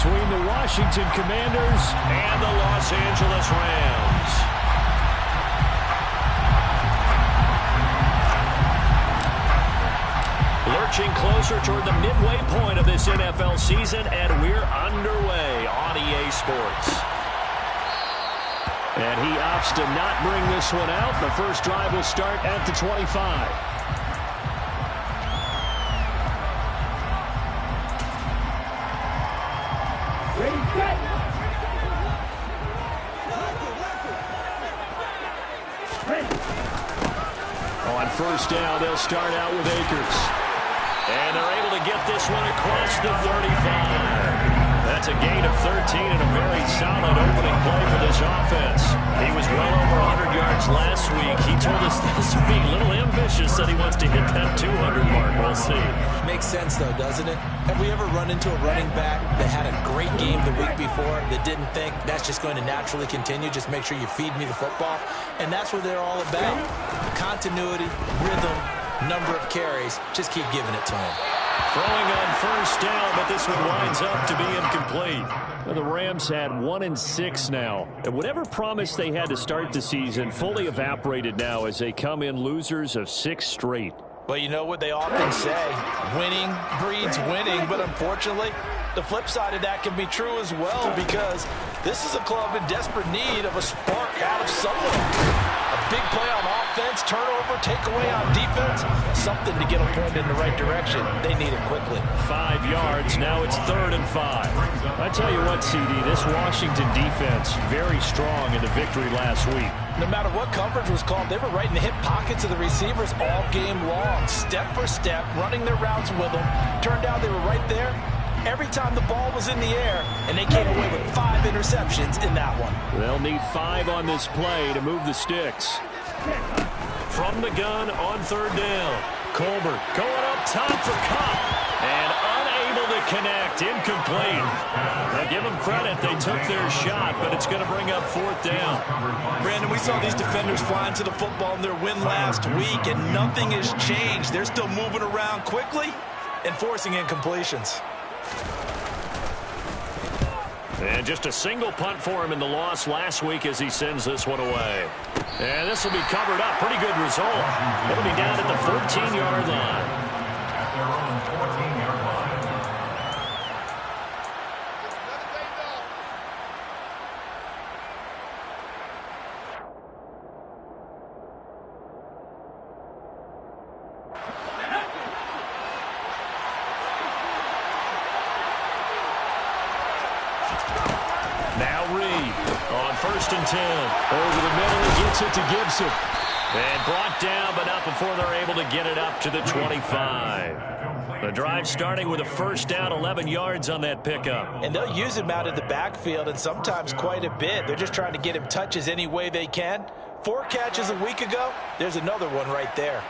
between the Washington Commanders and the Los Angeles Rams. Lurching closer toward the midway point of this NFL season, and we're underway on EA Sports. And he opts to not bring this one out. The first drive will start at the 25. On first down, they'll start out with Akers. And they're able to get this one across the 35. That's a gain of 13 and a very solid opening play for this offense. He was well over 100 yards last week. He told us this week, a little ambitious, that he wants to hit that 200 mark. We'll see. Makes sense, though, doesn't it? Have we ever run into a running back that had a great game the week before that didn't think that's just going to naturally continue? Just make sure you feed me the football. And that's what they're all about. Continuity, rhythm, number of carries. Just keep giving it to him. Throwing on first down, but this one winds up to be incomplete. Well, the Rams had 1-6 now. And whatever promise they had to start the season fully evaporated now as they come in losers of 6 straight. Well, you know what they often say, winning breeds winning, but unfortunately, the flip side of that can be true as well, because this is a club in desperate need of a spark out of someone. A big play on offense, turnover, takeaway on defense, something to get them pointed in the right direction. They need it quickly. 5 yards, now it's 3rd and 5. I tell you what, CD, this Washington defense, very strong in the victory last week. No matter what coverage was called, they were right in the hip pockets of the receivers all game long, step for step, running their routes with them. Turned out they were right there every time the ball was in the air, and they came away with 5 interceptions in that one. They'll need 5 on this play to move the sticks. From the gun on 3rd down. Colbert going up top for Cobb, and unable to connect, incomplete. Now give them credit, they took their shot, but it's going to bring up 4th down. Brandon, we saw these defenders flying to the football in their win last week, and nothing has changed. They're still moving around quickly and forcing incompletions. And just a single punt for him in the loss last week as he sends this one away. And this will be covered up. Pretty good result. It'll be down at the 14-yard line. On 1st and 10. Over the middle, he gets it to Gibson. And brought down, but not before they're able to get it up to the 25. The drive starting with a first down, 11 yards on that pickup. And they'll use him out of the backfield, and sometimes quite a bit. They're just trying to get him touches any way they can. 4 catches a week ago. There's another one right there.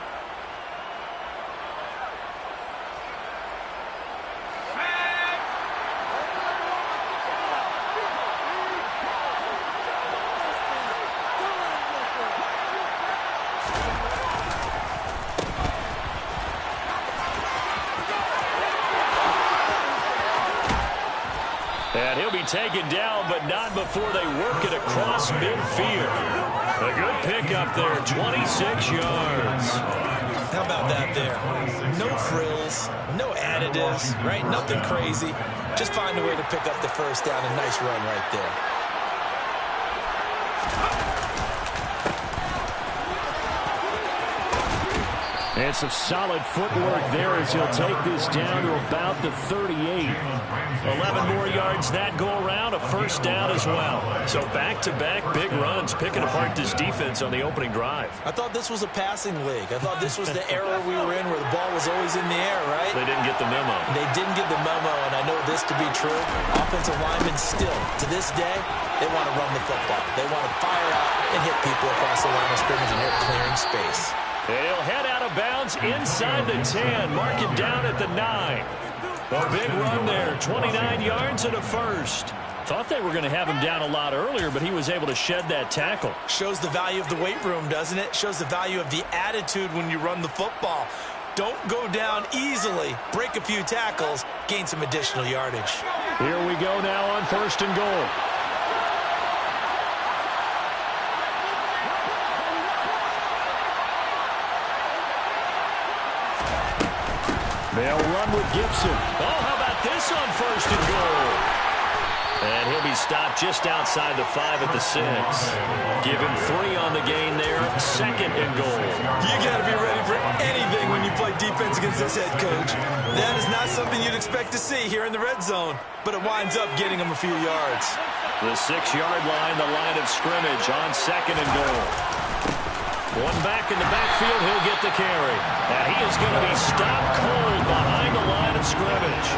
And he'll be taken down, but not before they work it across midfield. A good pickup there, 26 yards. How about that there? No frills, no additives, right? Nothing crazy. Just find a way to pick up the first down. A nice run right there. And some solid footwork there as he'll take this down to about the 38. 11 more yards that go around, a first down as well. So back-to-back big runs, picking apart this defense on the opening drive. I thought this was a passing league. I thought this was the era we were in where the ball was always in the air, right? They didn't get the memo. They didn't get the memo, and I know this to be true. Offensive linemen still, to this day, they want to run the football. They want to fire out and hit people across the line of scrimmage, and they're clearing space. And he'll head out of bounds inside the 10. Mark him down at the 9. A big run there, 29 yards and a first. Thought they were going to have him down a lot earlier, but he was able to shed that tackle. Shows the value of the weight room, doesn't it? Shows the value of the attitude when you run the football. Don't go down easily. Break a few tackles, gain some additional yardage. Here we go now on 1st and goal. They'll run with Gibson. Oh, how about this on 1st and goal? And he'll be stopped just outside the 5 at the 6. Give him 3 on the gain there. 2nd and goal. You got to be ready for anything when you play defense against this head coach. That is not something you'd expect to see here in the red zone, but it winds up getting him a few yards. The 6-yard line, the line of scrimmage on 2nd and goal. One back in the backfield, he'll get the carry. Now he is going to be stopped cold behind the line of scrimmage.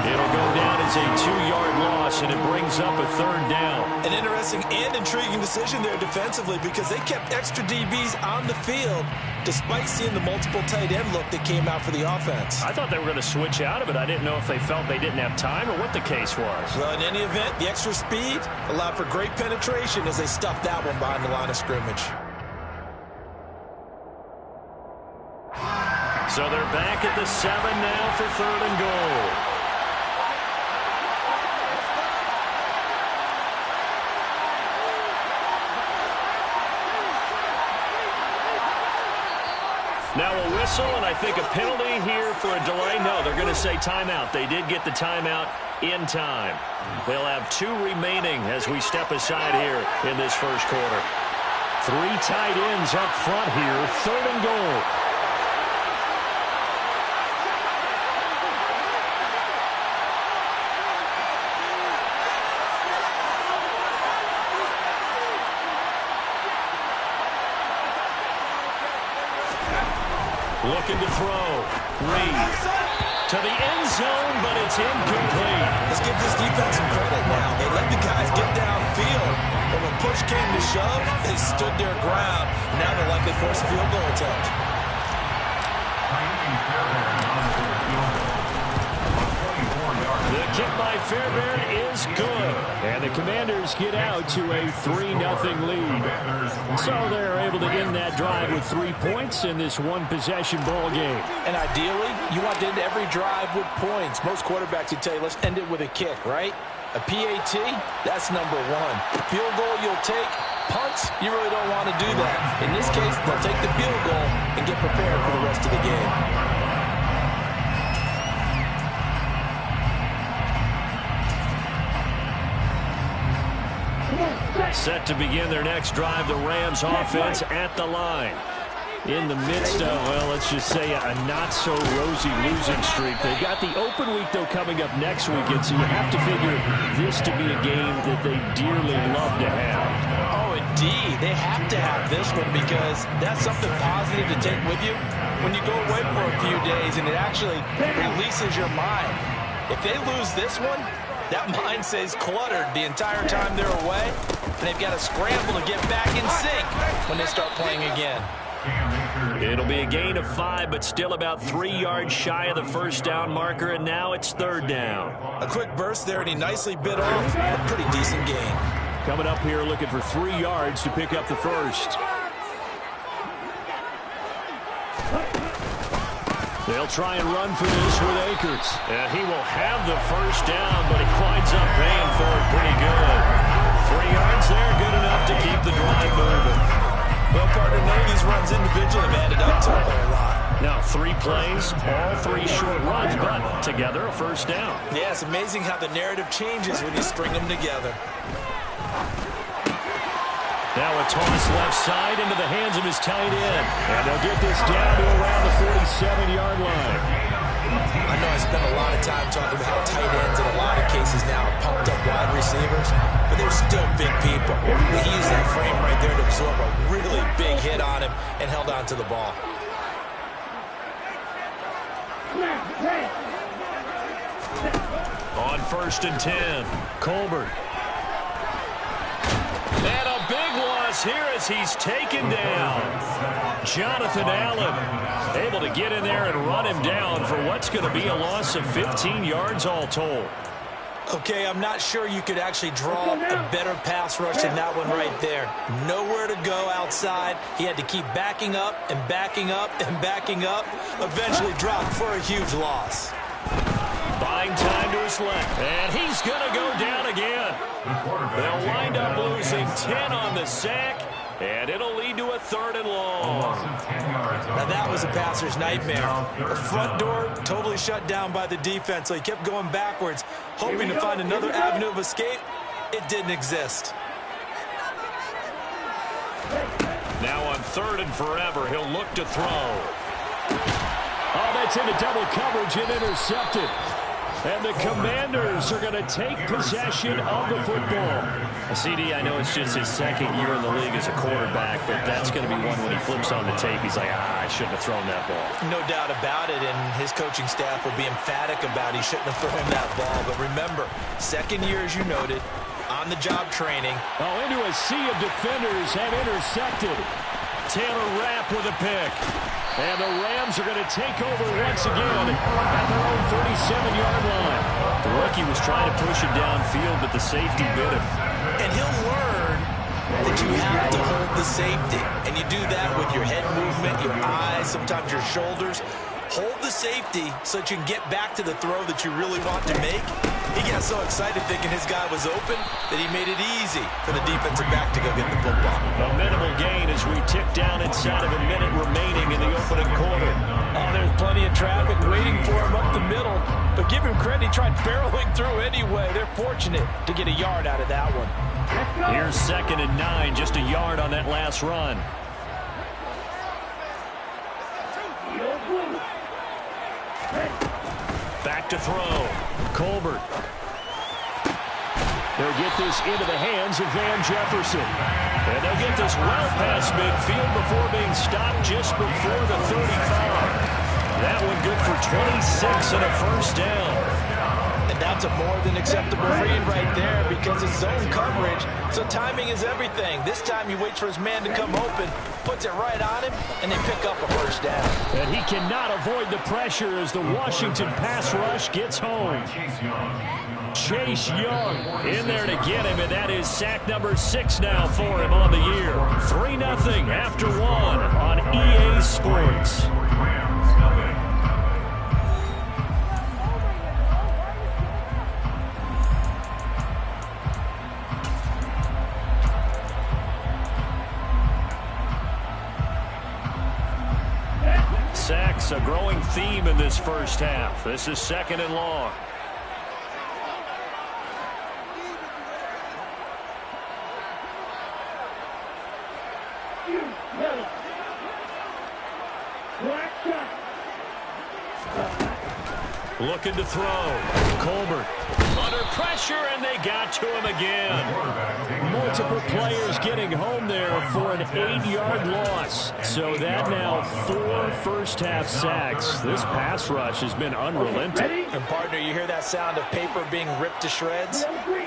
It'll go down as a 2-yard loss, and it brings up a 3rd down. An interesting and intriguing decision there defensively because they kept extra DBs on the field despite seeing the multiple tight end look that came out for the offense. I thought they were going to switch out of it. I didn't know if they felt they didn't have time or what the case was. Well, in any event, the extra speed allowed for great penetration as they stuffed that one behind the line of scrimmage. So they're back at the 7 now for 3rd and goal. Now a whistle, and I think a penalty here for a delay. No, they're going to say timeout. They did get the timeout in time. They'll have 2 remaining as we step aside here in this first quarter. 3 tight ends up front here, 3rd and goal. Looking to throw. Reed to the end zone, but it's incomplete. Let's give this defense some credit now. They let the guys get downfield, but when push came to shove, they stood their ground. Now they're likely force a field goal attempt. The kick by Fairbairn is good. And the Commanders get out to a 3-0 lead. So they're able to end that drive with 3 points in this one-possession ball game. And ideally, you want to end every drive with points. Most quarterbacks would tell you, let's end it with a kick, right? A PAT, that's number 1. Field goal you'll take. Punts, you really don't want to do that. In this case, they'll take the field goal and get prepared for the rest of the game. Set to begin their next drive, the Rams offense at the line. In the midst of, well, let's just say a not-so-rosy losing streak. They've got the open week, though, coming up next weekend, so you have to figure this to be a game that they dearly love to have. Oh, indeed. They have to have this one because that's something positive to take with you when you go away for a few days, and it actually releases your mind. If they lose this one, that mind stays cluttered the entire time they're away, and they've got to scramble to get back in sync when they start playing again. It'll be a gain of 5, but still about 3 yards shy of the first down marker, and now it's 3rd down. A quick burst there, and he nicely bit off a pretty decent gain. Coming up here looking for 3 yards to pick up the first. They'll try and run for this with Akers. And he will have the first down, but he winds up paying for it pretty good. 3 yards there, good enough to keep the drive moving. Well, partner, none of these runs individually have added up to a whole lot. Now 3 plays, all 3 short runs, but together a first down. Yeah, it's amazing how the narrative changes when you string them together. Now a toss left side into the hands of his tight end. And they'll get this down to around the 47-yard line. I know I spent a lot of time talking about how tight ends in a lot of cases now are pumped up wide receivers, but they're still big people. He used that frame right there to absorb a really big hit on him and held on to the ball. On 1st and 10, Colbert. And a big loss here as he's taken down. Jonathan Allen able to get in there and run him down for what's going to be a loss of 15 yards all told. Okay, I'm not sure you could actually draw a better pass rush than that one right there. Nowhere to go outside. He had to keep backing up and backing up and backing up. Eventually dropped for a huge loss. Buying time to his what's left. And he's going to go down again. They'll wind up losing 10 on the sack, and it'll lead to a 3rd and long. Now that was a passer's nightmare. The front door totally shut down by the defense, so he kept going backwards, hoping to find another avenue of escape. It didn't exist. Now on 3rd and forever, he'll look to throw. Oh, that's into double coverage and intercepted. And the Commanders are going to take possession of the football. CD, I know it's just his 2nd year in the league as a quarterback, but that's going to be one when he flips on the tape. He's like, I shouldn't have thrown that ball. No doubt about it, and his coaching staff will be emphatic about he shouldn't have thrown that ball. But remember, 2nd year, as you noted, on-the-job training. Oh, into a sea of defenders and intercepted. Taylor Rapp with a pick. And the Rams are going to take over once again at their own 37-yard line. The rookie was trying to push him downfield, but the safety bit him. And he'll learn that you have to hold the safety. And you do that with your head movement, your eyes, sometimes your shoulders. Hold the safety so that you can get back to the throw that you really want to make. He got so excited thinking his guy was open that he made it easy for the defensive back to go get the football. A minimal gain as we tick down inside of a minute remaining in the opening quarter. Oh, there's plenty of traffic waiting for him up the middle. But give him credit, he tried barreling through anyway. They're fortunate to get a yard out of that one. Here's 2nd and 9, just a yard on that last run. Back to throw. Colbert. They'll get this into the hands of Van Jefferson. And they'll get this well past midfield before being stopped just before the 35. That one good for 26 and a 1st down. And that's a more than acceptable read right there because it's zone coverage, so timing is everything. This time he waits for his man to come open, puts it right on him, and they pick up a 1st down. And he cannot avoid the pressure as the Washington pass rush gets home. Chase Young in there to get him, and that is sack number 6 now for him on the year. 3-0 after 1 on EA Sports. Sacks, a growing theme in this 1st half. This is 2nd and long. Looking to throw. Colbert under pressure, and they got to him again. Multiple players getting home there for an 8-yard loss. So that now 4 first-half sacks. This pass rush has been unrelenting. And, partner, you hear that sound of paper being ripped to shreds?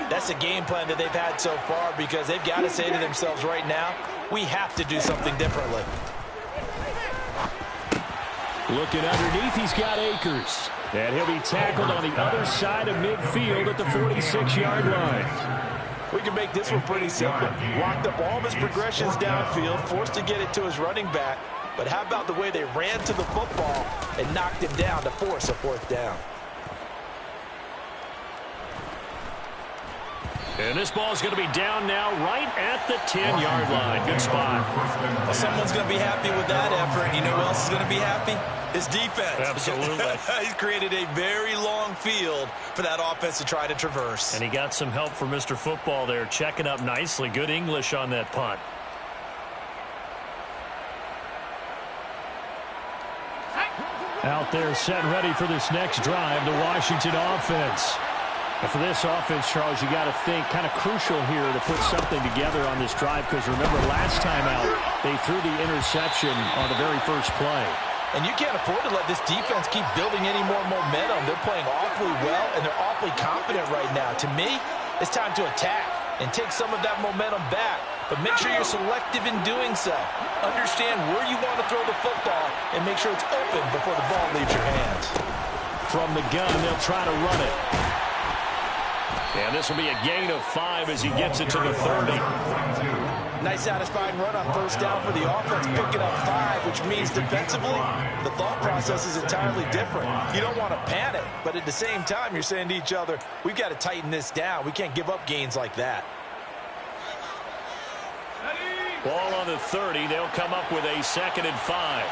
That's the game plan that they've had so far because they've got to say to themselves right now, we have to do something differently. Looking underneath, he's got Akers. And he'll be tackled on the other side of midfield at the 46-yard line. We can make this one pretty simple. Locked up all of his progressions downfield, forced to get it to his running back. But how about the way they ran to the football and knocked him down to force a 4th down? And this ball is going to be down now right at the 10-yard line. Good spot. Well, someone's going to be happy with that effort. You know who else is going to be happy? His defense. Absolutely. He's created a very long field for that offense to try to traverse. And he got some help from Mr. Football there, checking up nicely. Good English on that punt. Out there set and ready for this next drive, the Washington offense. And for this offense, Charles, you got to think kind of crucial here to put something together on this drive because remember last time out, they threw the interception on the very first play. And you can't afford to let this defense keep building any more momentum. They're playing awfully well, and they're awfully confident right now. To me, it's time to attack and take some of that momentum back. But make sure you're selective in doing so. Understand where you want to throw the football and make sure it's open before the ball leaves your hands. From the gun, they'll try to run it. And this will be a gain of 5 as he gets it to the 30. Nice satisfying run on first down for the offense, picking up 5, which means defensively, the thought process is entirely different. You don't want to panic, but at the same time, you're saying to each other, we've got to tighten this down. We can't give up gains like that. Ball on the 30. They'll come up with a 2nd and 5.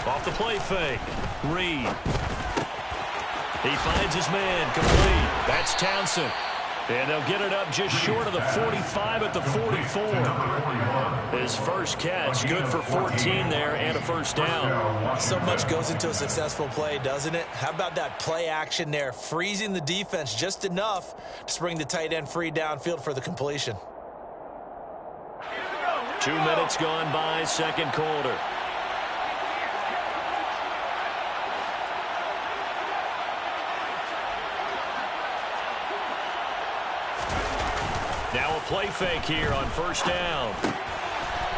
Off the play fake. Reed. He finds his man. Complete. That's Townsend. And they'll get it up just short of the 45 at the 44. His first catch, good for 14 there and a first down. So much goes into a successful play, doesn't it? How about that play action there, freezing the defense just enough to spring the tight end free downfield for the completion. 2 minutes gone by, second quarter. Now a play fake here on first down.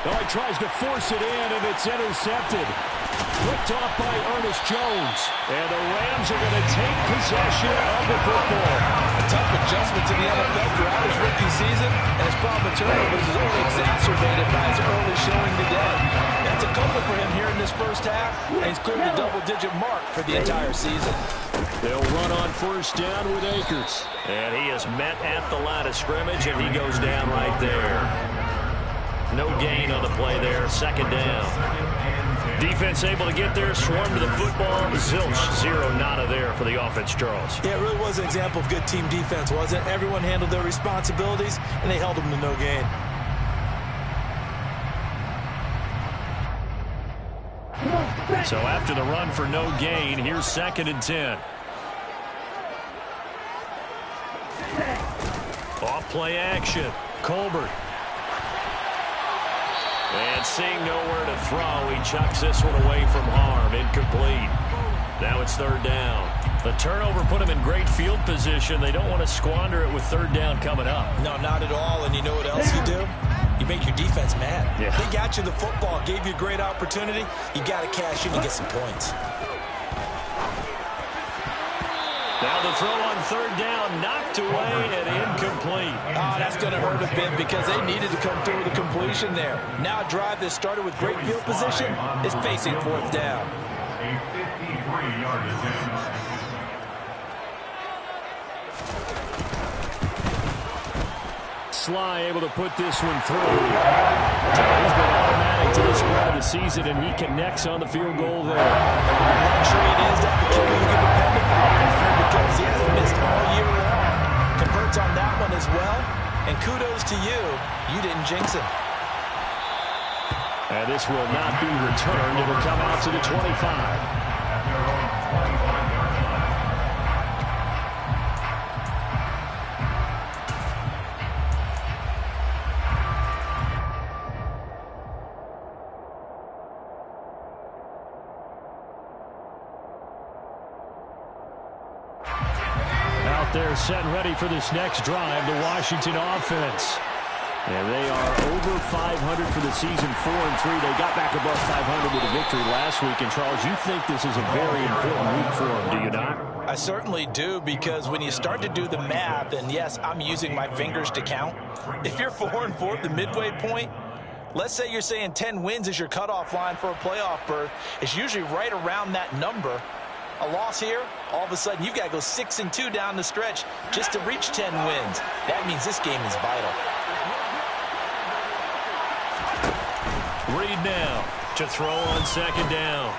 Oh, he tries to force it in, and it's intercepted. Picked off by Ernest Jones. And the Rams are going to take possession of the football. A tough adjustment to the NFL throughout his rookie season, and his problem with turnovers is only exacerbated by his early showing today. That's a couple for him here in this first half, and he's cleared the double-digit mark for the entire season. They'll run on first down with Akers. And he is met at the line of scrimmage, and he goes down right there. No gain on the play there, 2nd down. Defense able to get there, swarm to the football. Zilch, 0 nada there for the offense, Charles. Yeah, it really was an example of good team defense, wasn't it? Everyone handled their responsibilities, and they held them to no gain. So after the run for no gain, here's 2nd and 10. Off play action. Colbert. And seeing nowhere to throw, he chucks this one away from harm. Incomplete. Now it's 3rd down. The turnover put him in great field position. They don't want to squander it with 3rd down coming up. No, not at all. And you know what else you do? You make your defense mad. Yeah. They got you the football, gave you a great opportunity. You got to cash in and get some points. Now the throw on 3rd down, knocked away and incomplete. Oh, that's going to hurt a bit because they needed to come through with a completion there. Now a drive that started with great field position is facing 4th down. A 53-yard attempt. Sly able to put this one through. He's been automatic to this point of the season, and he connects on the field goal there. Luxury it is to have a kicker you can depend upon because he hasn't missed all year long. Converts on that one as well, and kudos to you. You didn't jinx him. And this will not be returned. It will come out to the 25. They're set and ready for this next drive, the Washington offense. And they are over 500 for the season, 4-3. They got back above 500 with a victory last week. And, Charles, you think this is a very important week for them, do you not? I certainly do, because when you start to do the math, and yes, I'm using my fingers to count. If you're 4-4 at the midway point, let's say you're saying 10 wins is your cutoff line for a playoff berth. It's usually right around that number. A loss here, all of a sudden you've got to go 6-2 down the stretch just to reach 10 wins. That means this game is vital. Reed now to throw on 2nd down.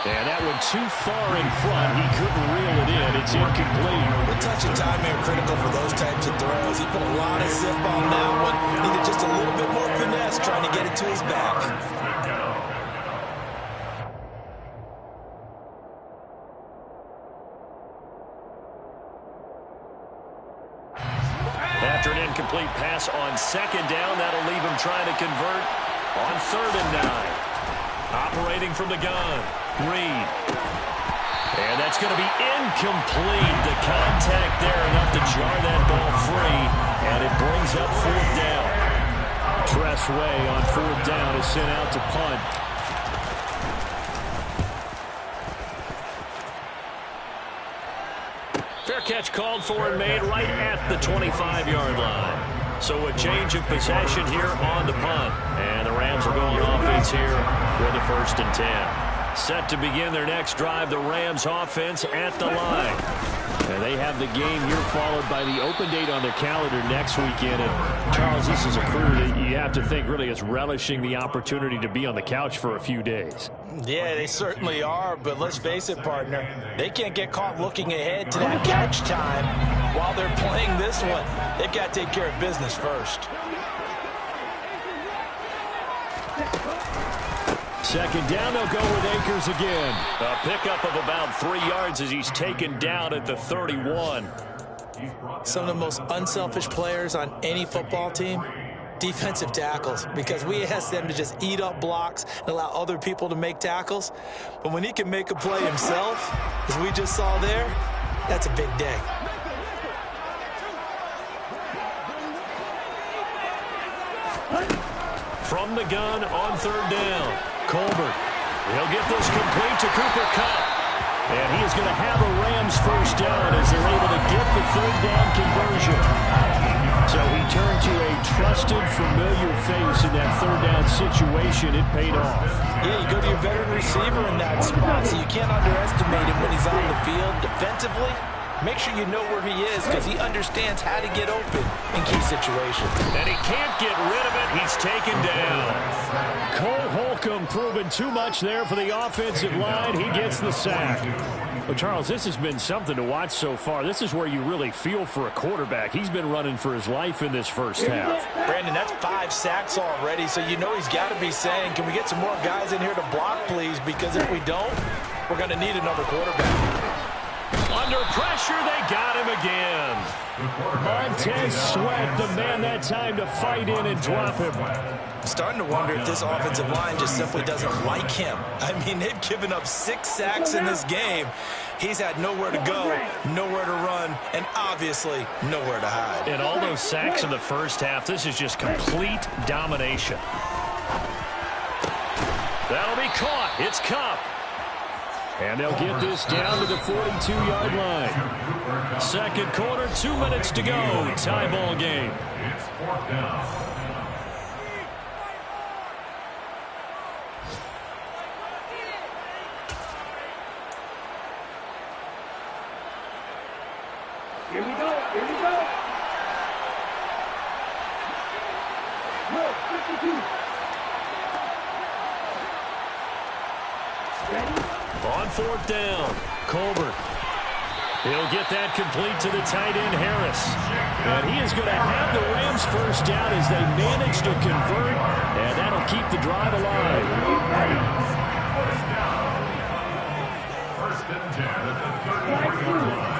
And that one too far in front. He couldn't reel it in. It's incomplete. The touch and timing are critical for those types of throws. He put a lot of zip on that one. Needed just a little bit more finesse trying to get it to his back. After an incomplete pass on 2nd down, that'll leave him trying to convert on 3rd and 9. Operating from the gun, Reed. And that's going to be incomplete. The contact there enough to jar that ball free, and it brings up 4th down. Tressway on 4th down is sent out to punt. catch called for and made right at the 25-yard line. So a change of possession here on the punt. And the Rams are going offense here with a 1st and 10. Set to begin their next drive, the Rams offense at the line. And they have the game here followed by the open date on their calendar next weekend. And Charles, this is a crew that you have to think really is relishing the opportunity to be on the couch for a few days. Yeah, they certainly are, but let's face it, partner. They can't get caught looking ahead to that couch time while they're playing this one. They've got to take care of business first. Second down, they'll go with Akers again. A pickup of about 3 yards as he's taken down at the 31. Some of the most unselfish players on any football team, defensive tackles, because we ask them to just eat up blocks and allow other people to make tackles. But when he can make a play himself, as we just saw there, that's a big day. From the gun on 3rd down. Colbert. He'll get this complete to Cooper Kupp. And he is going to have a Rams 1st down as they're able to get the 3rd down conversion. So he turned to a trusted, familiar face in that 3rd down situation. It paid off. Yeah, you go to your veteran receiver in that spot, so you can't underestimate him when he's on the field defensively. Make sure you know where he is because he understands how to get open in key situations. And he can't get rid of it. He's taken down. Cole Holcomb proving too much there for the offensive line. He gets the sack. Well, Charles, this has been something to watch so far. This is where you really feel for a quarterback. He's been running for his life in this first half. Brandon, that's 5 sacks already, so you know he's got to be saying, can we get some more guys in here to block, please? Because if we don't, we're going to need another quarterback. Under pressure, they got him again. Montez Sweat, the man that time to fight in and drop him. I'm starting to wonder if this offensive line just simply doesn't like him. I mean, they've given up 6 sacks in this game. He's had nowhere to go, nowhere to run, and obviously nowhere to hide. And all those sacks in the first half, this is just complete domination. That'll be caught. It's Kupp. And they'll get this down to the 42-yard line. Second quarter, 2 minutes to go. Tie ball game. It's 4th down. Here we go. Here we go. Look, 52. Ready? On 4th down, Colbert. He'll get that complete to the tight end, Harris. And he is going to have the Rams 1st down as they manage to convert, and that'll keep the drive alive. 1st and 10 at the 33-yard line.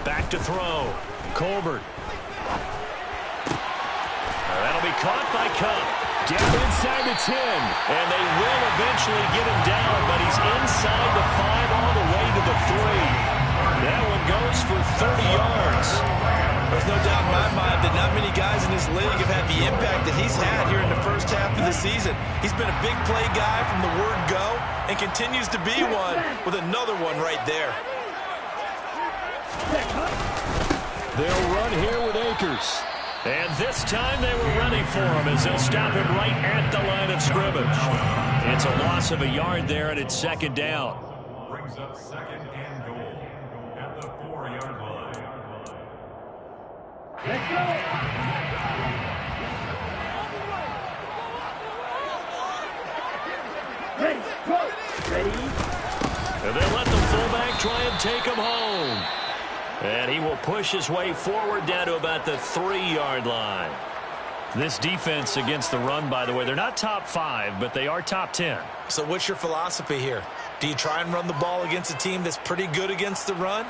Back to throw. Colbert. That'll be caught by Kupp. Down inside the 10. And they will eventually get him down, but he's inside the 5 all the way to the 3. That one goes for 30 yards. There's no doubt in my mind that not many guys in this league have had the impact that he's had here in the first half of the season. He's been a big play guy from the word go and continues to be one with another one right there. They'll run here with Akers. And this time they were ready for him as they'll stop him right at the line of scrimmage. It's a loss of a yard there, and it's 2nd down. Brings up 2nd and goal at the 4-yard line. Let's go. Ready, go. Ready. And they'll let the fullback try and take him home. And he will push his way forward down to about the 3-yard line. This defense against the run, by the way, they're not top 5, but they are top 10. So what's your philosophy here? Do you try and run the ball against a team that's pretty good against the run?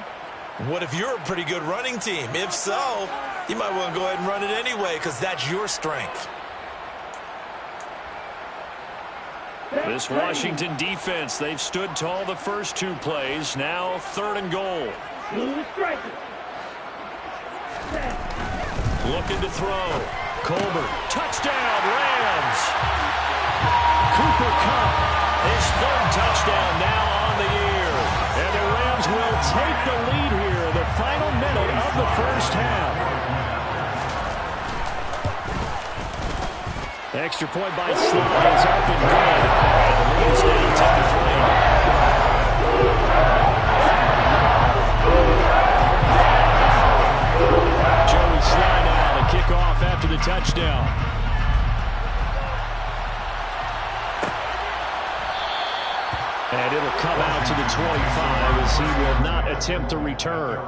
What if you're a pretty good running team? If so, you might want to go ahead and run it anyway because that's your strength. This Washington defense, they've stood tall the first 2 plays. Now 3rd and goal. Looking to throw. Colbert. Touchdown, Rams. Cooper Kupp His third touchdown now on the year. And the Rams will take the lead here in the final minute of the first half. Extra point by Sly is up and good. And the lead is now 10-3. Joey Sly now to kick off after the touchdown. And it'll come out to the 25 as he will not attempt to return.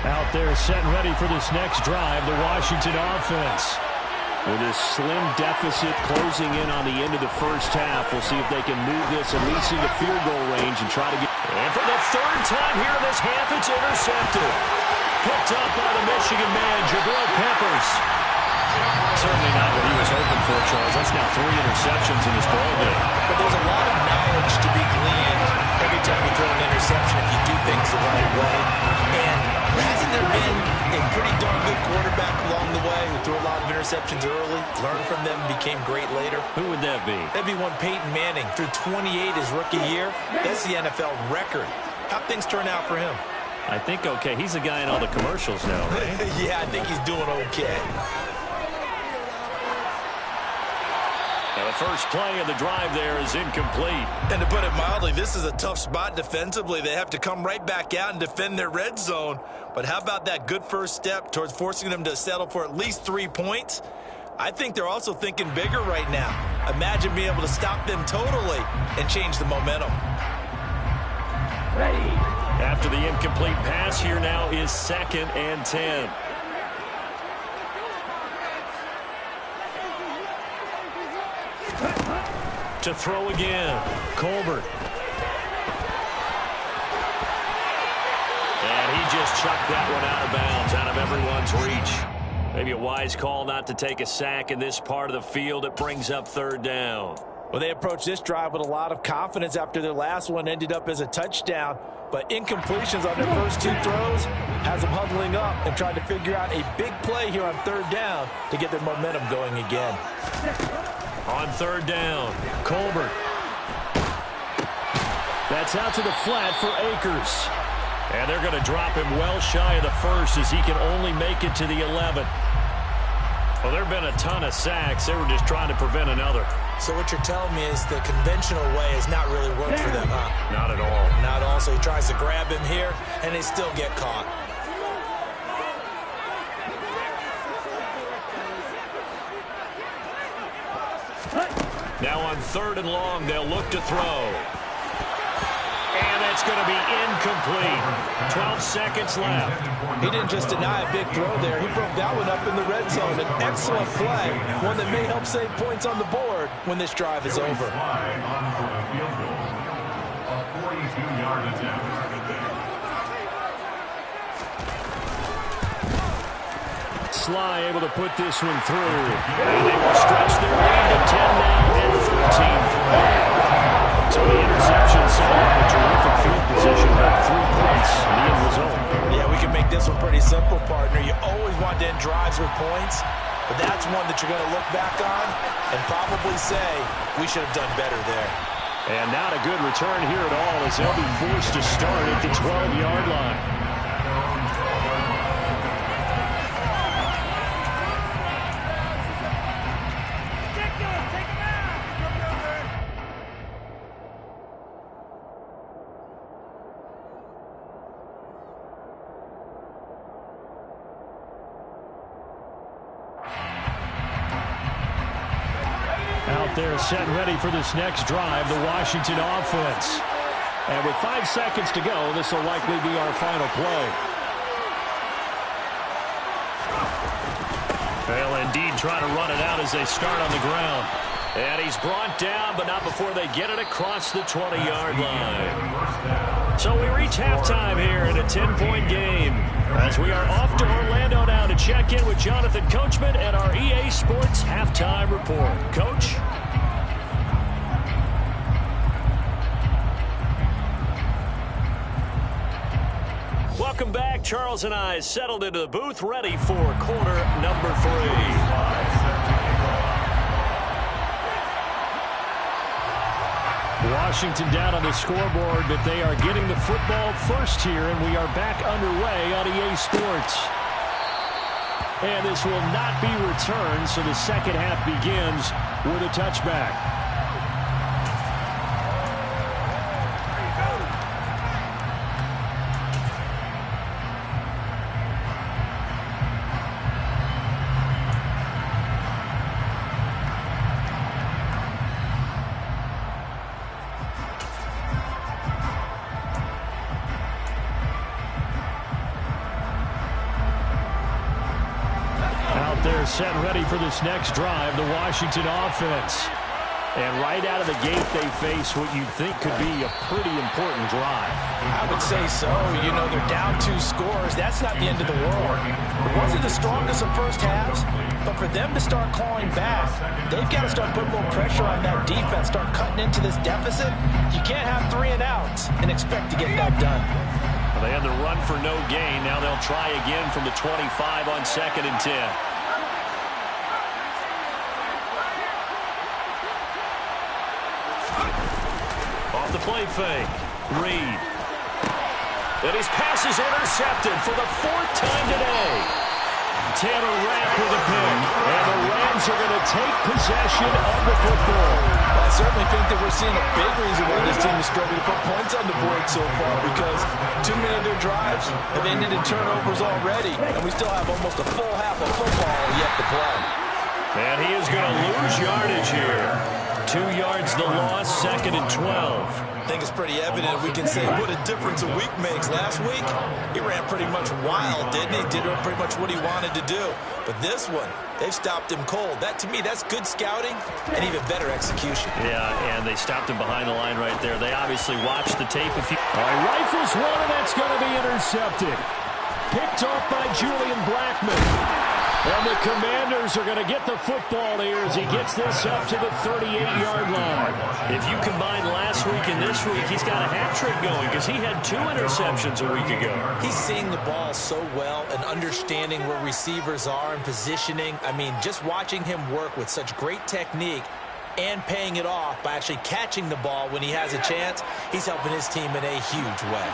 Out there set and ready for this next drive, the Washington offense. With a slim deficit closing in on the end of the first half, we'll see if they can move this at least into field goal range and try to get... And for the third time here in this half, it's intercepted. Picked up by the Michigan man, Jabril Peppers. Certainly not what he was hoping for, Charles. That's now 3 interceptions in this ball game. But there's a lot of knowledge to be gleaned every time you throw an interception if you do things the right way. And hasn't there been a pretty darn good quarterback along the way who threw a lot of interceptions early, learned from them, became great later? Who would that be? That'd be one Peyton Manning. Threw 28 his rookie year. That's the NFL record. How'd things turn out for him? I think okay. He's the guy in all the commercials now, right? Yeah, I think he's doing okay. Now the first play of the drive there is incomplete. And to put it mildly, this is a tough spot defensively. They have to come right back out and defend their red zone. But how about that good first step towards forcing them to settle for at least 3 points? I think they're also thinking bigger right now. Imagine being able to stop them totally and change the momentum. Ready. After the incomplete pass, here now is 2nd and 10. To throw again, Colbert. And he just chucked that one out of bounds, out of everyone's reach. Maybe a wise call not to take a sack in this part of the field. It brings up 3rd down. Well, they approached this drive with a lot of confidence after their last one ended up as a touchdown. But incompletions on their first 2 throws has them huddling up and trying to figure out a big play here on 3rd down to get their momentum going again. On 3rd down, Colbert. That's out to the flat for Akers. And they're going to drop him well shy of the 1st as he can only make it to the 11th. Well, there have been a ton of sacks. They were just trying to prevent another. So what you're telling me is the conventional way has not really worked for them, huh? Not at all. Not at all. So he tries to grab him here, and they still get caught. Now on 3rd and long, they'll look to throw. And that's going to be incomplete. 12 seconds left. He didn't just deny a big throw there. He broke that one up in the red zone. An excellent play, one that may help save points on the board when this drive is over. Sly able to put this one through. And they will stretch their lead to 10 now and 13. So the interception set up a terrific field position, about 3 points in the end result. Yeah, we can make this one pretty simple, partner. You always want to end drives with points, but that's one that you're going to look back on and probably say, we should have done better there. And not a good return here at all as they'll be forced to start at the 12-yard line. They're set and ready for this next drive, the Washington offense. And with 5 seconds to go, this will likely be our final play. They'll indeed try to run it out as they start on the ground. And he's brought down, but not before they get it across the 20-yard line. So we reach halftime here in a 10-point game, as we are off to Orlando now to check in with Jonathan Coachman and our EA Sports Halftime Report. Coach? Welcome back. Charles and I settled into the booth, ready for quarter number 3. Washington down on the scoreboard, but they are getting the football first here, and we are back underway on EA Sports. And this will not be returned, so the second half begins with a touchback. They're set and ready for this next drive, the Washington offense. And right out of the gate, they face what you'd think could be a pretty important drive. I would say so. You know, they're down 2 scores. That's not the end of the world. It wasn't the strongest of first halves, but for them to start clawing back, they've got to start putting a little pressure on that defense, start cutting into this deficit. You can't have 3 and outs and expect to get that done. Well, they had the run for no gain. Now they'll try again from the 25 on 2nd and 10. Off the play fake. Reed. And his pass is intercepted for the 4th time today. Taylor Rapp with a pick. And the Rams are going to take possession of the football. I certainly think that we're seeing a big reason why this team is struggling to put points on the board so far, because too many of their drives have ended in turnovers already, and we still have almost a full half of football yet to play. And he is going to lose yardage here. 2 yards the loss, 2nd and 12. I think it's pretty evident. We can say what a difference a week makes. Last week, he ran pretty much wild, didn't he? Did pretty much what he wanted to do. But this one, they've stopped him cold. That, to me, that's good scouting and even better execution. Yeah, and they stopped him behind the line right there. They obviously watched the tape. All right, rifles one, and that's going to be intercepted. Picked off by Julian Blackman. And the Commanders are going to get the football here as he gets this up to the 38-yard line. If you combine last week and this week, he's got a hat trick going because he had 2 interceptions a week ago. He's seeing the ball so well and understanding where receivers are and positioning. I mean, just watching him work with such great technique and paying it off by actually catching the ball when he has a chance, he's helping his team in a huge way.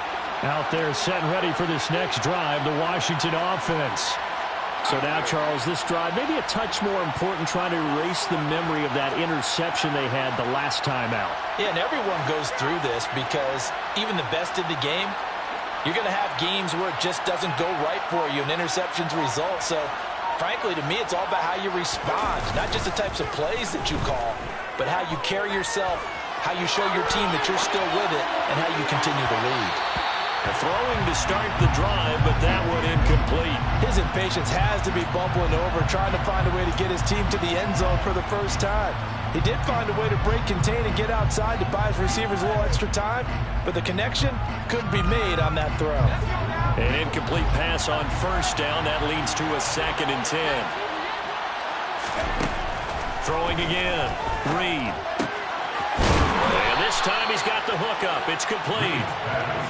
Out there set and ready for this next drive, the Washington offense. So now, Charles, this drive maybe a touch more important, trying to erase the memory of that interception they had the last time out. Yeah, and everyone goes through this because even the best in the game, you're going to have games where it just doesn't go right for you and interceptions result. So, frankly, to me, it's all about how you respond, not just the types of plays that you call, but how you carry yourself, how you show your team that you're still with it, and how you continue to lead. Throwing to start the drive, but that one incomplete. His impatience has to be bubbling over, trying to find a way to get his team to the end zone for the first time. He did find a way to break, contain, and get outside to buy his receivers a little extra time, but the connection couldn't be made on that throw. An incomplete pass on 1st down. That leads to a 2nd and 10. Throwing again. Reed. This time he's got the hook up. It's complete.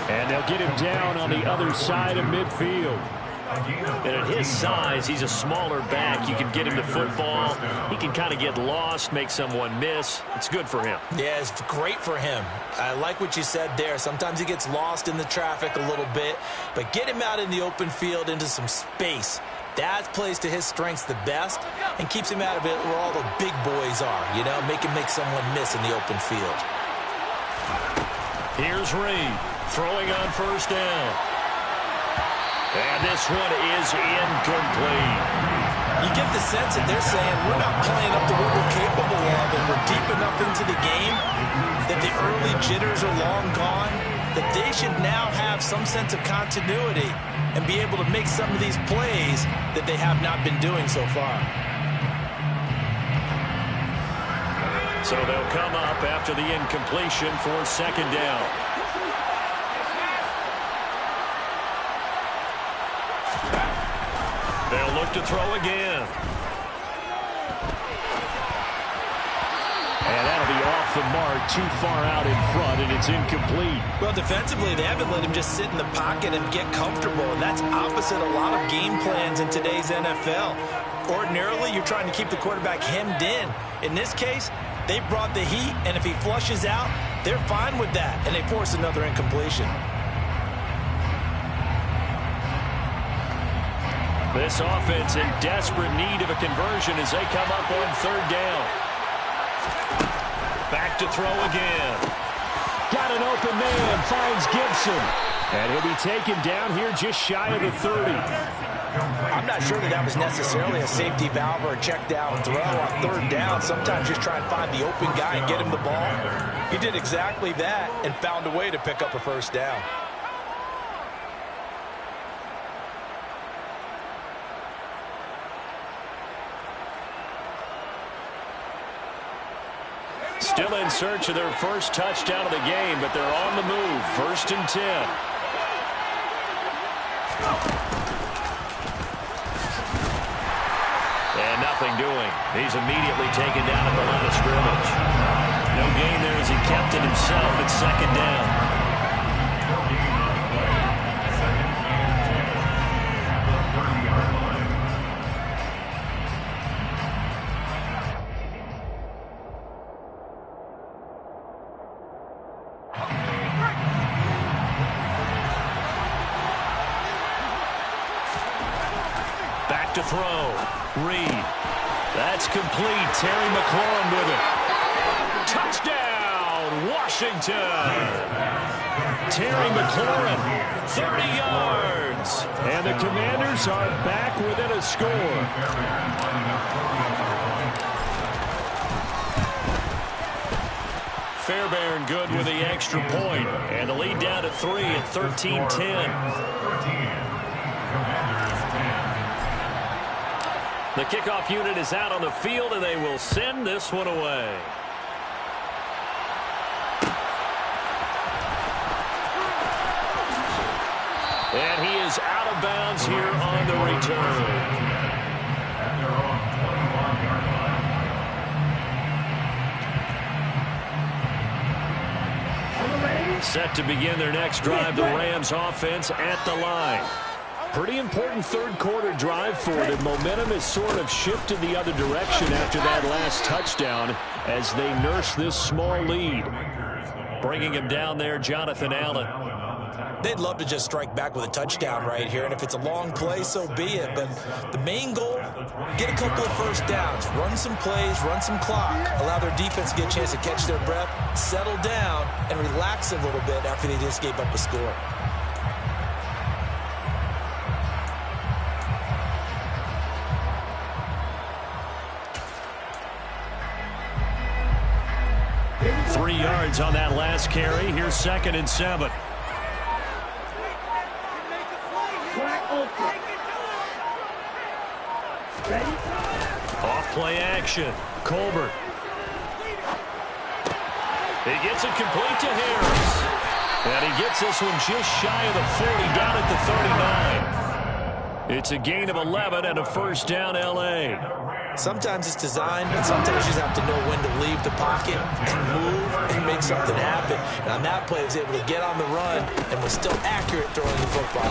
And they'll get him down on the other side of midfield. And at his size, he's a smaller back. You can get him to football. He can kind of get lost, make someone miss. It's good for him. Yeah, it's great for him. I like what you said there. Sometimes he gets lost in the traffic a little bit. But get him out in the open field into some space. That plays to his strengths the best and keeps him out of it where all the big boys are. You know, make him make someone miss in the open field. Here's Reed throwing on 1st down. And this one is incomplete. You get the sense that they're saying we're not playing up to what we're capable of, and we're deep enough into the game that the early jitters are long gone, that they should now have some sense of continuity and be able to make some of these plays that they have not been doing so far. So they'll come up after the incompletion for 2nd down. They'll look to throw again. And that'll be off the the mark too far out in front, and it's incomplete. Well, defensively, they haven't let him just sit in the pocket and get comfortable, and that's opposite a lot of game plans in today's NFL. Ordinarily, you're trying to keep the quarterback hemmed in. In this case, they brought the heat, and if he flushes out, they're fine with that, and they force another incompletion. This offense in desperate need of a conversion as they come up on third down. Back to throw again. Got an open man, finds Gibson. And he'll be taken down here just shy of the 30. I'm not sure that was necessarily a safety valve or a check down throw on third down. Sometimes just try and find the open guy and get him the ball. He did exactly that and found a way to pick up a first down. Still in search of their first touchdown of the game, but they're on the move. 1st and 10. And nothing doing. He's immediately taken down at the line of scrimmage. No gain there as he kept it himself at 2nd down. To throw. Reed. That's complete. Terry McLaurin with it. Touchdown, Washington. Terry McLaurin, 30 yards. And the Commanders are back within a score. Fairbairn good with the extra point. And the lead down to 3 at 13-10. The kickoff unit is out on the field, and they will send this one away. And he is out of bounds here on the return. Set to begin their next drive, the Rams offense at the line. Pretty important third quarter drive for them. Momentum has sort of shifted the other direction after that last touchdown as they nurse this small lead. Bringing him down there, Jonathan Allen. They'd love to just strike back with a touchdown right here, and if it's a long play, so be it. But the main goal, get a couple of first downs, run some plays, run some clock, allow their defense to get a chance to catch their breath, settle down, and relax a little bit after they just gave up a score. On that last carry. Here's 2nd and 7. Off play action. Colbert. He gets it complete to Harris. And he gets this one just shy of the 40, down at the 39. It's a gain of 11 and a first down, L.A. Sometimes it's designed, and sometimes you just have to know when to leave the pocket and move and make something happen. And on that play, he was able to get on the run and was still accurate throwing the football.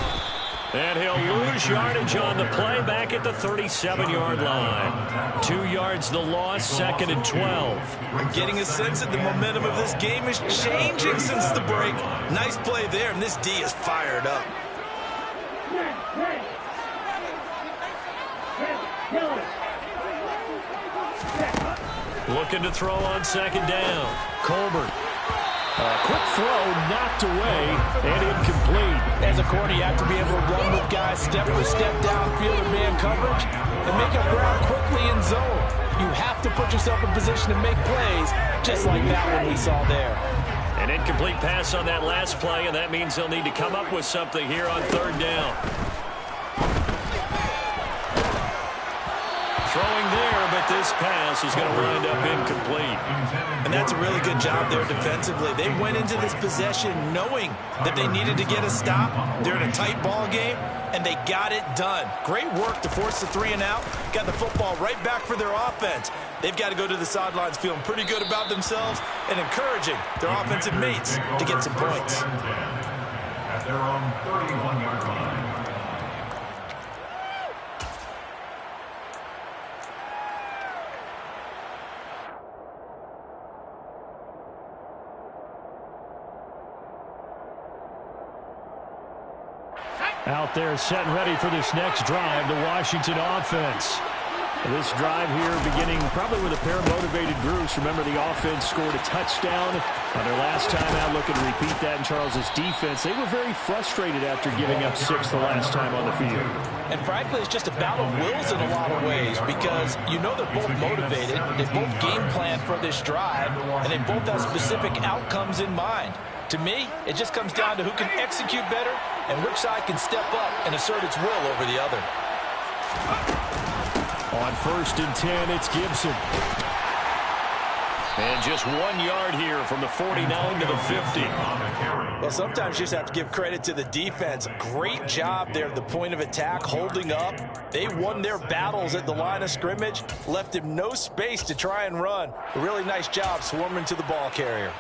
And he'll lose yardage on the play back at the 37-yard line. 2 yards the loss, 2nd and 12. I'm getting a sense that the momentum of this game is changing since the break. Nice play there, and this D is fired up. Looking to throw on 2nd down. Colbert. Quick throw knocked away and incomplete. As a corner, you have to be able to run with guys step for step downfield or man coverage and make up ground quickly in zone. You have to put yourself in position to make plays just like that one we saw there. An incomplete pass on that last play, and that means they'll need to come up with something here on 3rd down. Throwing there, but this pass is going to wind up incomplete. And that's a really good job there defensively. They went into this possession knowing that they needed to get a stop. They're in a tight ball game, and they got it done. Great work to force the 3 and out. Got the football right back for their offense. They've got to go to the sidelines feeling pretty good about themselves and encouraging their offensive mates to get some points. At their own 31-yard line. Out there setting ready for this next drive, the Washington offense. This drive here beginning probably with a pair of motivated groups. Remember, the offense scored a touchdown on their last time out. Looking to repeat that in Charles's defense. They were very frustrated after giving up 6 the last time on the field. And frankly, it's just a battle of wills in a lot of ways because you know they're both motivated. They both game plan for this drive, and they both have specific outcomes in mind. To me, it just comes down to who can execute better and which side can step up and assert its will over the other. On 1st and 10, it's Gibson. And just 1 yard here from the 49 to the 50. Well, sometimes you just have to give credit to the defense. Great job there at the point of attack, holding up. They won their battles at the line of scrimmage, left him no space to try and run. A really nice job swarming to the ball carrier.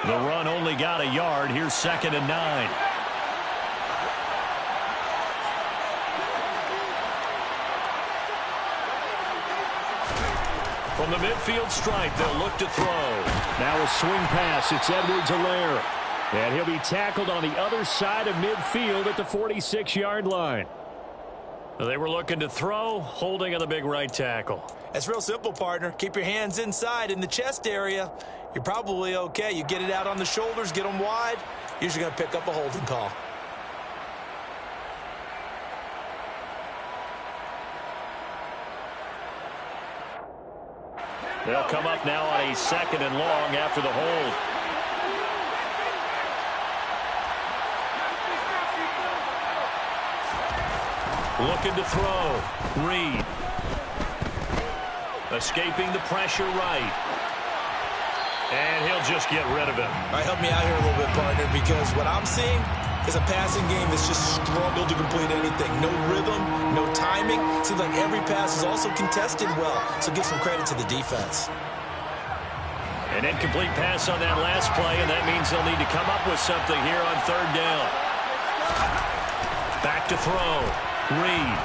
The run only got a yard. Here's 2nd and 9. From the midfield stripe, they'll look to throw. Now a swing pass. It's Edwards-Helaire. And he'll be tackled on the other side of midfield at the 46-yard line. They were looking to throw, holding on the big right tackle. It's real simple, partner. Keep your hands inside in the chest area. You're probably okay. You get it out on the shoulders, get them wide. Usually going to pick up a holding call. They'll come up now on a 2nd and long after the hold. Looking to throw. Reed. Escaping the pressure right. And he'll just get rid of it. All right, help me out here a little bit, partner, because what I'm seeing is a passing game that's just struggled to complete anything. No rhythm, no timing. Seems like every pass is also contested well, so give some credit to the defense. An incomplete pass on that last play, and that means they'll need to come up with something here on 3rd down. Back to throw. Reed.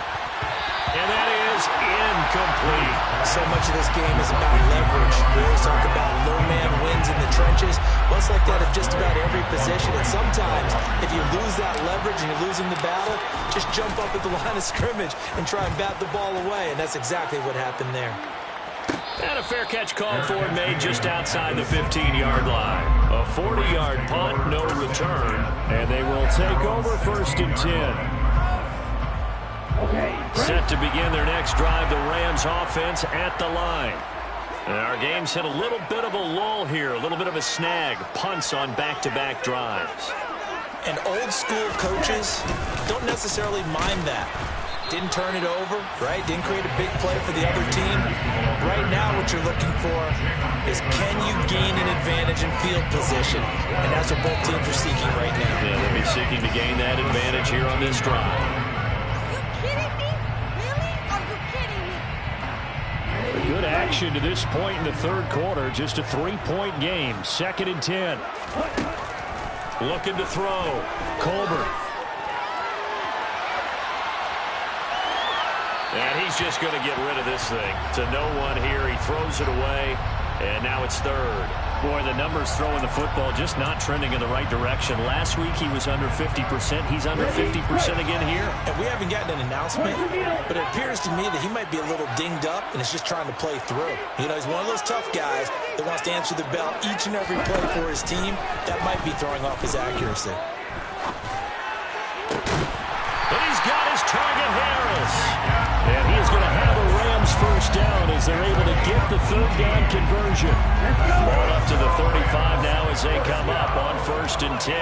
And that is incomplete. So much of this game is about leverage. We always talk about low man wins in the trenches. Well, it's like that at just about every position. And sometimes, if you lose that leverage and you're losing the battle, just jump up at the line of scrimmage and try and bat the ball away. And that's exactly what happened there. And a fair catch called for and made just outside the 15-yard line. A 40-yard punt, no return. And they will take over 1st and 10. Set to begin their next drive, the Rams offense at the line. And our game's hit a little bit of a lull here, a little bit of a snag. Punts on back-to-back drives. And old school coaches don't necessarily mind that. Didn't turn it over, right? Didn't create a big play for the other team. Right now what you're looking for is can you gain an advantage in field position? And that's what both teams are seeking right now. Yeah, they'll be seeking to gain that advantage here on this drive. Good action to this point in the 3rd quarter. Just a 3-point game. 2nd and 10. Looking to throw. Colbert. And he's just going to get rid of this thing. To no one here. He throws it away. And now it's 3rd. Boy, the numbers throwing the football just not trending in the right direction. Last week he was under 50%. He's under 50% again here. And we haven't gotten an announcement, but it appears to me that he might be a little dinged up and is just trying to play through. You know, he's one of those tough guys that wants to answer the bell each and every play for his team. That might be throwing off his accuracy. But he's got his target, Harris. And he is going to have a Rams 1st down as they're able to get the 3rd down conversion. Ball up to the 35 now as they come up on 1st and 10.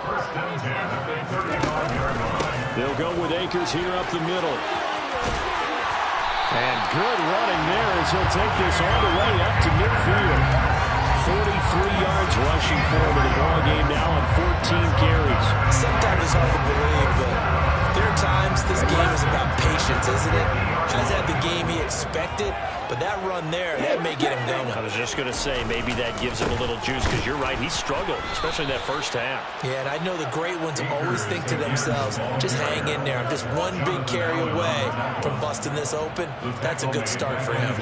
1st and 10 at the 35-yard line. They'll go with Akers here up the middle. And good running there as he'll take this all the way up to midfield. 43 yards rushing for him in the ball game now on 14 carries. Sometimes it's hard to believe, but there are times this game is about patience, isn't it? Has had the game he expected, but that run there, that may get him going. I was just going to say, maybe that gives him a little juice, because you're right, he struggled, especially in that first half. Yeah, and I know the great ones always think to themselves, just hang in there. I'm just one big carry away from busting this open. That's a good start for him.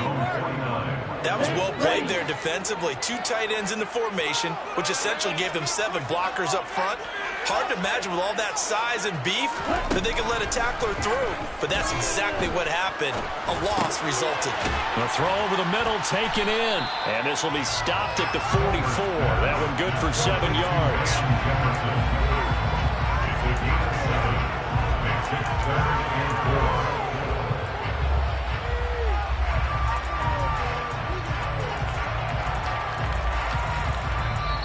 That was well played there defensively. 2 tight ends in the formation, which essentially gave them 7 blockers up front. Hard to imagine with all that size and beef that they could let a tackler through. But that's exactly what happened. A loss resulted. The throw over the middle taken in. And this will be stopped at the 44. That one good for 7 yards.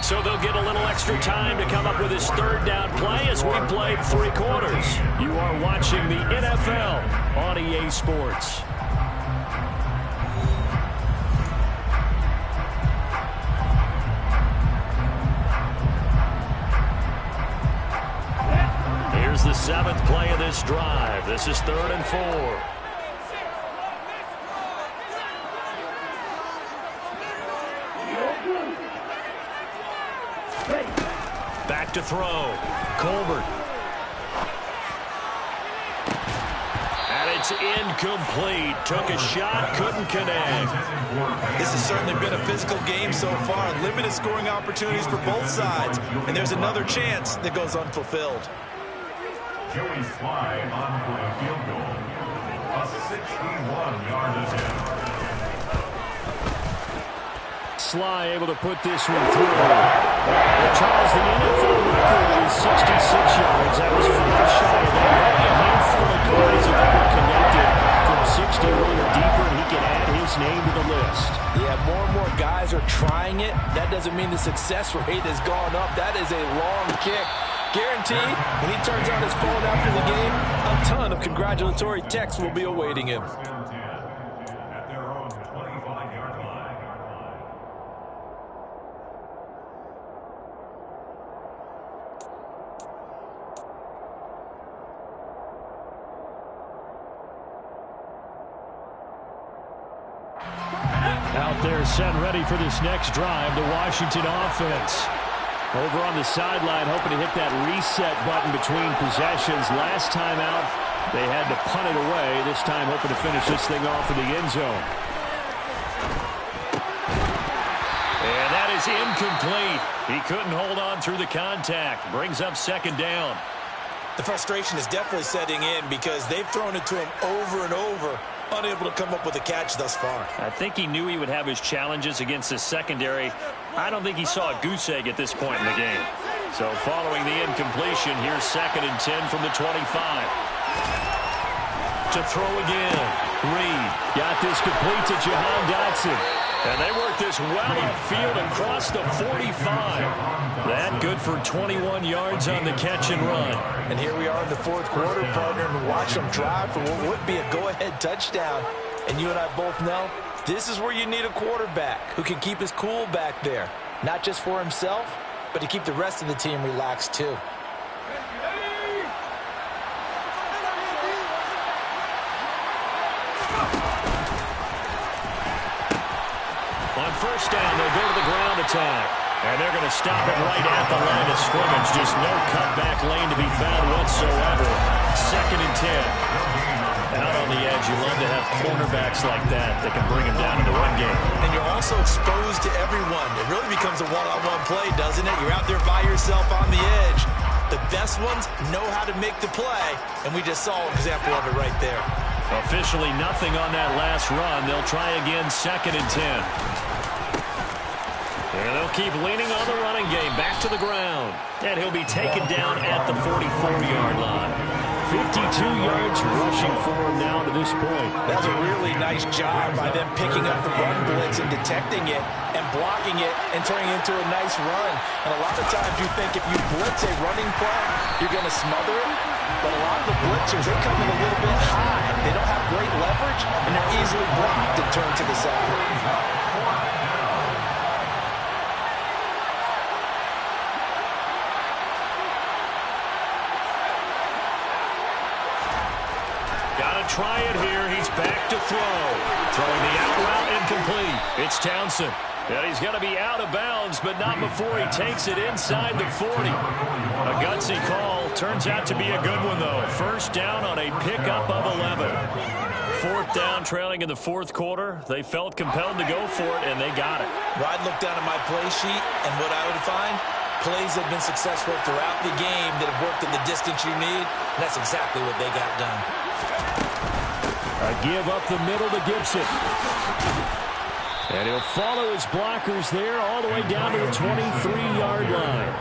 So they'll get a little extra time to come up with his third down play as we played 3 quarters. You are watching the NFL on EA Sports. Here's the 7th play of this drive. This is 3rd and 4. Back to throw. Colbert. And it's incomplete. Took a shot, couldn't connect. This has certainly been a physical game so far. Limited scoring opportunities for both sides. And there's another chance that goes unfulfilled. Joey Sly on for the field goal. A 61-yard attempt. Sly able to put this one through. Charles, the NFL record is 66 yards. That was far shy of that. Only a handful of guys have ever connected from 61 or deeper, and he can add his name to the list. Yeah, more and more guys are trying it. That doesn't mean the success rate has gone up. That is a long kick. Guaranteed, when he turns on his phone after the game, a ton of congratulatory texts will be awaiting him. At their own 25-yard line. Out there set ready for this next drive, the Washington offense. Over on the sideline, hoping to hit that reset button between possessions. Last time out, they had to punt it away. This time, hoping to finish this thing off in the end zone. And that is incomplete. He couldn't hold on through the contact. Brings up 2nd down. The frustration is definitely setting in because they've thrown it to him over and over, unable to come up with a catch thus far. I think he knew he would have his challenges against his secondary. I don't think he saw a goose egg at this point in the game. So following the incompletion, here's 2nd and 10 from the 25. To throw again. Reed got this complete to Jahan Dotson. And they work this well upfield across the 45. That good for 21 yards on the catch and run. And here we are in the 4th quarter, partner, and watch them drive for what would be a go-ahead touchdown. And you and I both know this is where you need a quarterback who can keep his cool back there. Not just for himself, but to keep the rest of the team relaxed too. On 1st down, they'll go to the ground attack. And they're going to stop it right at the line of scrimmage. Just no cutback lane to be found whatsoever. 2nd and 10. Out on the edge, you love to have cornerbacks like that that can bring him down in the run game. And you're also exposed to everyone. It really becomes a one-on-one play, doesn't it? You're out there by yourself on the edge. The best ones know how to make the play, and we just saw an example of it right there. Officially nothing on that last run. They'll try again, 2nd and 10. And they'll keep leaning on the running game. Back to the ground. And he'll be taken down at the 44-yard line. 52 yards rushing for him now to this point. That's a really nice job by them picking up the run blitz and detecting it and blocking it and turning it into a nice run. And a lot of times you think if you blitz a running play, you're going to smother it. But a lot of the blitzers, they come in a little bit high. They don't have great leverage, and they're easily blocked and turned to the side. Gotta try it here. He's back to throw. Throwing the out route incomplete. It's Townsend. And he's going to be out of bounds, but not before he takes it inside the 40. A gutsy call. Turns out to be a good one, though. First down on a pickup of 11. Fourth down, trailing in the fourth quarter. They felt compelled to go for it, and they got it. Well, I'd look down at my play sheet, and what I would find, plays have been successful throughout the game that have worked in the distance you need, and that's exactly what they got done. A give up the middle to Gibson. And he'll follow his blockers there all the way down to the 23-yard line.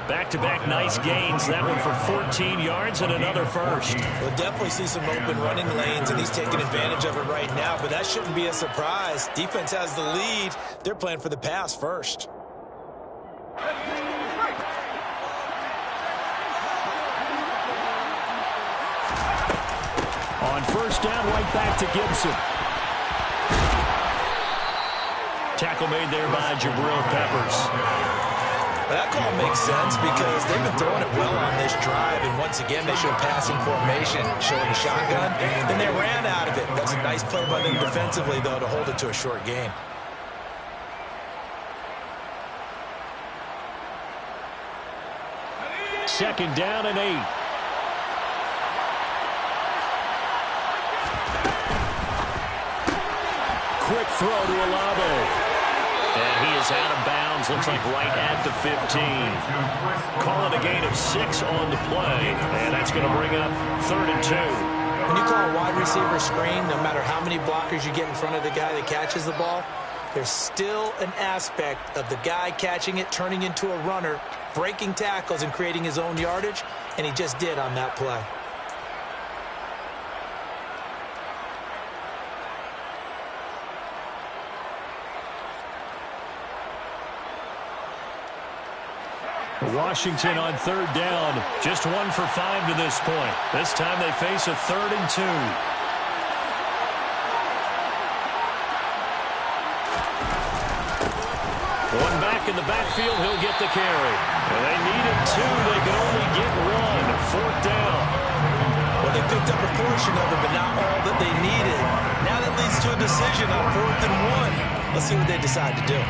Back-to-back nice gains. That one for 14 yards and another first. We'll definitely see some open running lanes, and he's taking advantage of it right now, but that shouldn't be a surprise. Defense has the lead. They're playing for the pass first. On first down, right back to Gibson. Tackle made there by Jabril Peppers. Well, that call makes sense because they've been throwing it well on this drive, and once again they showed passing formation, showing a shotgun, and they ran out of it. That's a nice play by them defensively, though, to hold it to a short gain. Second down and 8. Quick throw to Olave. And he is out of bounds, looks like right at the 15. Calling a gain of 6 on the play, and that's going to bring up 3rd and 2. When you call a wide receiver screen, no matter how many blockers you get in front of the guy that catches the ball, there's still an aspect of the guy catching it, turning into a runner, breaking tackles and creating his own yardage, and he just did on that play. Washington on 3rd down, just 1 for 5 to this point. This time they face a 3rd and 2. One back in the backfield, he'll get the carry. And they needed 2, they could only get 1. 4th down. Well, they picked up a portion of it, but not all that they needed. Now that leads to a decision on 4th and 1. Let's see what they decide to do.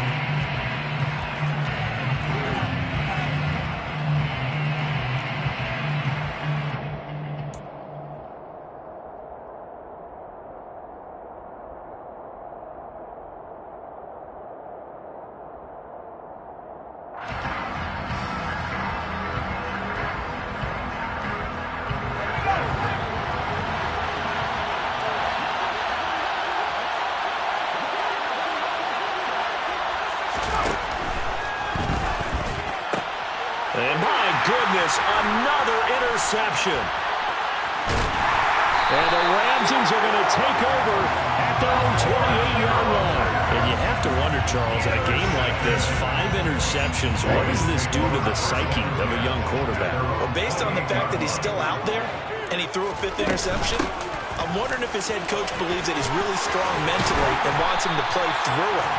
And my goodness, another interception. And the Ramsons are going to take over at their own 28-yard line. And you have to wonder, Charles, in a game like this, 5 interceptions, what does this do to the psyche of a young quarterback? Well, based on the fact that he's still out there and he threw a 5th interception, I'm wondering if his head coach believes that he's really strong mentally and wants him to play through it.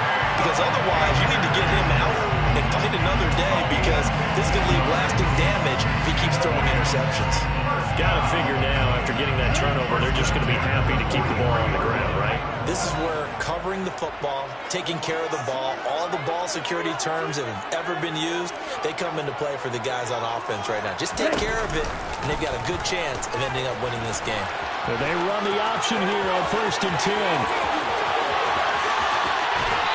Because otherwise, you need to get him out and fight another day, because this could leave lasting damage if he keeps throwing interceptions. Got to figure now, after getting that turnover, they're just going to be happy to keep the ball on the ground, right? This is where covering the football, taking care of the ball, all the ball security terms that have ever been used, they come into play for the guys on offense right now. Just take care of it, and they've got a good chance of ending up winning this game. Well, they run the option here on 1st and 10.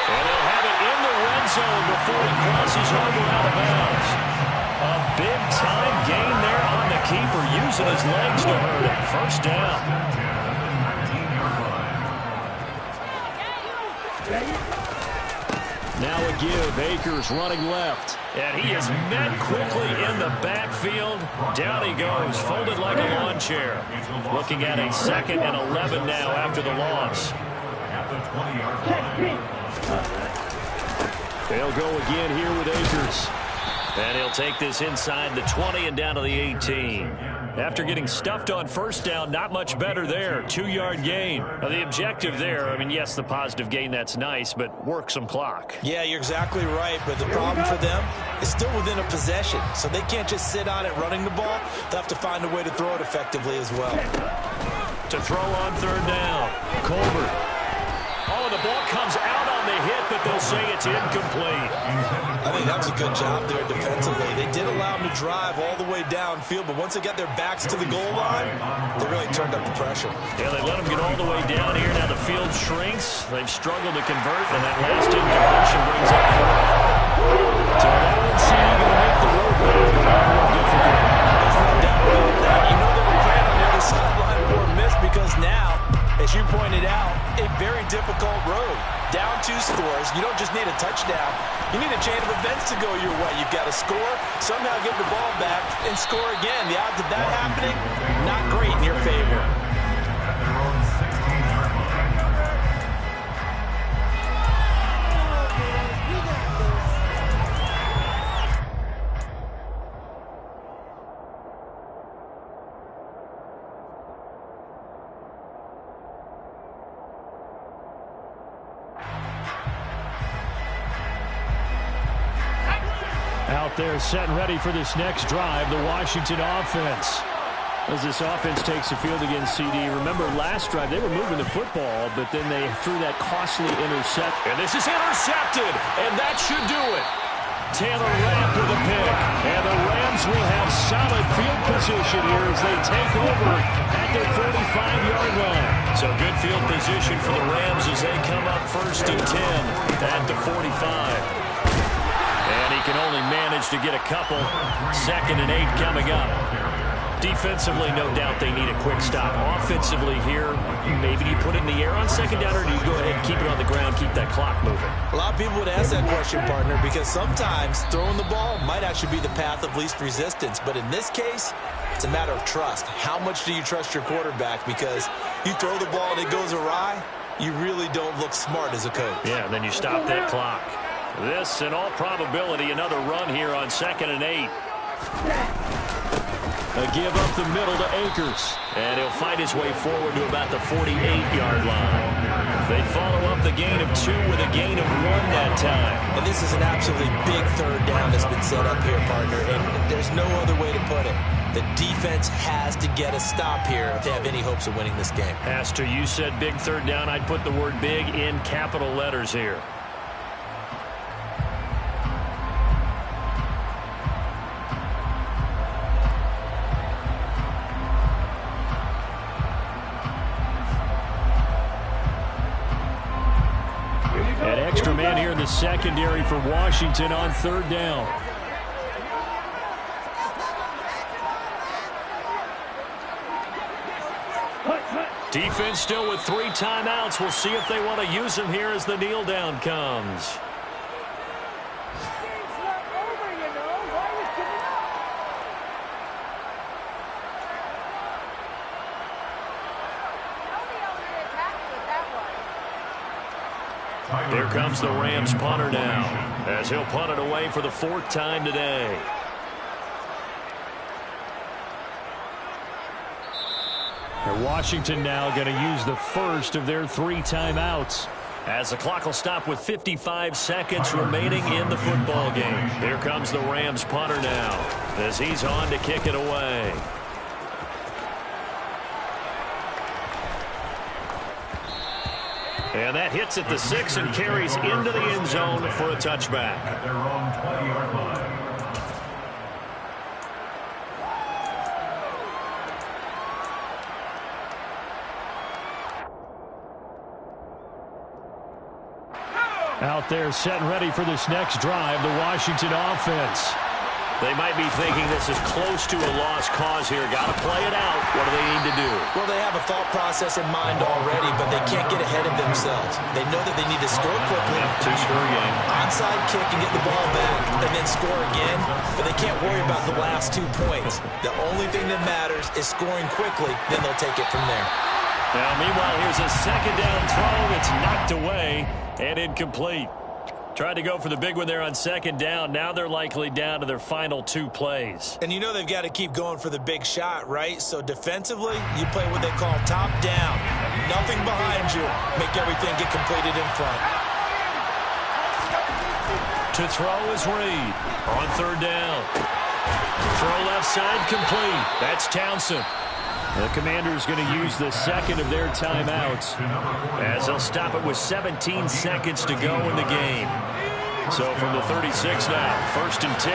And they'll have it in the red zone before he crosses over out of bounds. A big-time gain there on the keeper, using his legs to hurt him. First down. Now a give. Akers running left. And he is met quickly in the backfield. Down he goes, folded like a lawn chair. Looking at a 2nd and 11 now after the loss. They'll go again here with Akers. And he'll take this inside the 20 and down to the 18. After getting stuffed on first down, not much better there. 2-yard gain. Now, the objective there, I mean, yes, the positive gain, that's nice, but work some clock. Yeah, you're exactly right, but the problem for them is still within a possession, so they can't just sit on it running the ball. They'll have to find a way to throw it effectively as well. To throw on third down, Colbert. Oh, the ball comes out on the hit, but they'll say it's incomplete. I think that was a good job there defensively. They did allow them to drive all the way downfield, but once they got their backs to the goal line, they really turned up the pressure. Yeah, they let them get all the way down here. Now the field shrinks. They've struggled to convert, and that last incompletion brings up fourth. So that one seemed going to make the road back a lot more difficult. There's no doubt about that. You know they were playing on the other sideline for a miss because now, as you pointed out, a very difficult road. Down 2 scores. You don't just need a touchdown. You need a chain of events to go your way. You've got to score, somehow get the ball back, and score again. The odds of that happening, not great in your favor. Out there set and ready for this next drive, the Washington offense. As this offense takes the field against CD. Remember last drive, they were moving the football, but then they threw that costly intercept. And this is intercepted, and that should do it. Taylor Rapp with a pick. And the Rams will have solid field position here as they take over at their 45-yard line. So good field position for the Rams as they come up 1st and 10 at the 45. And he can only manage to get a couple. 2nd and 8 coming up. Defensively, no doubt they need a quick stop. Offensively here, maybe do you put it in the air on 2nd down, or do you go ahead and keep it on the ground, keep that clock moving? A lot of people would ask that question, partner, because sometimes throwing the ball might actually be the path of least resistance. But in this case, it's a matter of trust. How much do you trust your quarterback? Because you throw the ball and it goes awry, you really don't look smart as a coach. Yeah, and then you stop that clock. This, in all probability, another run here on 2nd and 8. A give up the middle to Akers. And he'll fight his way forward to about the 48-yard line. They follow up the gain of 2 with a gain of 1 that time. And this is an absolutely big 3rd down that's been set up here, partner. And there's no other way to put it. The defense has to get a stop here if they have any hopes of winning this game. Has to. You said big 3rd down. I'd put the word big in capital letters here. An extra man here in the secondary for Washington on 3rd down. Defense still with 3 timeouts. We'll see if they want to use them here as the kneel down comes. Here comes the Rams punter now, as he'll punt it away for the 4th time today. And Washington now going to use the first of their 3 timeouts, as the clock will stop with 55 seconds remaining in the football game. Here comes the Rams punter now, as he's on to kick it away. And that hits at the 6 and carries into the end zone for a touchback. At their own 20-yard line. Out there set and ready for this next drive, the Washington offense. They might be thinking this is close to a lost cause here. Got to play it out. What do they need to do? Well, they have a thought process in mind already, but they can't get ahead of themselves. They know that they need to score quickly. Two-score game. Onside kick and get the ball back, and then score again. But they can't worry about the last 2 points. The only thing that matters is scoring quickly. Then they'll take it from there. Now, meanwhile, here's a 2nd down throw. It's knocked away and incomplete. Tried to go for the big one there on second down. Now they're likely down to their final 2 plays. And you know they've got to keep going for the big shot, right? So defensively, you play what they call top down. Nothing behind you. Make everything get completed in front. To throw is Reed on third down. Throw left side complete. That's Townsend. The Commanders going to use the second of their timeouts as they'll stop it with 17 seconds to go in the game. So from the 36 now, 1st and 10.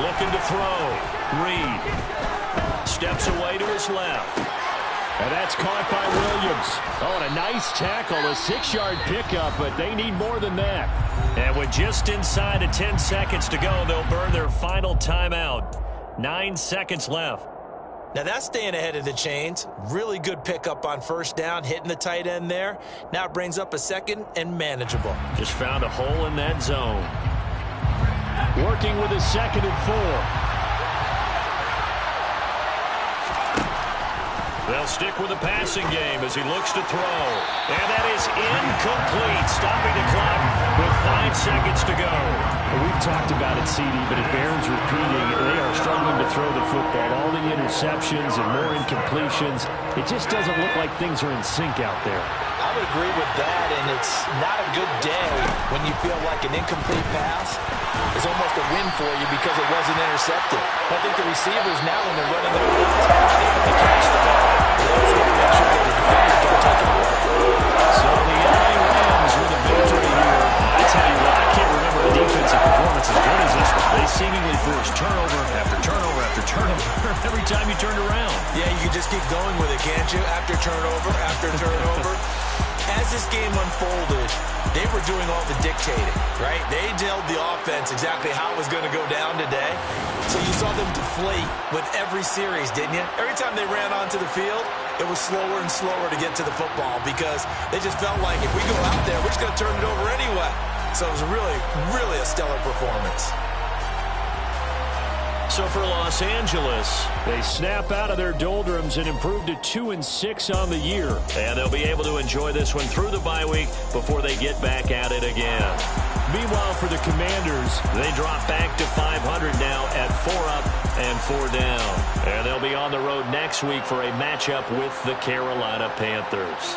Looking to throw. Reed steps away to his left. And that's caught by Williams. Oh, and a nice tackle, a 6-yard pickup, but they need more than that. And with just inside of 10 seconds to go, they'll burn their final timeout. 9 seconds left. Now that's staying ahead of the chains. Really good pickup on first down, hitting the tight end there. Now it brings up a second and manageable. Just found a hole in that zone. Working with a 2nd and 4. They'll stick with the passing game as he looks to throw. And that is incomplete, stopping the clock with 5 seconds to go. Well, we've talked about it, CD, but it bears repeating. They are struggling to throw the football. All the interceptions and more incompletions. It just doesn't look like things are in sync out there. I would agree with that, and it's not a good day when you feel like an incomplete pass is almost a win for you because it wasn't intercepted. I think the receivers now, when they're running their routes, they catch the ball. They also want to make sure that the defenders don't take it away. So the LA Rams with a victory here. I tell you what, I can't remember a defensive performance as good as this one. They seemingly forced turnover after turnover after turnover every time you turned around. Yeah, you can just keep going with it, can't you? After turnover, after turnover. As this game unfolded, they were doing all the dictating, right? They told the offense exactly how it was going to go down today. So you saw them deflate with every series, didn't you? Every time they ran onto the field, it was slower and slower to get to the football because they just felt like if we go out there, we're just going to turn it over anyway. So it was really, really a stellar performance. So for Los Angeles, they snap out of their doldrums and improve to 2-6 on the year. And they'll be able to enjoy this one through the bye week before they get back at it again. Meanwhile, for the Commanders, they drop back to 500 now at 4 up and 4 down. And they'll be on the road next week for a matchup with the Carolina Panthers.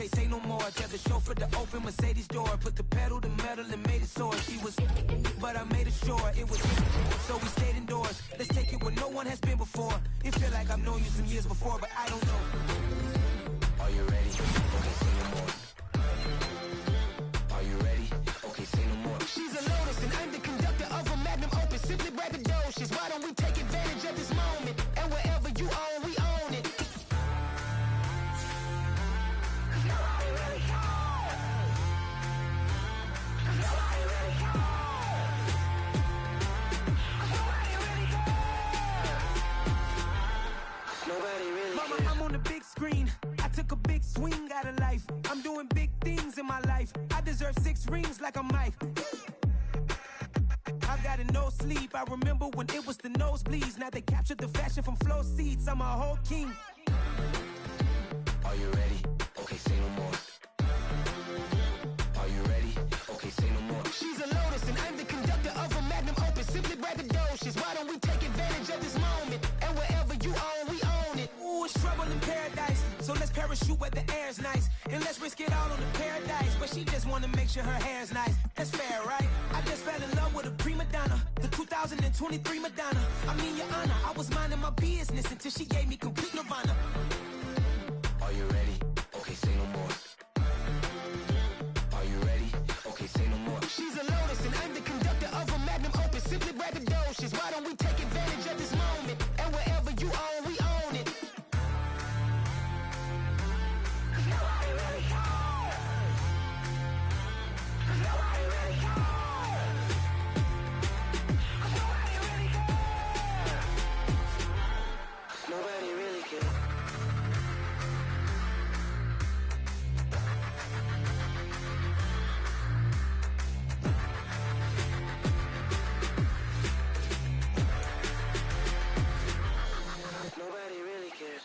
okay, say no more. Tell the chauffeur to open Mercedes door. Put the pedal to metal and made it soar. She was, but I made it sure it was. So we stayed indoors. Let's take it where no one has been before. It feel like I've known you some years before, but I don't know. Are you ready? Okay, say no more. Are you ready? Okay, say no more. She's a Lotus and I'm the conductor of a Magnum Opus. Simply braggadocious. Why don't we take advantage of this moment? And wherever you own, we own it. Mama, I'm on the big screen. I took a big swing out of life. I'm doing big things in my life. I deserve 6 rings like a Mike. I've got no sleep. I remember when it was the nosebleeds. Now they captured the fashion from flow seats. I'm a whole king. Are you ready? Okay, say no more. Are you ready? Okay, say no more. She's a Lotus and I'm the conductor of a Magnum Opus. Simply braggadocious. Why don't we take advantage of this moment? And wherever you own, we own it. Ooh, it's trouble in paradise. So let's parachute where the air's nice. And let's risk it all on the paradise. But she just wanna make sure her hair's nice. That's fair, right? I just fell in love with a prima donna. The 2023 Madonna. I mean, your honor, I was minding my business until she gave me complete nirvana. Are you ready? Okay, say no more. Are you ready? Okay, say no more. She's a Lotus and I'm the conductor of a Magnum Opus. Simply braggadocious. Why don't we take advantage of this moment? And wherever you own, we own it. Nobody really cares. Nobody really cares.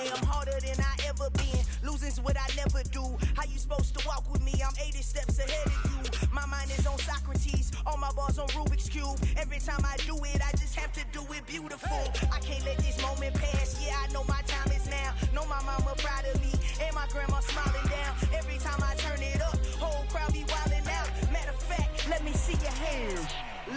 I'm harder than I ever been. Losing's what I never do. How you supposed to walk with me? I'm 80 steps ahead of you. My mind is on Socrates. All my balls on Rubik's Cube. Every time I do it, I just have to do it beautiful. I can't let this moment pass. Yeah, I know my time is now. Know my mama proud of me. And my grandma smiling down. Every time I turn it up, whole crowd be wildin' out. Matter of fact, let me see your hands.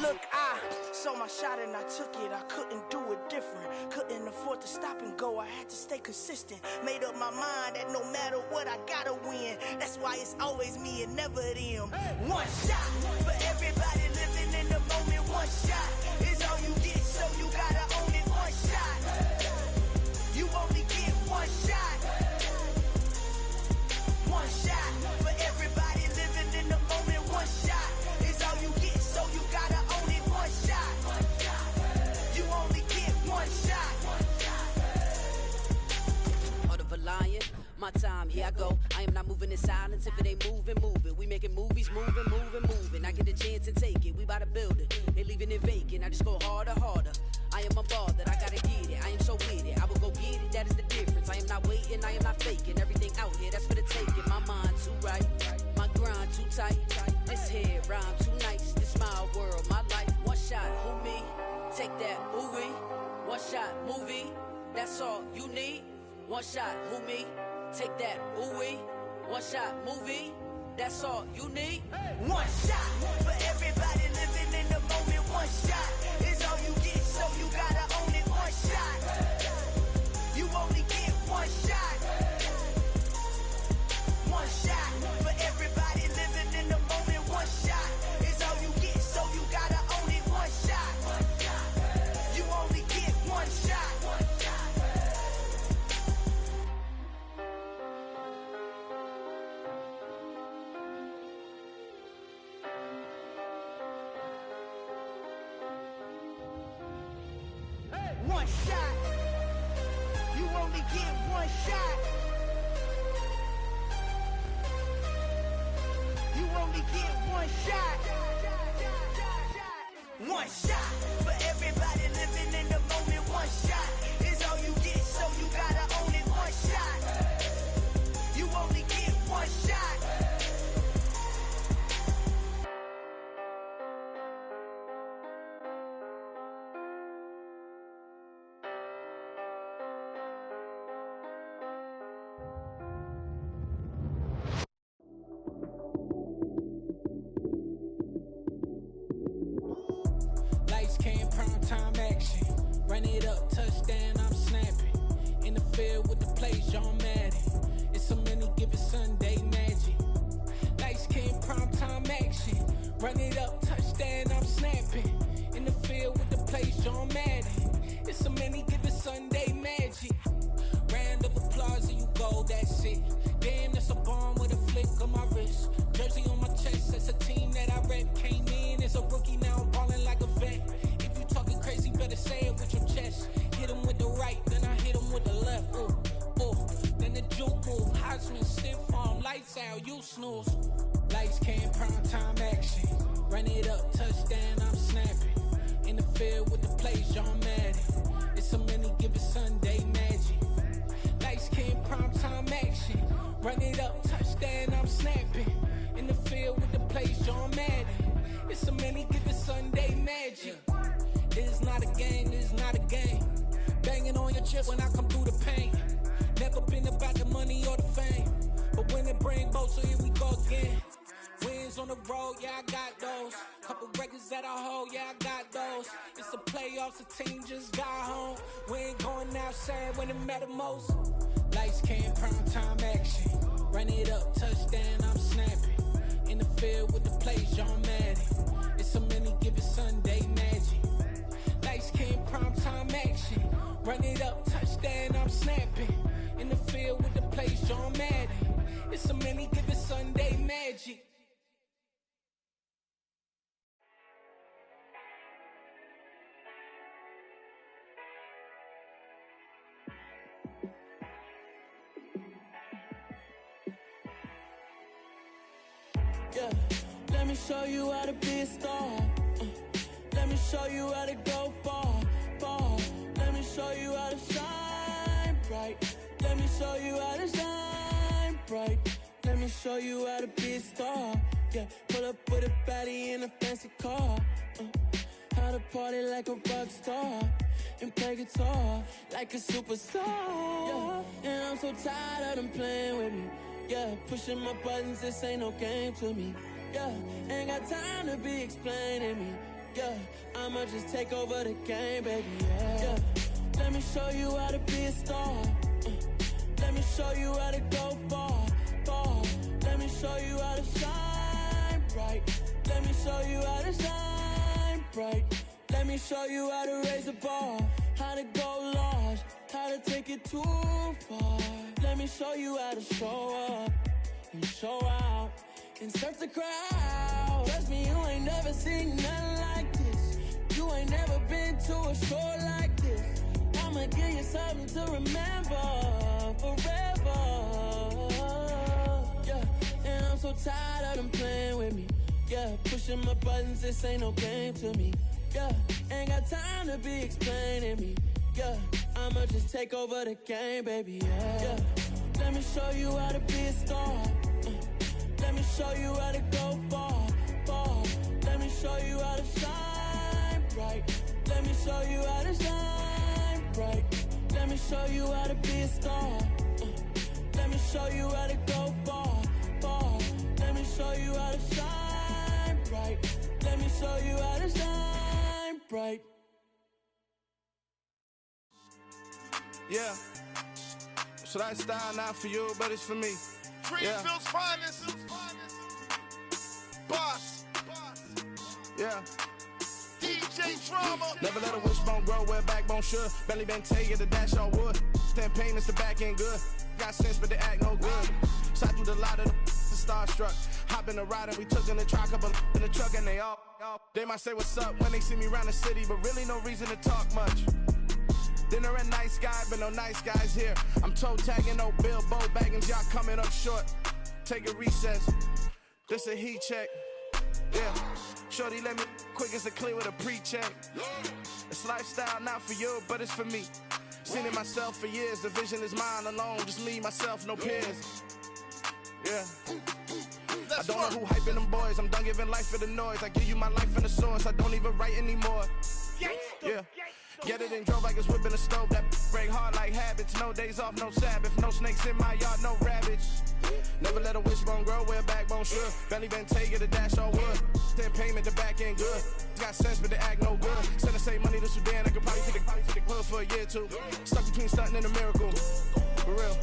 Look, I saw my shot and I took it. I couldn't do it different. Couldn't afford to stop and go. I had to stay consistent. Made up my mind that no matter what, I gotta win. That's why it's always me and never them. One shot for everybody living in the moment. One shot is all you get, so you gotta own it. One shot. You only get one shot. One shot for everybody living in the moment. One shot is all you get, so you gotta own it. One shot. You only get one shot. Heart of a lion, my time, here I go. I am not moving in silence. If it ain't moving, moving. We making movies, moving, moving, moving. I get a chance and take it. We bout to build it. They leaving it vacant. I just go harder, harder. I am a ball that I gotta get it. I am so with it. I will go get it. That is the difference. I am not waiting. I am not faking. Everything out here, that's for the taking. My mind too right. My grind too tight. This head rhyme too nice. This my world, my life. One shot, who me? Take that, movie. One shot, movie. That's all you need. One shot, who me? Take that, ooh-wee. One shot, movie. That's all you need. One shot for everybody living in the moment. One shot is all you get, so you gotta own it. One shot. You only get one shot. One shot for everybody living in the moment. One shot is all you get, so you gotta own it. One shot. You only get one shot. One shot. You only get one shot. You only get one shot. One shot for everybody living in the moment. One shot is all you get, so you gotta own it. One shot. You only get one shot. Run it up, touchdown, I'm snapping. In the field with the plays, John Madden. It's so many given Sunday magic. Lights came primetime action. Run it up, touchdown, I'm snapping. In the field with the plays, John Madden. It's so many given Sunday magic. Round of applause and you go, that's it. Damn, that's a bomb with a flick on my wrist. Jersey on my chest, that's a team that I rep. Came in as a rookie, now I'm ballin' like a vet. If you talking crazy, better say it with your chest. Hit him with the right, then I hit him with the left. Ooh, ooh. Then the juke move, Heisman, stiff arm, lights out, you snooze. Lights came, prime time action. Run it up, touchdown, I'm snapping. In the field with the plays, John Madden. It's so many given Sunday magic. Lights came, prime time action. Run it up, touchdown, I'm snapping. In the field with the plays, John Madden. It's so many given Sunday magic. This is not a game, this is not a game. Banging on your chest when I come through the pain. Never been about the money or the fame. But when it bring both, so here we go again. Wins on the road, yeah, I got those. Couple records that I hold, yeah, I got those. It's the playoffs, the team just got home. We ain't going outside when it matter most. Lights came, prime time action. Run it up, touchdown, I'm snapping. In the field with the plays, John Madden. It's so many given Sunday magic. Lights came, prime time action. Run it up, touchdown, I'm snapping. In the field with the plays, John Madden. It's so many given Sunday magic. Yeah, let me show you how to be a star. Let me show you how to go far, far. Let me show you how to shine bright. Let me show you how to shine bright. Let me show you how to be a star. Yeah, pull up with a baddie in a fancy car. How to party like a rock star and play guitar like a superstar. Yeah, and I'm so tired of them playing with me. Yeah, pushing my buttons, this ain't no game to me. Yeah, ain't got time to be explaining me. Yeah, I'ma just take over the game, baby. Yeah, let me show you how to be a star. Let me show you how to go far, far. Let me show you how to shine bright. Let me show you how to shine bright. Let me show you how to raise a bar, how to go large, how to take it too far. Let me show you how to show up and show out and surf the crowd. Trust me, you ain't never seen nothing like this. You ain't never been to a show like this. I'ma give you something to remember forever. Yeah, and I'm so tired of them playing with me. Yeah, pushing my buttons, this ain't no game to me. Yeah, ain't got time to be explaining me. Yeah, I'ma just take over the game, baby. Yeah, let me show you how to be a star. Let me show you how to go far, far. Let me show you how to shine bright. Let me show you how to shine bright. Let me show you how to be a star. Let me show you how to go far, far. Let me show you how to shine bright. Let me show you how to shine bright. Yeah, so that style not for you, but it's for me. Greenfield's finest. Boss. Yeah. DJ Drama. Never let a wishbone grow where a backbone should. Belly been tell you the dash all wood. Then pain is the back end good. Got sense, but they act no good. Shot through the lot of the starstruck. Hop in the ride and we took in the truck, couple in the truck, and they all. They might say what's up when they see me around the city, but really no reason to talk much. Dinner a nice guy, but no nice guys here. I'm toe tagging, no Bilbo bagging, y'all coming up short. Take a recess. This a heat check. Yeah. Shorty let me quick as a clear with a pre-check. It's lifestyle not for you, but it's for me. Seen it myself for years. The vision is mine alone. Just me, myself, no peers. Yeah. I don't know who hyping them boys. I'm done giving life for the noise. I give you my life and the source. I don't even write anymore. Yeah. Get it and drove like it's whipping a stove. That break hard like habits. No days off, no Sabbath. No snakes in my yard, no rabbits. Never let a wishbone grow where a backbone should. Belly been take it, a dash all wood. Then payment, the back end good. Got sense, but they act no good. Send us save money to Sudan. I could probably take the hood for a year or two. Stuck between stunting and a miracle. For real.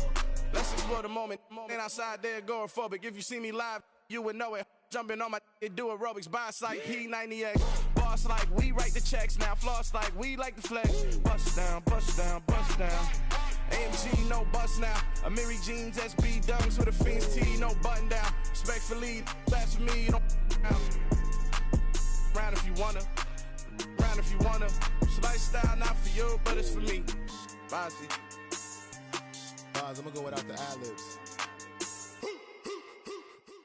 Let's explore the moment. Ain't outside there agoraphobic. If you see me live, you would know it. Jumping on my do aerobics, boss like P90X. Boss like we write the checks now. Floss like we like the flex. Bust down, bust down, bust down. AMG, no bust now. Amiri jeans, SB dunks with a Fiends T, no button down. Respectfully, that's for me, you don't round if you wanna. Round if you wanna. It's lifestyle, not for you, but it's for me. Bossy. Bars, I'm gonna go without the ad-libs.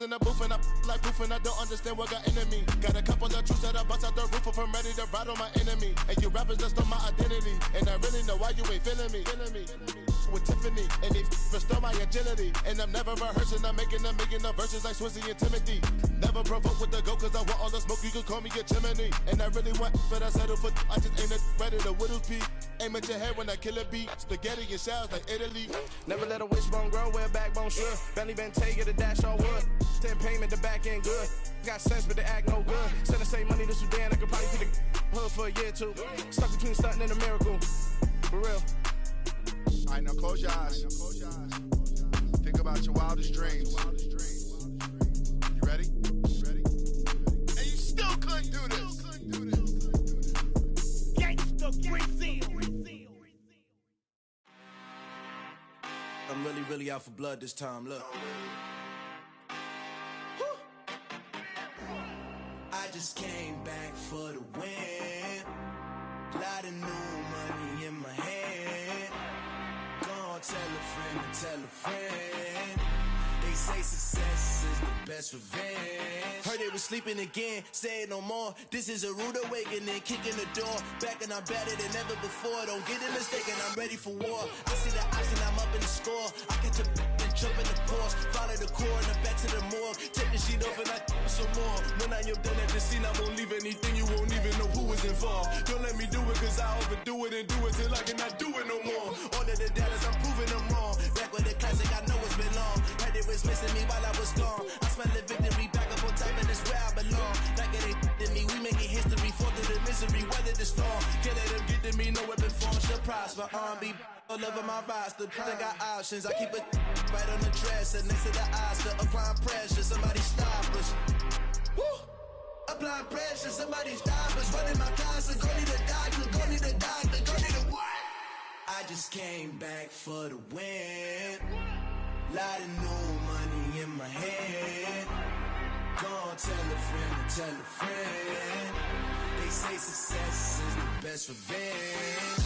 In the booth and I like proof and I don't understand what got into me. Got a couple of truths that I bust out the roof if I'm ready to ride on my enemy. And you rappers just on my identity. And I really know why you ain't feeling me. With Tiffany and they restore my agility. And I'm never rehearsing, I'm making them verses like Swizzy and Timothy. Never provoke with the go cause I want all the smoke, you can call me a chimney. And I really want, but I settle for I just ain't ready to Whittles Peak. Aim at your head when I kill a beat. Spaghetti and shells like Italy. Never let a wishbone grow where a backbone should. Belly been take it, a dash all wood. Then payment, the back end good. Got sense, but they act no good. Send us save money to Sudan, I could probably take the hood for a year or two. Stuck between stunting and a miracle. For real. Alright, now close your eyes. Think about your wildest dreams. You ready? And you still couldn't do this. Gangsta Brazil. I'm really out for blood this time, look. I just came back for the win. Lot of new money in my hand. Gonna tell a friend to tell a friend. They say success is the best revenge. Heard they was sleeping again, say it no more. This is a rude awakening, kicking the door. Back and I'm better than ever before. Don't get it mistaken, I'm ready for war. I see the option, I'm up in the score. I catch a and jump in the course. Follow the core and the back to the morgue. Take the sheet off and I some more. When I am done at the scene, I won't leave anything. You won't even know who was involved. Don't let me do it cause I overdo it and do it till I cannot do it no more. All of the doubters, I'm proving them wrong. Back with the classic, I know it's been long. Heard it was missing me while I was gone. I smell the victory back up on top and it's where I belong. Like it ain't to me, we making history. Fall through the misery, weather the storm. Can't let them get to me, no weapon form should prosper. R&B all over my roster. I got options, I keep it right on the dresser. Next to the Oscar, applying pressure. Somebody stop us. Woo! Applying pressure, somebody stop us. Running my closet, go need a doctor, go need a doctor, go need a what? I just came back for the win. Lot of new money in my hand. Gonna tell a friend to tell a friend. They say success is the best revenge.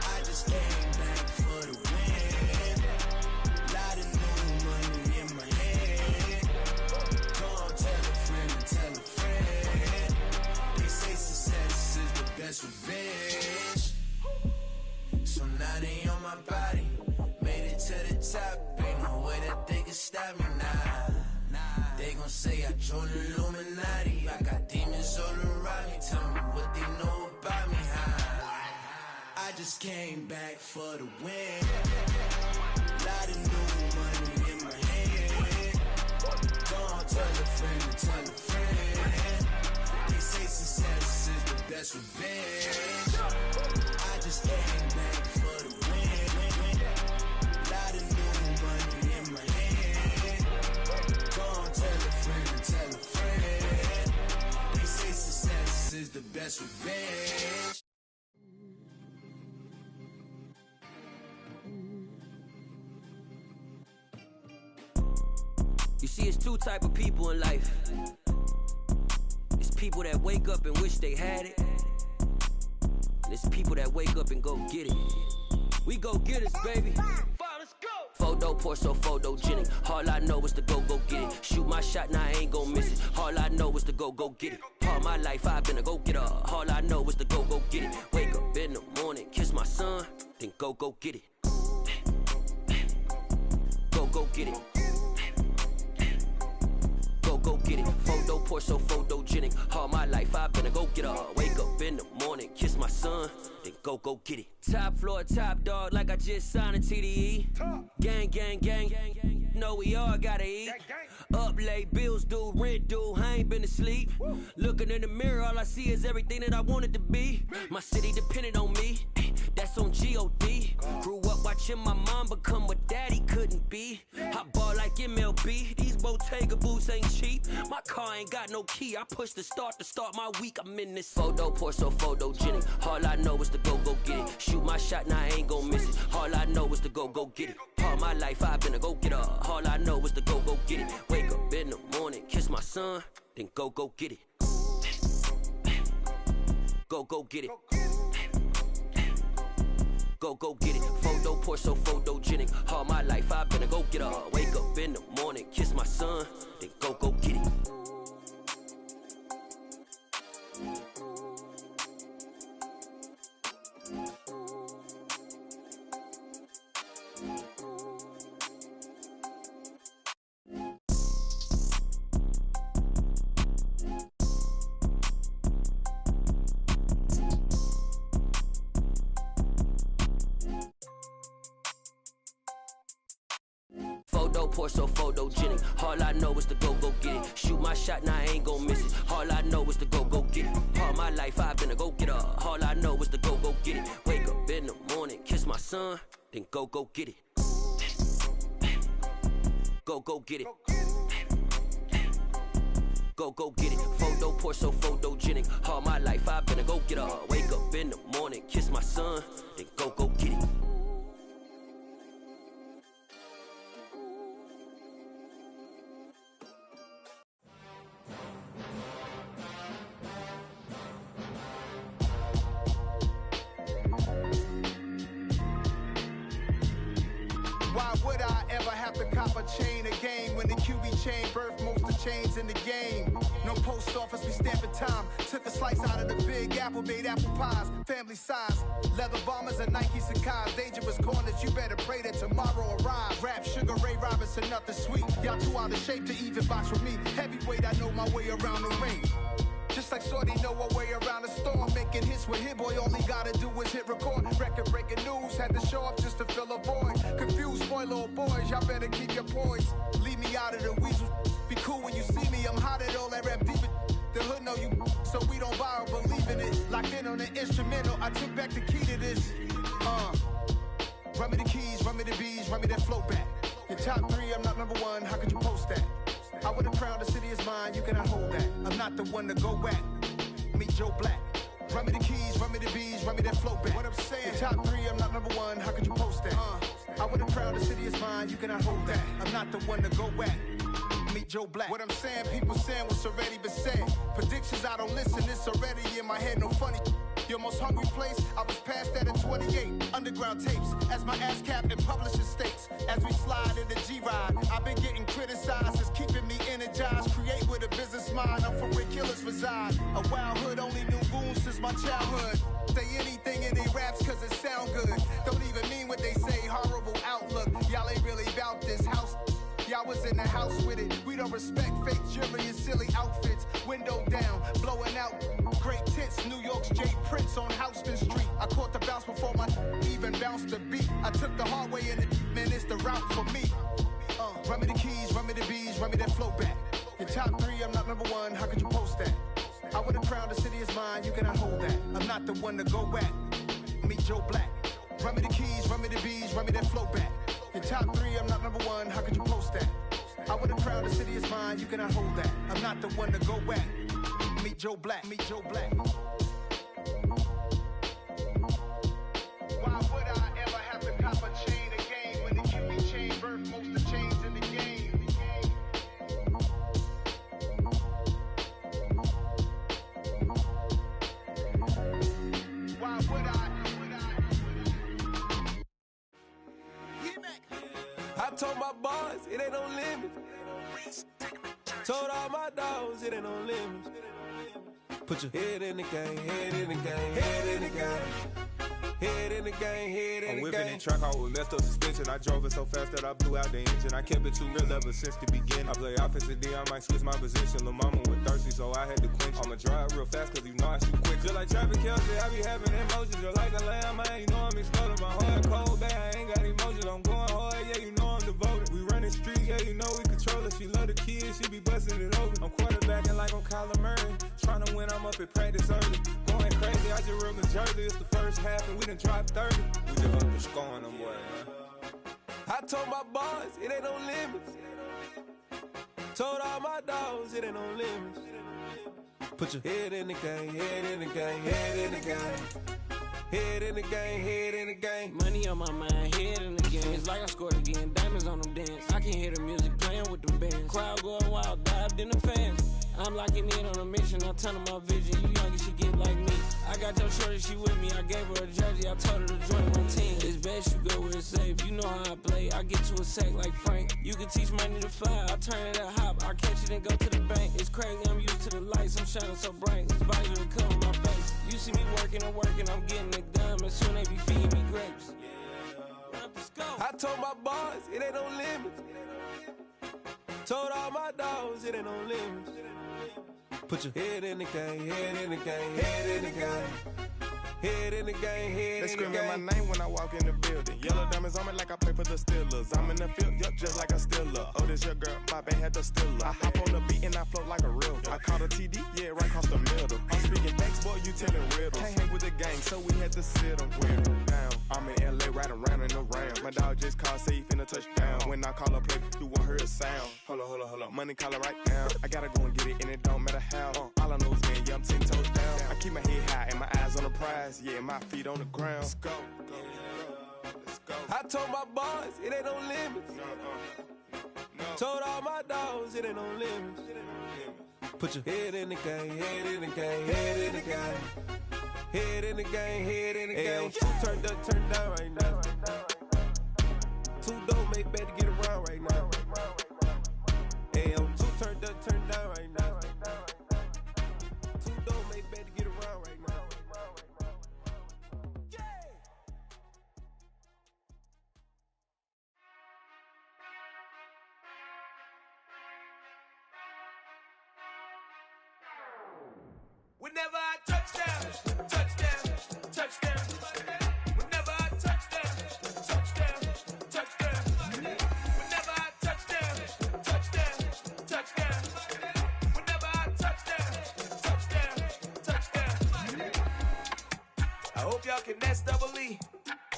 I just came back for the win. Lot of new money in my hand. Gonna tell a friend to tell a friend. They say success is the best revenge. So now they on my body. Made it to the top, ain't no way that they can stop me now. They gon' say I joined the Illuminati. I got demons all around me. Tell me what they know about me, huh? I just came back for the win. Lot of new money in my hand. Gonna tell a friend to tell a friend. They say success is the best revenge. I just came back for the win. Lot of new money in my hand. Gonna tell a friend to tell a friend. They say success is the best revenge. You see, it's two type of people in life. It's people that wake up and wish they had it. And it's people that wake up and go get it. We go get it, baby. Photo poor, so photogenic. All I know is to go get it. Shoot my shot, now I ain't gon' miss it. All I know is to go get it. All my life I've been a go-getter. All I know is to go get it. Wake up in the morning, kiss my son, then go get it. Go get it. Go get it. Photo poor, so photogenic. All my life I've been a go-getter. Wake up in the morning, kiss my son, then go get it. Top floor, top dog, like I just signed a TDE. Gang, gang, gang, know we all gotta eat. Up late, bills due, rent due, I ain't been asleep. Looking in the mirror, all I see is everything that I wanted to be. My city depended on me, that's on G.O.D. Grew up watching my mom become what daddy couldn't be. I ball like MLB, these Bottega boots ain't cheap. My car ain't got no key, I push the start to start my week. I'm in this photo, pour so photogenic. All I know is to go get it. Shoot my shot, now I ain't gon' miss it. All I know is to go get it. All my life I've been a go-getter. All I know is to go get it. Wake up in the morning, kiss my son, then go get it. Go get it. Go get it. Photo, pour so photogenic. All my life I've been a go-getter. Wake up in the morning, kiss my son, then go get it. Pour so photogenic. All I know is to go get it. Shoot my shot, now I ain't gon' miss it. All I know is to go get it. All my life I've been a go-getter. All I know is to go get it. Wake up in the morning, kiss my son, then go get it. Go get it. Go get it. Photo, pour so photogenic. All my life I've been a go-getter. Wake up in the morning, kiss my son, then go get it. Why would I ever have to cop a chain again when the QB chain birthed most of the chains in the game? No post office, we stamping time. Took a slice out of the big apple, made apple pies, family size. Leather bombers and Nike Sacai's. Dangerous corners, you better pray that tomorrow arrives. Rap, Sugar Ray Robinson, nothing sweet. Y'all too out of shape to even box with me. Heavyweight, I know my way around the ring. Just like Shorty know her way around the storm. Making hits with Hit Boy, all he gotta do is hit record. Record breaking news, had to show up just to fill a void. Confused, spoiled little boys, y'all better keep your poise. Leave me out of the weasel. Be cool when you see me, I'm hot at all that rap deep. The hood know you, so we don't borrow, believe in it. Locked in on the instrumental, I took back the key to this. Run me the keys, run me the bees, run me that flow back. Your top three, I'm not number one, how could you post that? I would have crowned the city is mine, you cannot hold that. I'm not the one to go at. Meet Joe Black. Run me the keys, run me the bees, run me that flow back. What I'm saying, your top three, I'm not number one, how could you post that? I would have crowned the city is mine, you cannot hold that. I'm not the one to go at. Meet Joe Black. What I'm saying, people saying what's already been said. Predictions, I don't listen, it's already in my head, no funny. Your most hungry place, I was past that at 28. Underground tapes, as my ass cap in publishing states. As we slide in the G-Ride, I've been getting criticized, it's keeping me energized. Create with a business mind, I'm from where killers reside. A wild hood, only knew goons since my childhood. Say anything in they raps cause it sound good. Don't even mean what they say, horrible outlook. Y'all ain't really about this house. Y'all was in the house with it. We don't respect fake jewelry and silly outfits. Window down, blowing out great tits. New York's J. Prince on Houston Street. I caught the bounce before my even bounced the beat. I took the hard way and man, it's the route for me. Run me the keys, run me the bees, run me that flow back. Your top three, I'm not number one, how could you post that? I would have crowned the city is mine, you cannot hold that. I'm not the one to go at. Meet Joe Black. Run me the keys, run me the bees, run me that flow back. Your top three, I'm not number one, how could you post that? I would have crowned the city is mine, you cannot hold that. I'm not the one to go at. Meet Joe Black, meet Joe Black. Why would I ever have to cop a chain again when the QB chain birthed most of the chains in the game? Why would I? I told my boys, it ain't no limit. Told all my dogs, it ain't no limit. Put your head in the game, head in the game, head in the game. Head in the game, head in the game. I'm whipping in track out with messed up suspension. I drove it so fast that I blew out the engine. I kept it too real ever since the beginning. I play offensive D, I might switch my position. Lil' mama was thirsty, so I had to quench. I'ma drive real fast, cause you know I shoot quick. Just like traffic Kelsey, I be having emotions. Just like a lamb, man, you know I'm exploding. My heart cold, bad, I ain't got emotions. I'm going hard, yeah, you know I'm devoted. We running streets, yeah, you know we control it. She love the kids, she be busting it open. I'm quarterbacking like I'm Kyler Murray. Trying to win, I'm up at practice early. Going crazy, I just ripped the jersey. It's the first half, and we done dropped 30. We just up to scoring them, boy, man. I told my boys, it ain't no limits. Told all my dogs, it ain't no limits. Put your head in the game, head in the game, head in the game. Head in the game, head in the game. Money on my mind, head in the game. It's like I scored again, diamonds on them dance. I can hear the music playing with them bands. Crowd going wild, dived in the fans. I'm locking in on a mission, I tell her my vision. You young and she get like me. I got your shorty, she with me. I gave her a jersey, I told her to join my team. It's best you go where it's safe. You know how I play. I get to a sack like Frank. You can teach money to fly. I turn it a hop. I catch it and go to the bank. It's crazy, I'm used to the lights. I'm shining so bright. This visor will cover my face. You see me working and working. I'm getting it done. And soon they be feeding me grapes. I told my boys, it ain't no limits. Told all my dogs, it ain't no limits. Put your head in the game, head in the game, head in the game. Head in the game, head in the game. They screaming my name when I walk in the building. Yellow diamonds on me like I play for the Steelers. I'm in the field, yup, just like a Steeler. Oh, this your girl, my band had the Steeler. I hop on the beat and I float like a real. I caught a TD, yeah, right across the middle. I'm speaking facts, boy, you telling riddles. Can't hang with the gang, so we had to sit them down. I'm in LA, riding round and around. My dog just called, say he finna touch down. When I call a play, you won't hear a sound. Hold up, money caller right now. I gotta go and get it, and it don't matter how. All I know is, man, yeah, I'm 10 toes down. I keep my head high and my eyes on the prize. Yeah, my feet on the ground. Let's go. I told my boys, it ain't no limits. Told all my dogs, it ain't no limits. Put your head in the game, head in the game, head in the game. Head in the game, head in the game. Two turned up, turned down right now. Two don't make bad to get around right now. Two turned up, turned down right now. Two don't make bad to get around right now. Whenever I touchdown, touchdown, touchdown. Whenever I touchdown, touchdown, touchdown. Whenever I touchdown, touchdown, touchdown. Whenever I touchdown, touchdown, touchdown. I hope y'all can nest double E,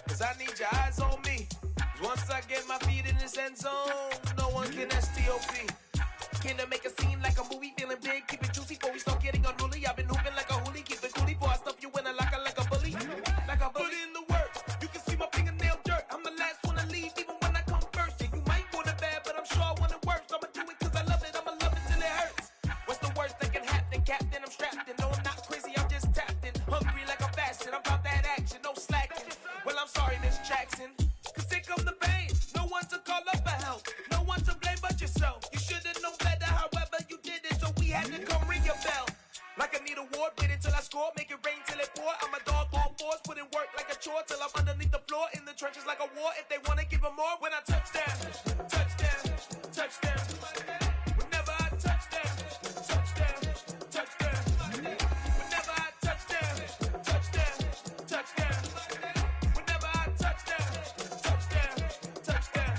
cause I need your eyes on me. Once I get my feet in this end zone, no one can STOP. Came to make a scene like a movie, feeling big, keep it juicy before we start getting unruly. I've been hooping like a hoolie, keep it coolie before I stuff you in a locker like a bully. Like a bully. Put in the work, you can see my fingernail dirt. I'm the last one to leave, even when I come first. Yeah, you might want it bad, but I'm sure I want it worse. I'ma do it cause I love it, I'ma love it till it hurts. What's the worst that can happen, Captain? I'm strapped in, no I'm not crazy, I'm just tapped in. Hungry like I'm fasting, I'm about that action, no slacking. Well, I'm sorry, Miss Jackson, cause here come the pain. No one to call up for help, no one to blame but yourself. You should've known better, however you did it, so we had to come ring your bell. Like I need a ward, wait until I score, make it rain till it pour. I'm a dog on force, put in work like a chore till I'm underneath the floor, in the trenches like a war. If they wanna give them more, when I touchdown, touchdown, touchdown. Whenever I touchdown, touchdown, touchdown. Whenever I touchdown, touchdown, touchdown. Whenever I touchdown, touchdown, touchdown.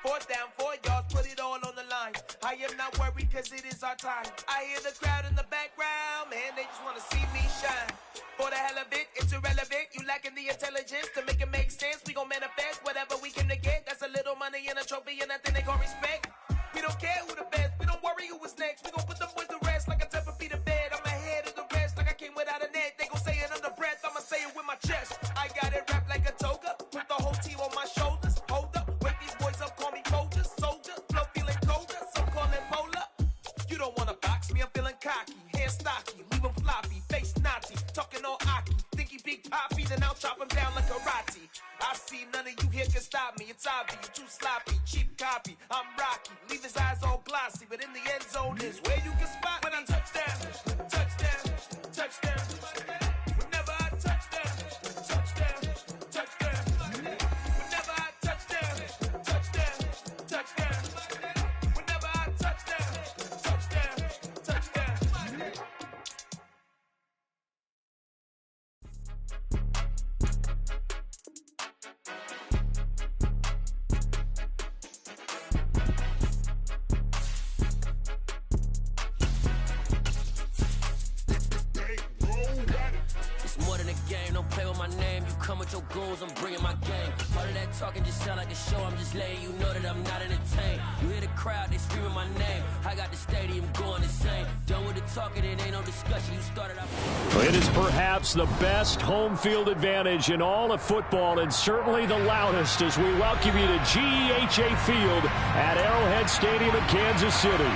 4th down, 4 yards, put it all on the line. I am not worried cause it is our time. I hear the crowd in the background, man, they just wanna see me shine. For the hell of it, it's irrelevant. You lacking the intelligence to make it make sense. We gon' manifest whatever we came to get. That's a little money and a trophy and nothing they gon' respect. We don't care who the best, we don't worry who is next. We gon' put them boys to rest like a Tempur-Pedic bed. I'm ahead of the rest like I came without a net. They gon' say it under breath, I'ma say it with my chest. I got it wrapped like a toga, put the whole team on my shoulders. Hold up, wake these boys up, call me Folger, soldier. Flow feeling colder, some call it polar. You don't wanna box me, I'm feeling cocky. Hair stocky, leave him floppy, face naughty. Talking all aki, think he big poppy, then I'll chop him down like karate. I see none of you here can stop me. It's obvious, you too sloppy, cheap copy. I'm Rocky, leave his eyes all glossy, but in the end zone is where you can spot when I touchdown, touchdown, touchdown. Whenever I touchdown, don't play with my name. You come with your goons, I'm bringing my gang. All of that talking just sound like a show. I'm just letting you know that I'm not entertained. You hear the crowd, they screaming my name. I got the stadium going insane. Done with the talking, it ain't no discussion. You started out. It is perhaps the best home field advantage in all of football, and certainly the loudest, as we welcome you to GEHA Field at Arrowhead Stadium in Kansas City.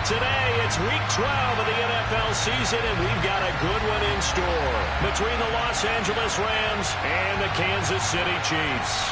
Today, it's week 12 of the NFL season, and we've got a good one in store between the Los Angeles Rams and the Kansas City Chiefs.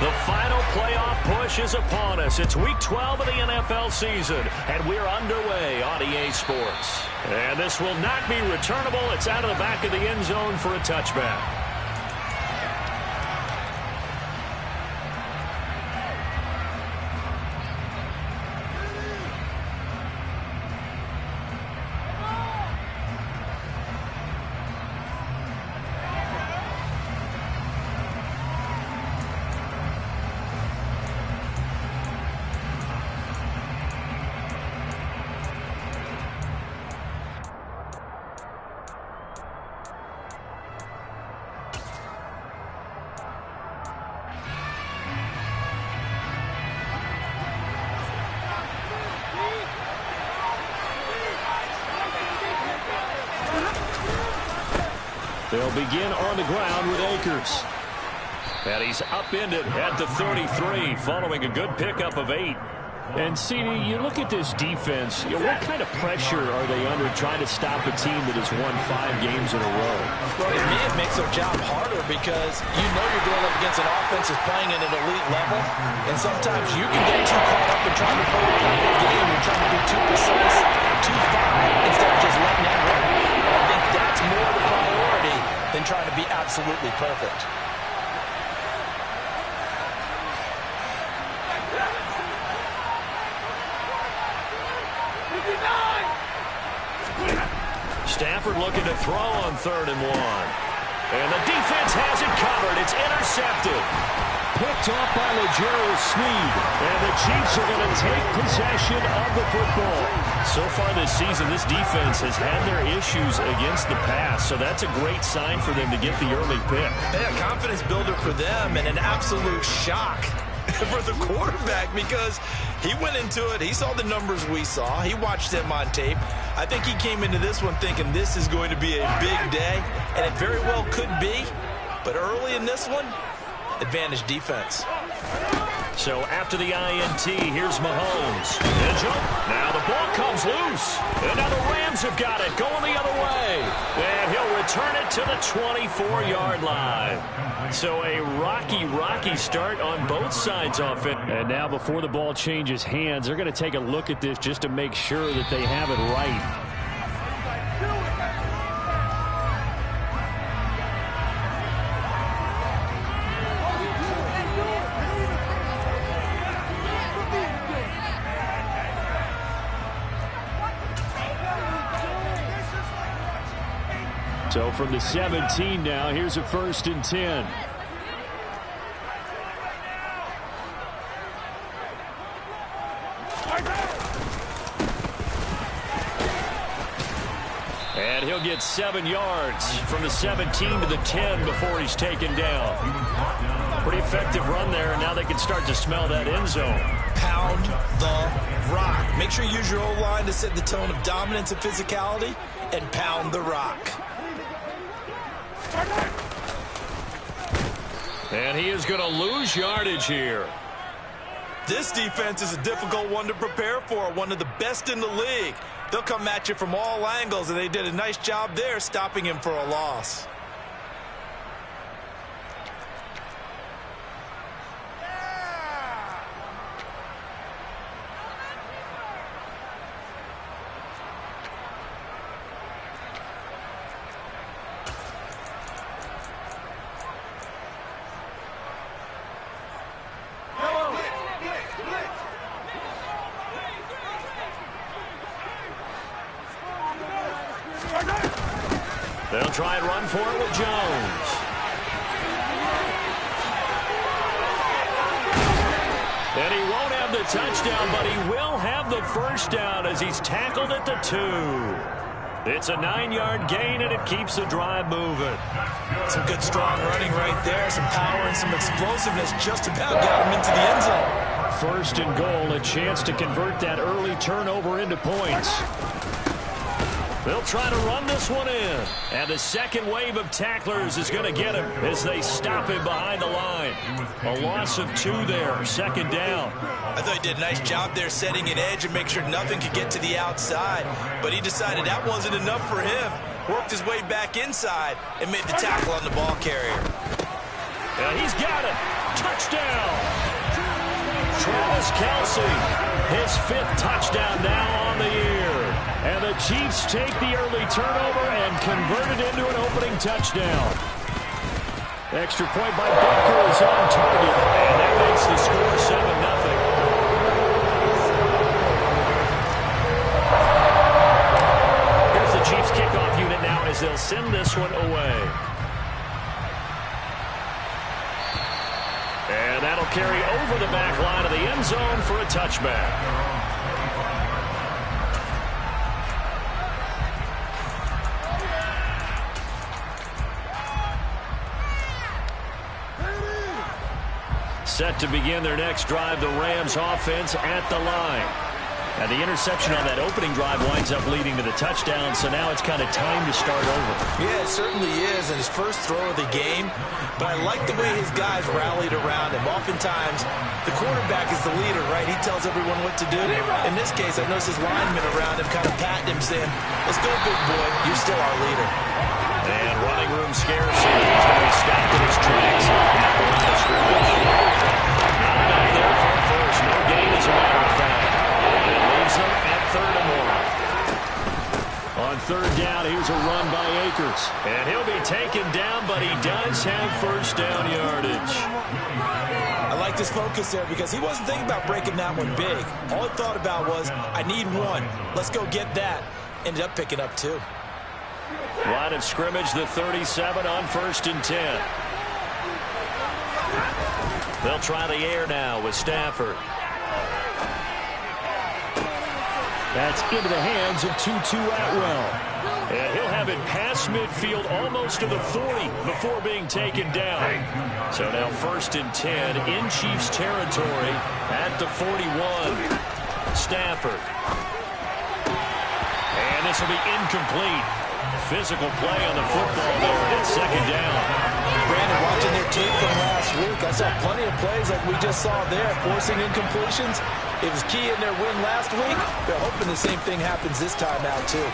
The final playoff push is upon us. It's week 12 of the NFL season, and we're underway on EA Sports. And this will not be returnable. It's out of the back of the end zone for a touchback. They'll begin on the ground with Akers. And he's upended at the 33 following a good pickup of 8. And, CD, you look at this defense, what kind of pressure are they under trying to stop a team that has won 5 games in a row? Well, to me, it makes their job harder because you know you're going up against an offense that's playing at an elite level, and sometimes you can get too caught up in trying to play a perfect game and trying to be too precise, too fine, instead of just letting that run. And I think that's more the priority than trying to be absolutely perfect. Stafford looking to throw on 3rd and 1. And the defense has it covered. It's intercepted. Picked off by L'Jarius Sneed. And the Chiefs are going to take possession of the football. So far this season, this defense has had their issues against the pass. So that's a great sign for them to get the early pick. Yeah, confidence builder for them and an absolute shock for the quarterback because he went into it. He saw the numbers we saw. He watched them on tape. I think he came into this one thinking this is going to be a big day, and it very well could be. But early in this one, advantage defense. So after the INT, here's Mahomes. And jump. Now the ball comes loose. And now the Rams have got it going the other way. And he'll return it to the 24-yard line. So a rocky start on both sides of it. And now before the ball changes hands, they're going to take a look at this just to make sure that they have it right. So from the 17 now, here's a 1st and 10. And he'll get 7 yards from the 17 to the 10 before he's taken down. Pretty effective run there, and now they can start to smell that end zone. Pound the rock. Make sure you use your O-line to set the tone of dominance and physicality, and pound the rock. And he is going to lose yardage here. This defense is a difficult one to prepare for, one of the best in the league. They'll come at you from all angles, and they did a nice job there stopping him for a loss. They'll try and run for it with Jones. And he won't have the touchdown, but he will have the first down as he's tackled at the 2. It's a 9-yard gain, and it keeps the drive moving. Some good, strong running right there. Some power and some explosiveness just about got him into the end zone. First and goal, a chance to convert that early turnover into points. They'll try to run this one in. And the second wave of tacklers is going to get him as they stop him behind the line. A loss of 2 there, second down. I thought he did a nice job there setting an edge and make sure nothing could get to the outside. But he decided that wasn't enough for him. Worked his way back inside and made the tackle on the ball carrier. And he's got it. Touchdown. Travis Kelce, his 5th touchdown now on the year. And the Chiefs take the early turnover and convert it into an opening touchdown. Extra point by Baker is on target, and that makes the score 7-0. Here's the Chiefs kickoff unit now as they'll send this one away. And that'll carry over the back line of the end zone for a touchback. Set to begin their next drive, the Rams offense at the line. And the interception on that opening drive winds up leading to the touchdown, so now it's kind of time to start over. Yeah, it certainly is, and his first throw of the game. But I like the way his guys rallied around him. Oftentimes, the quarterback is the leader, right? He tells everyone what to do. In this case, I noticed his linemen around him kind of patting him, saying, "Let's go, big boy. You're still our leader." And running room scarce, and he's going to be stopped in his tracks at the line of scrimmage. Not enough there for a first. No gain, as a matter of fact. And it leaves them at 3rd and 1. On 3rd down, here's a run by Akers. And he'll be taken down, but he does have first down yardage. I like this focus there because he wasn't thinking about breaking that one big. All he thought about was, I need 1. Let's go get that. Ended up picking up 2. Line of scrimmage, the 37 on 1st and 10. They'll try the air now with Stafford. That's into the hands of Tutu Atwell. And he'll have it past midfield almost to the 40 before being taken down. So now 1st and 10 in Chiefs territory at the 41. Stafford. And this will be incomplete. Physical play on the football there at 2nd down. Brandon, watching their tape from last week, I saw plenty of plays like we just saw there, forcing incompletions. It was key in their win last week. They're hoping the same thing happens this time out, too.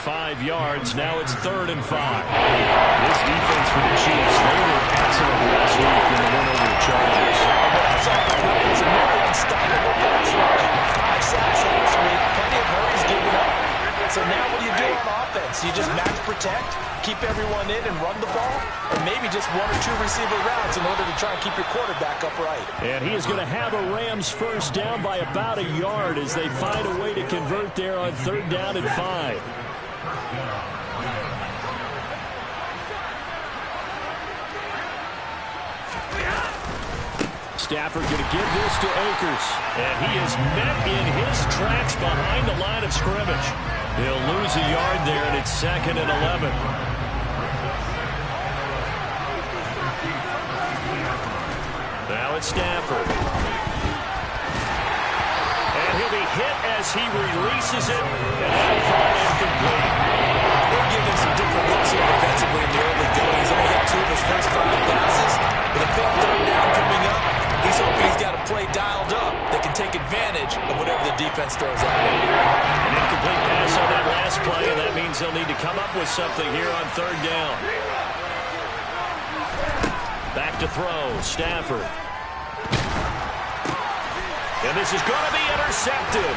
5 yards. Now it's 3rd and 5. This defense for the Chiefs, they were excellent last week in the win over the Chargers. But I saw it's a nearly unstoppable pass rush. 5 sacks last week. Plenty of hurries given up. So now what do you do on offense? You just max protect, keep everyone in and run the ball, or maybe just 1 or 2 receiver routes in order to try and keep your quarterback upright. And he is going to have a Rams first down by about a yard as they find a way to convert there on 3rd down and 5. Stafford going to give this to Akers. And he is met in his tracks behind the line of scrimmage. He'll lose a yard there, and it's 2nd and 11. Now it's Stafford. And he'll be hit as he releases it, and that'll fall incomplete. They'll give him some different looks here defensively in the early going. He's only hit 2 of his first 5 passes. With a 3rd down coming up, he's hoping he's got a play dialed up that can take advantage of whatever the defense throws at him. An incomplete pass on that last play, and that means they'll need to come up with something here on 3rd down. Back to throw, Stafford. And this is going to be intercepted.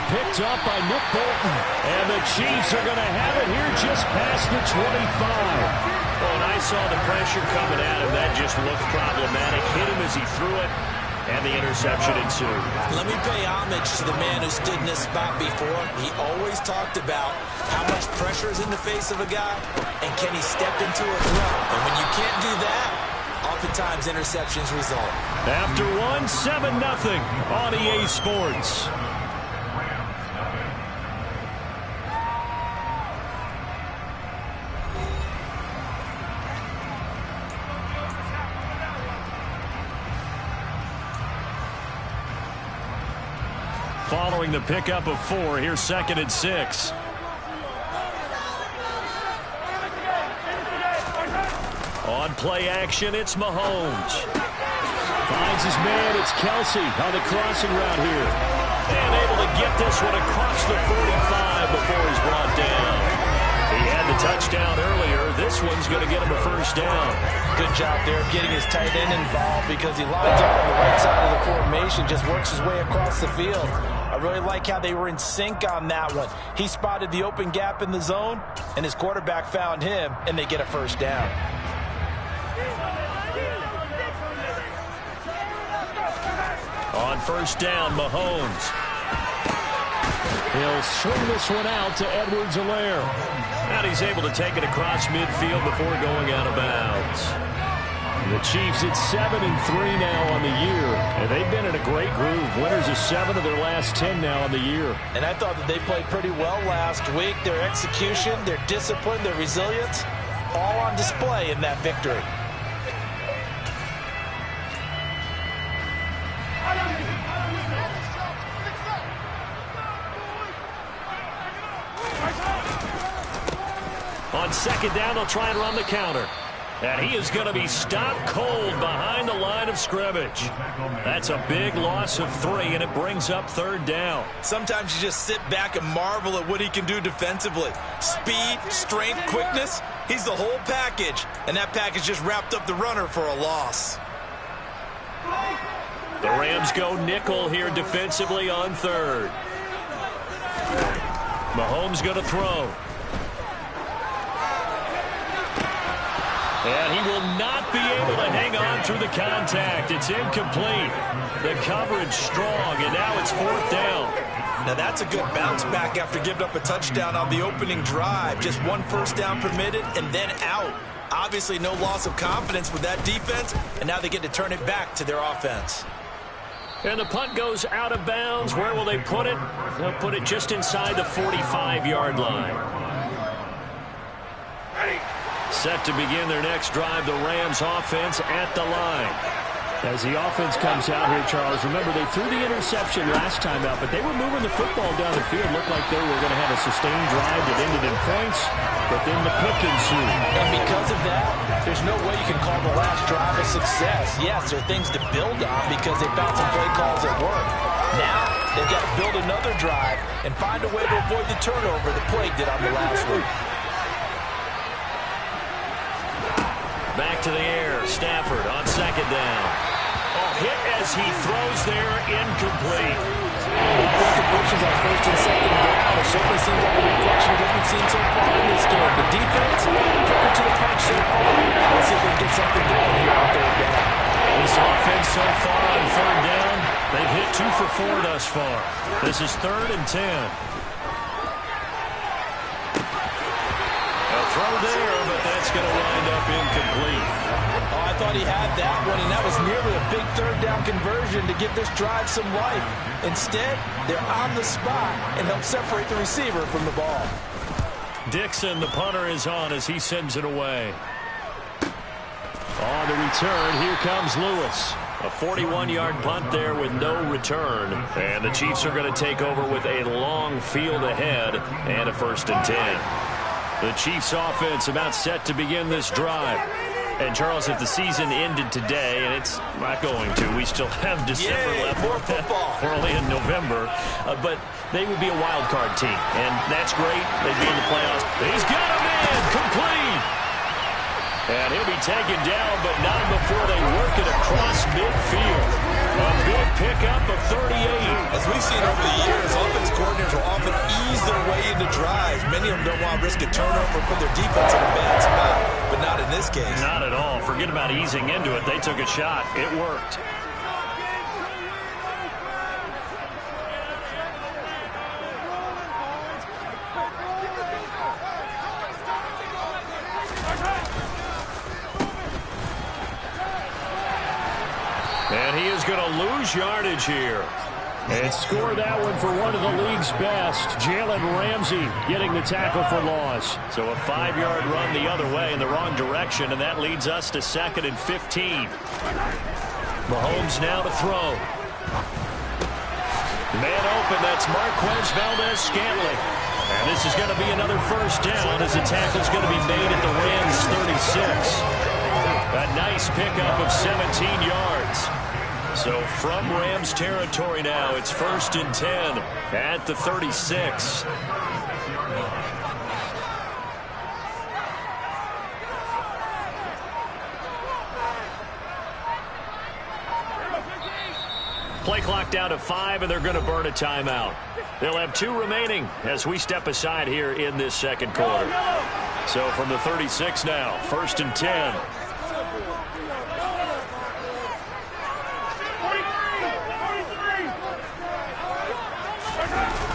Picked up by Nick Bolton. And the Chiefs are going to have it here just past the 25. Well, and I saw the pressure coming at him. That just looked problematic. Hit him as he threw it, and the interception ensued. Let me pay homage to the man who stood in this spot before. He always talked about how much pressure is in the face of a guy, and can he step into a throw. And when you can't do that, Oftentimes, interceptions result. After one, 7-0 on EA Sports. Following the pickup of 4, here's 2nd and 6. On play action, it's Mahomes. Finds his man, it's Kelsey on the crossing route here. And able to get this one across the 45 before he's brought down. He had the touchdown earlier. This one's going to get him a first down. Good job there getting his tight end involved because he lines up on the right side of the formation, just works his way across the field. I really like how they were in sync on that one. He spotted the open gap in the zone, and his quarterback found him, and they get a first down. On first down, Mahomes. He'll swing this one out to Edwards-Helaire. And he's able to take it across midfield before going out of bounds. The Chiefs at 7-3 now on the year. And they've been in a great groove. Winners of 7 of their last 10 now on the year. And I thought that they played pretty well last week. Their execution, their discipline, their resilience, all on display in that victory. On second down, they'll try and run the counter. And he is going to be stopped cold behind the line of scrimmage. That's a big loss of 3, and it brings up 3rd down. Sometimes you just sit back and marvel at what he can do defensively. Speed, strength, quickness, he's the whole package. And that package just wrapped up the runner for a loss. The Rams go nickel here defensively on 3rd. Mahomes going to throw. And he will not be able to hang on through the contact. It's incomplete. The coverage strong, and now it's 4th down. Now that's a good bounce back after giving up a touchdown on the opening drive. Just 1 first down permitted and then out. Obviously no loss of confidence with that defense, and now they get to turn it back to their offense. And the punt goes out of bounds. Where will they put it? They'll put it just inside the 45-yard line. Set to begin their next drive, the Rams offense at the line. As the offense comes out here, Charles, remember they threw the interception last time out, but they were moving the football down the field. Looked like they were going to have a sustained drive that ended in points, but then the pick ensued. And because of that, there's no way you can call the last drive a success. Yes, there are things to build on because they found some play calls that work. Now, they've got to build another drive and find a way to avoid the turnover that plagued it on the last one. Back to the air, Stafford on second down. Oh, hit as he throws there, incomplete. Conversions on first and second down. It certainly seems like a reflection of what we've seen so far in this game. The defense, quicker to the punch so far. Let's see if they can get something going here on 3rd down. This offense so far on 3rd down, they've hit 2 for 4 thus far. This is 3rd and 10. Throw there, but that's going to wind up incomplete. Oh, I thought he had that one, and that was nearly a big 3rd down conversion to give this drive some life. Instead, they're on the spot and help separate the receiver from the ball. Dixon, the punter, is on as he sends it away. On the return, here comes Lewis. A 41-yard punt there with no return. And the Chiefs are going to take over with a long field ahead and a 1st and 10. The Chiefs offense about set to begin this drive. And Charles, if the season ended today, and it's not going to, we still have December left. More football. We're only in November. But they would be a wild card team. And that's great. They'd be in the playoffs. He's got a man complete. And he'll be taken down, but not before they work it across midfield. A big pickup of 38. As we've seen over the years, offense coordinators will often ease their way into drives. Many of them don't want to risk a turnover, put their defense in a bad spot, but not in this case. Not at all. Forget about easing into it. They took a shot. It worked. And he is going to lose yardage here. And score that one for one of the league's best. Jalen Ramsey getting the tackle for loss. So a 5-yard run the other way in the wrong direction, and that leads us to 2nd and 15. Mahomes now to throw. Man open, that's Marquez Valdez-Scantling. And this is going to be another first down as the tackle is going to be made at the Rams' 36. A nice pickup of 17 yards. So from Rams territory now, it's 1st and 10 at the 36. Play clock down to 5, and they're going to burn a timeout. They'll have 2 remaining as we step aside here in this second quarter. So from the 36 now, 1st and 10.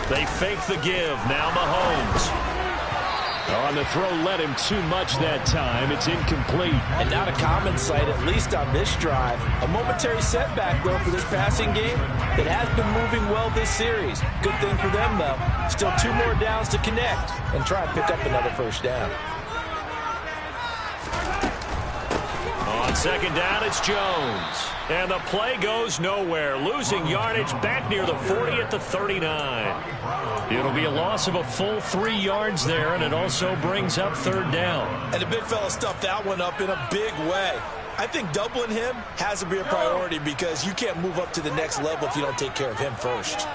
They fake the give. Now Mahomes. On the throw, led him too much that time. It's incomplete. And not a common sight, at least on this drive. A momentary setback, though, for this passing game that has been moving well this series. Good thing for them, though. Still 2 more downs to connect and try and pick up another first down. On 2nd down, it's Jones. And the play goes nowhere. Losing yardage back near the 40 at the 39. It'll be a loss of a full 3 yards there, and it also brings up 3rd down. And the big fella stuffed that one up in a big way. I think doubling him has to be a priority because you can't move up to the next level if you don't take care of him first.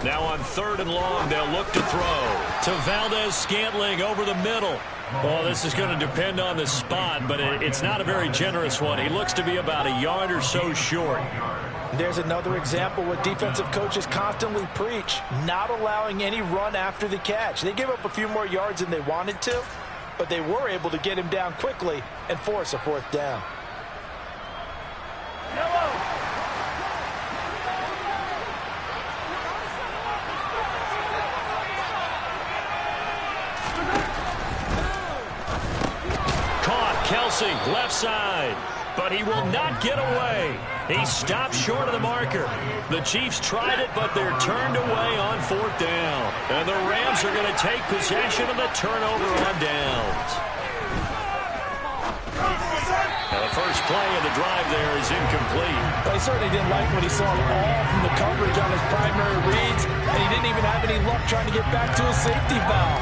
Now on 3rd and long, they'll look to throw to Valdez-Scantling over the middle. Well, this is going to depend on the spot, but it's not a very generous one. He looks to be about a yard or so short. There's another example what defensive coaches constantly preach, not allowing any run after the catch. They gave up a few more yards than they wanted to, but they were able to get him down quickly and force a 4th down. Kelsey, left side, but he will not get away. He stopped short of the marker. The Chiefs tried it, but they're turned away on 4th down. And the Rams are going to take possession of the turnover on downs. Now the first play of the drive there is incomplete. But he certainly didn't like what he saw all from the coverage on his primary reads, and he didn't even have any luck trying to get back to his safety valve.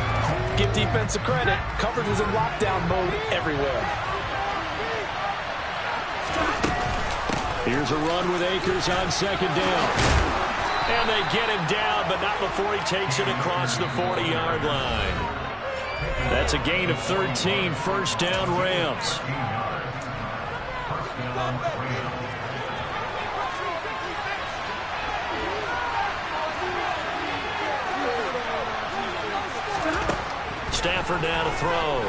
Give defense a credit. Coverage was in lockdown mode everywhere. Here's a run with Akers on 2nd down. And they get him down, but not before he takes it across the 40-yard line. That's a gain of 13, 1st down Rams. Stafford now to throw.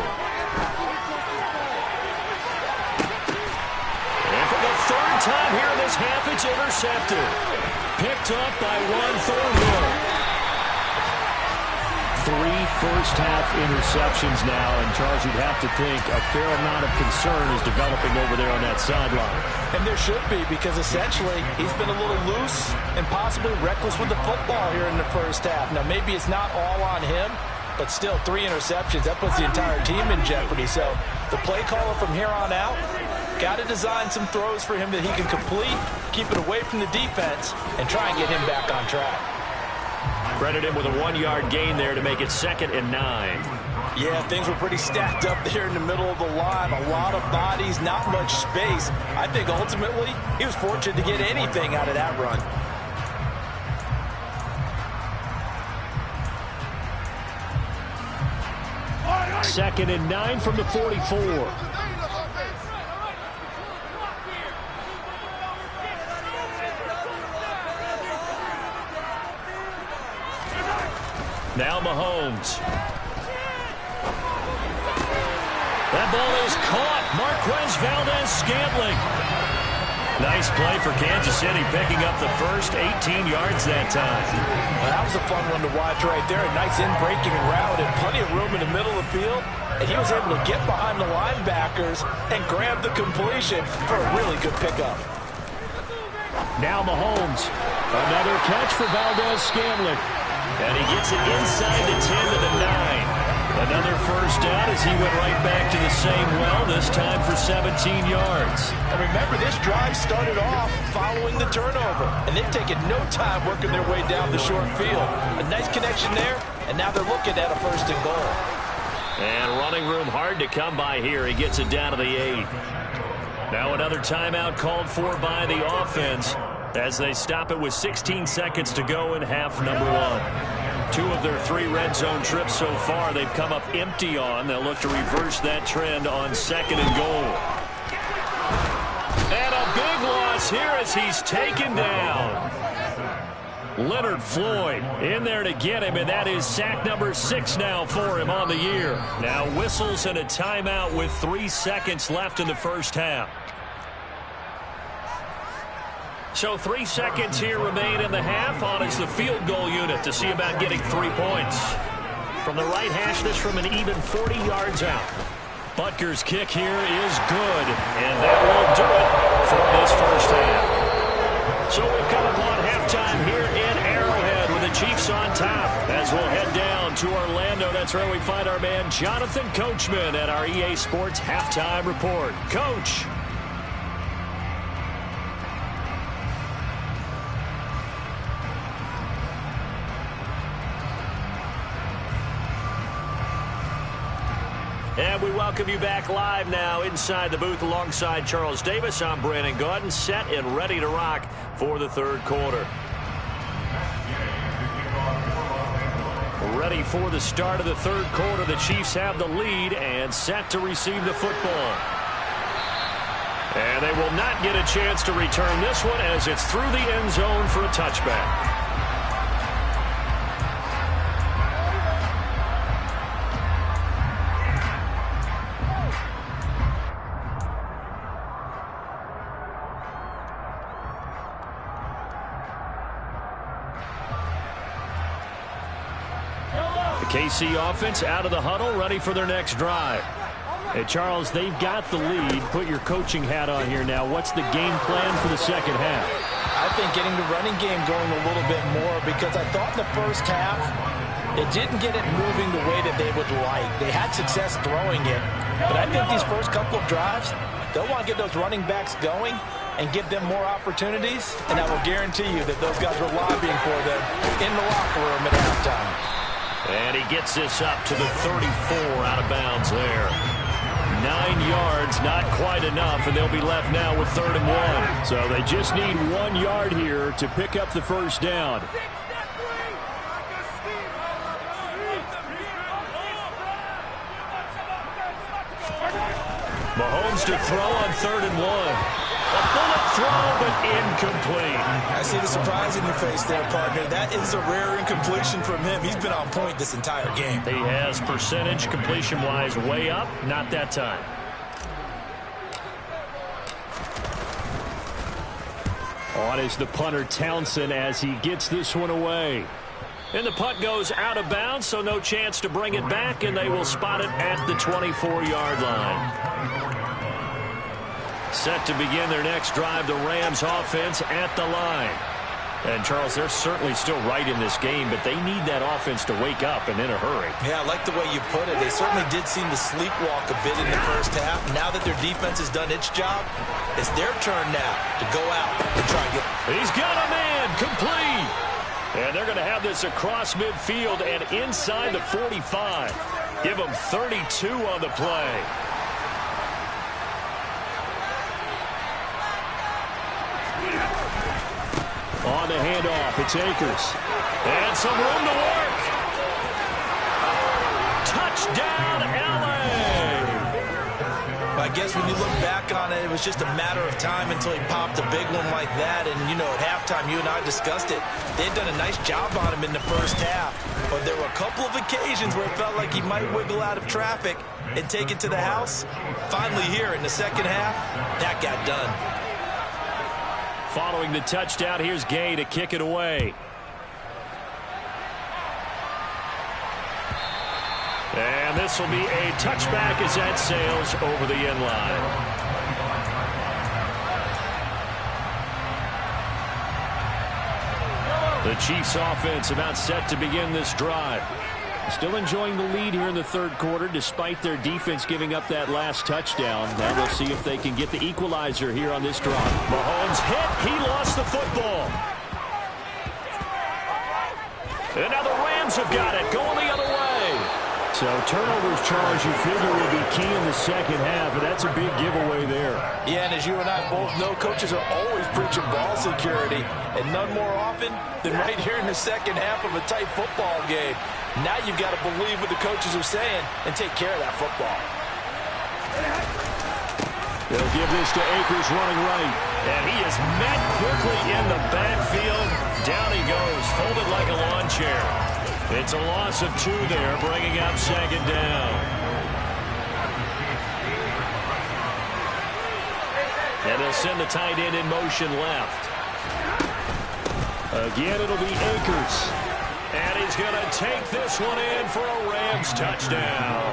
And for the 3rd time here in this half, it's intercepted. Picked up by Juan Thornhill. 3 first-half interceptions now, and Charles, you'd have to think a fair amount of concern is developing over there on that sideline. And there should be, because essentially he's been a little loose and possibly reckless with the football here in the first half. Now, maybe it's not all on him, but still 3 interceptions. That puts the entire team in jeopardy. So the play caller from here on out got to design some throws for him that he can complete, keep it away from the defense, and try and get him back on track. Credit him with a 1-yard gain there to make it 2nd and 9. Yeah, things were pretty stacked up there in the middle of the line. A lot of bodies, not much space. I think ultimately he was fortunate to get anything out of that run. Second and 9 from the 44. Now Mahomes. That ball is caught. Marquez Valdez-Scantling. Nice play for Kansas City, picking up the first 18 yards that time. Well, that was a fun one to watch right there. A nice in-breaking route and plenty of room in the middle of the field. And he was able to get behind the linebackers and grab the completion for a really good pickup. Now Mahomes. Another catch for Valdez-Scantling. And he gets it inside the 10 to the 9. Another first down as he went right back to the same well, this time for 17 yards. And remember, this drive started off following the turnover. And they've taken no time working their way down the short field. A nice connection there, and now they're looking at a 1st and goal. And running room hard to come by here. He gets it down to the 8. Now another timeout called for by the offense as they stop it with 16 seconds to go in half number 1. 2 of their 3 red zone trips so far they've come up empty on. They'll look to reverse that trend on 2nd and goal. And a big loss here as he's taken down. Leonard Floyd in there to get him, and that is sack number 6 now for him on the year. Now whistles and a timeout with 3 seconds left in the first half. So 3 seconds here remain in the half. On is the field goal unit to see about getting 3 points. From the right hash, this from an even 40 yards out. Butker's kick here is good, and that will do it for this first half. So we've come upon halftime here in Arrowhead with the Chiefs on top. As we'll head down to Orlando, that's where we find our man Jonathan Coachman at our EA Sports Halftime Report. Coach. And we welcome you back live now inside the booth alongside Charles Davis. I'm Brandon Gaudin, set and ready to rock for the 3rd quarter. Ready for the start of the 3rd quarter. The Chiefs have the lead and set to receive the football. And they will not get a chance to return this one as it's through the end zone for a touchback. KC offense out of the huddle, ready for their next drive. Hey, Charles, they've got the lead. Put your coaching hat on here now. What's the game plan for the second half? I think getting the running game going a little bit more because I thought in the first half it didn't get it moving the way that they would like. They had success throwing it, but I think these first couple of drives, they'll want to get those running backs going and give them more opportunities, and I will guarantee you that those guys were lobbying for them in the locker room at halftime. And he gets this up to the 34 out of bounds there. 9 yards, not quite enough, and they'll be left now with 3rd and 1. So they just need 1 yard here to pick up the first down. Mahomes to throw on 3rd and 1. A bullet throw, but incomplete. I see the surprise in your face there, partner. That is a rare incompletion from him. He's been on point this entire game. He has percentage completion-wise way up. Not that time. On is the punter Townsend as he gets this one away. And the punt goes out of bounds, so no chance to bring it back, and they will spot it at the 24-yard line. Set to begin their next drive, the Rams offense at the line. And, Charles, they're certainly still right in this game, but they need that offense to wake up and in a hurry. Yeah, I like the way you put it. They certainly did seem to sleepwalk a bit in the first half. Now that their defense has done its job, it's their turn now to go out and try and get... He's got a man, complete. And they're going to have this across midfield and inside the 45. Give them 32 on the play. On the handoff, it's Akers. And some room to work. Touchdown, L.A. I guess when you look back on it, it was just a matter of time until he popped a big one like that. And, you know, at halftime, you and I discussed it. They'd done a nice job on him in the first half. But there were a couple of occasions where it felt like he might wiggle out of traffic and take it to the house. Finally here in the second half, that got done. Following the touchdown, here's Gay to kick it away. And this will be a touchback as that sails over the end line. The Chiefs offense about set to begin this drive. Still enjoying the lead here in the third quarter despite their defense giving up that last touchdown. Now we'll see if they can get the equalizer here on this drive. Mahomes hit. He lost the football. And now the Rams have got it. Going the other way. So turnovers charge you figure will be key in the second half, and that's a big giveaway there. Yeah, and as you and I both know, coaches are always preaching ball security, and none more often than right here in the second half of a tight football game. Now you've got to believe what the coaches are saying and take care of that football. They'll give this to Akers running right, and he is met quickly in the backfield. Down he goes, folded like a lawn chair. It's a loss of 2 there, bringing up second down. And they'll send the tight end in motion left. Again, it'll be Akers. And he's going to take this one in for a Rams touchdown.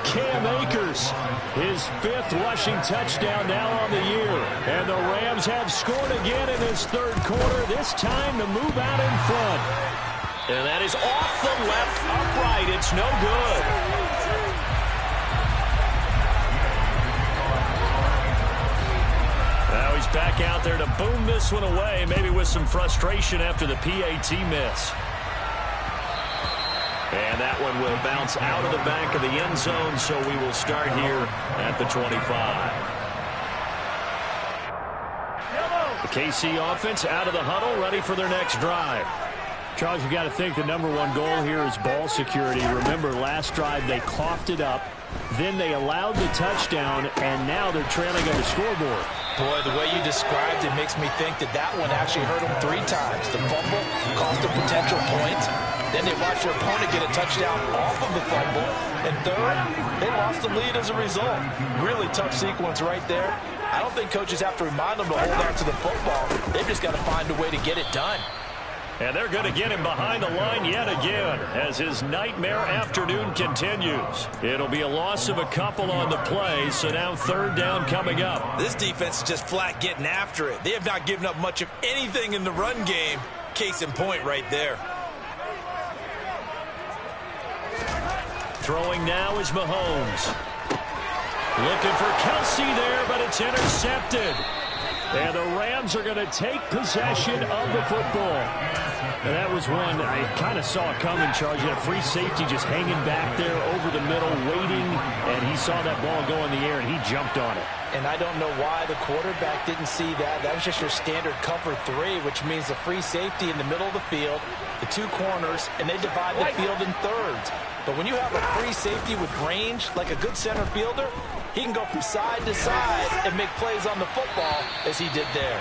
Cam Akers, his 5th rushing touchdown now on the year. And the Rams have scored again in this third quarter, this time to move out in front. And that is off the left upright. It's no good. Now he's back out there to boom this one away, maybe with some frustration after the PAT miss. And that one will bounce out of the back of the end zone, so we will start here at the 25. The KC offense out of the huddle, ready for their next drive. Charles, you got to think the #1 goal here is ball security. Remember, last drive they coughed it up, then they allowed the touchdown, and now they're trailing on the scoreboard. Boy, the way you described it makes me think that one actually hurt them 3 times. The fumble cost a potential point. Then they watched their opponent get a touchdown off of the fumble. And third, they lost the lead as a result. Really tough sequence right there. I don't think coaches have to remind them to hold on to the football. They've just got to find a way to get it done. And they're going to get him behind the line yet again as his nightmare afternoon continues. It'll be a loss of a couple on the play, so now third down coming up. This defense is just flat getting after it. They have not given up much of anything in the run game. Case in point right there. Throwing now is Mahomes. Looking for Kelsey there, but it's intercepted. And the Rams are going to take possession of the football. And that was one I kind of saw coming, Charge. You had a free safety just hanging back there over the middle, waiting, and he saw that ball go in the air, and he jumped on it. And I don't know why the quarterback didn't see that. That was just your standard cover 3, which means the free safety in the middle of the field, the 2 corners, and they divide the field in thirds. But when you have a free safety with range, like a good center fielder, he can go from side to side and make plays on the football as he did there.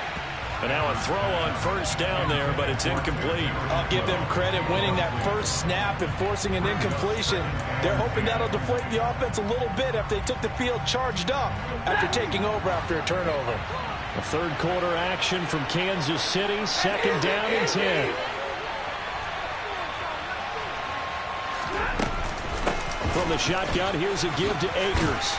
And now a throw on first down there, but it's incomplete. I'll give them credit winning that first snap and forcing an incompletion. They're hoping that'll deflate the offense a little bit after they took the field charged up after taking over after a turnover. A third quarter action from Kansas City, second down and 10. From the shotgun, here's a give to Akers.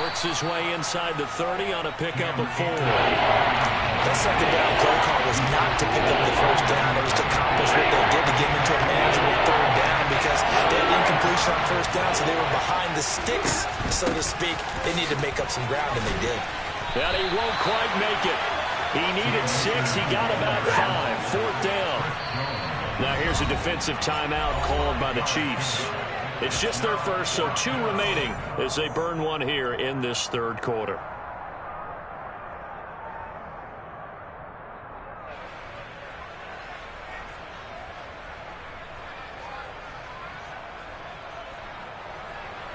Works his way inside the 30 on a pickup of 4. That second down play call was not to pick up the first down. It was to accomplish what they did to get into a manageable third down because they had incompletion on first down, so they were behind the sticks, so to speak. They needed to make up some ground, and they did. And he won't quite make it. He needed 6. He got about 5. Fourth down. Now here's a defensive timeout called by the Chiefs. It's just their first, so 2 remaining as they burn one here in this third quarter.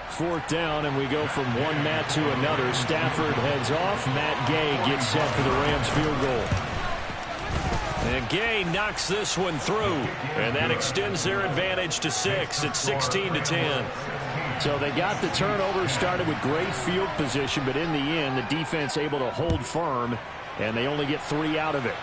Fourth down, and we go from one Matt to another. Stafford heads off. Matt Gay gets set for the Rams field goal. And Gay knocks this one through, and that extends their advantage to 6. It's 16-10. So they got the turnover, started with great field position, but in the end, the defense able to hold firm and they only get 3 out of it.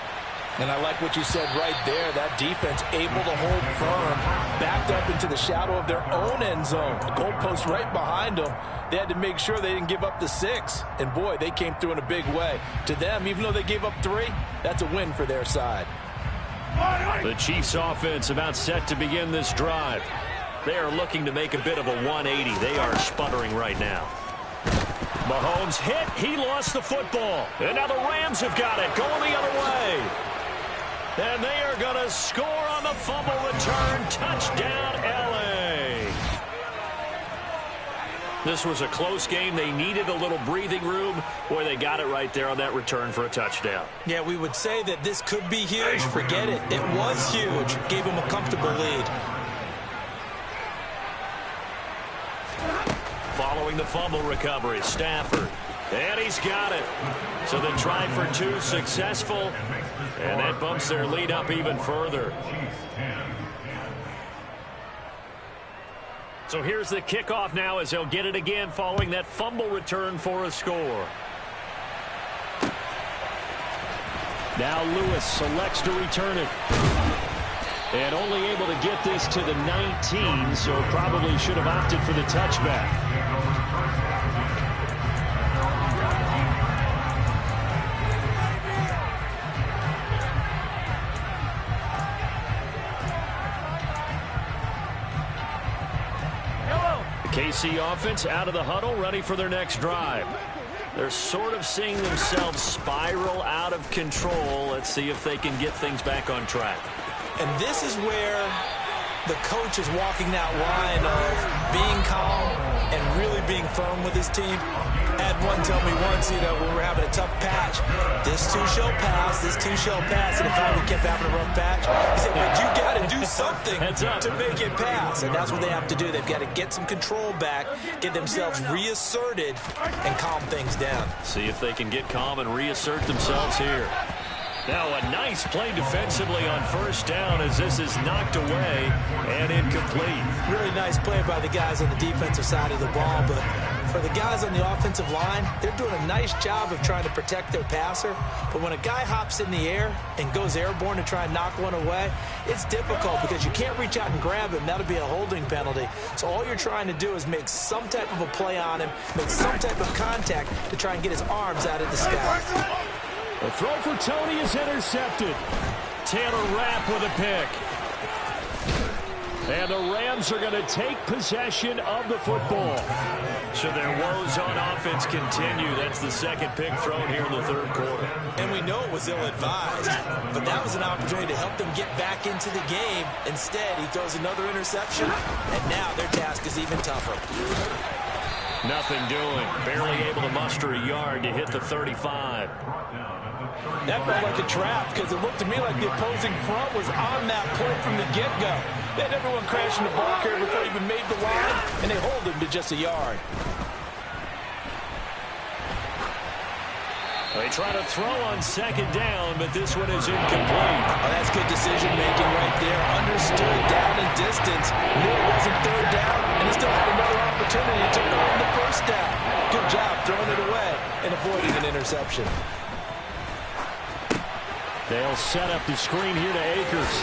And I like what you said right there. That defense able to hold firm, backed up into the shadow of their own end zone. The goalpost right behind them. They had to make sure they didn't give up the 6. And, boy, they came through in a big way. To them, even though they gave up 3, that's a win for their side. The Chiefs offense about set to begin this drive. They are looking to make a bit of a 180. They are sputtering right now. Mahomes hit. He lost the football. And now the Rams have got it. Going the other way. And they are going to score on the fumble return. Touchdown, L.A. This was a close game. They needed a little breathing room. Boy, they got it right there on that return for a touchdown. Yeah, we would say that this could be huge. Forget it. It was huge. Gave them a comfortable lead. Following the fumble recovery, Stafford. And he's got it. So they tried for 2, successful. And that bumps their lead up even further. So here's the kickoff now as they'll get it again following that fumble return for a score. Now Lewis selects to return it. And only able to get this to the 19, so probably should have opted for the touchback. KC offense out of the huddle, ready for their next drive. They're sort of seeing themselves spiral out of control. Let's see if they can get things back on track. And this is where the coach is walking that line of being calm and really being firm with his team. I had one tell me once, when we were having a tough patch, this too shall pass, this too shall pass. And if I kept having a rough patch, he said, but you got to do something to make it pass. And that's what they have to do. They've got to get some control back, get themselves reasserted, and calm things down. See if they can get calm and reassert themselves here. Now a nice play defensively on first down as this is knocked away and incomplete. Really nice play by the guys on the defensive side of the ball, but for the guys on the offensive line, they're doing a nice job of trying to protect their passer. But when a guy hops in the air and goes airborne to try and knock one away, it's difficult because you can't reach out and grab him. That'll be a holding penalty. So all you're trying to do is make some type of a play on him, make some type of contact to try and get his arms out of the sky. The throw for Tony is intercepted. Taylor Rapp with a pick. And the Rams are going to take possession of the football. So their woes on offense continue. That's the second pick thrown here in the third quarter. And we know it was ill-advised, but that was an opportunity to help them get back into the game. Instead, he throws another interception, and now their task is even tougher. Nothing doing. Barely able to muster a yard to hit the 35. That felt like a trap because it looked to me like the opposing front was on that play from the get-go. They had everyone crashing the ball carrier before he even made the line, and they hold him to just a yard. They try to throw on second down, but this one is incomplete. Oh, that's good decision-making right there. Understood down and distance. Knew it wasn't third down, and he still had another opportunity to earn the first down. Good job throwing it away and avoiding an interception. They'll set up the screen here to Akers.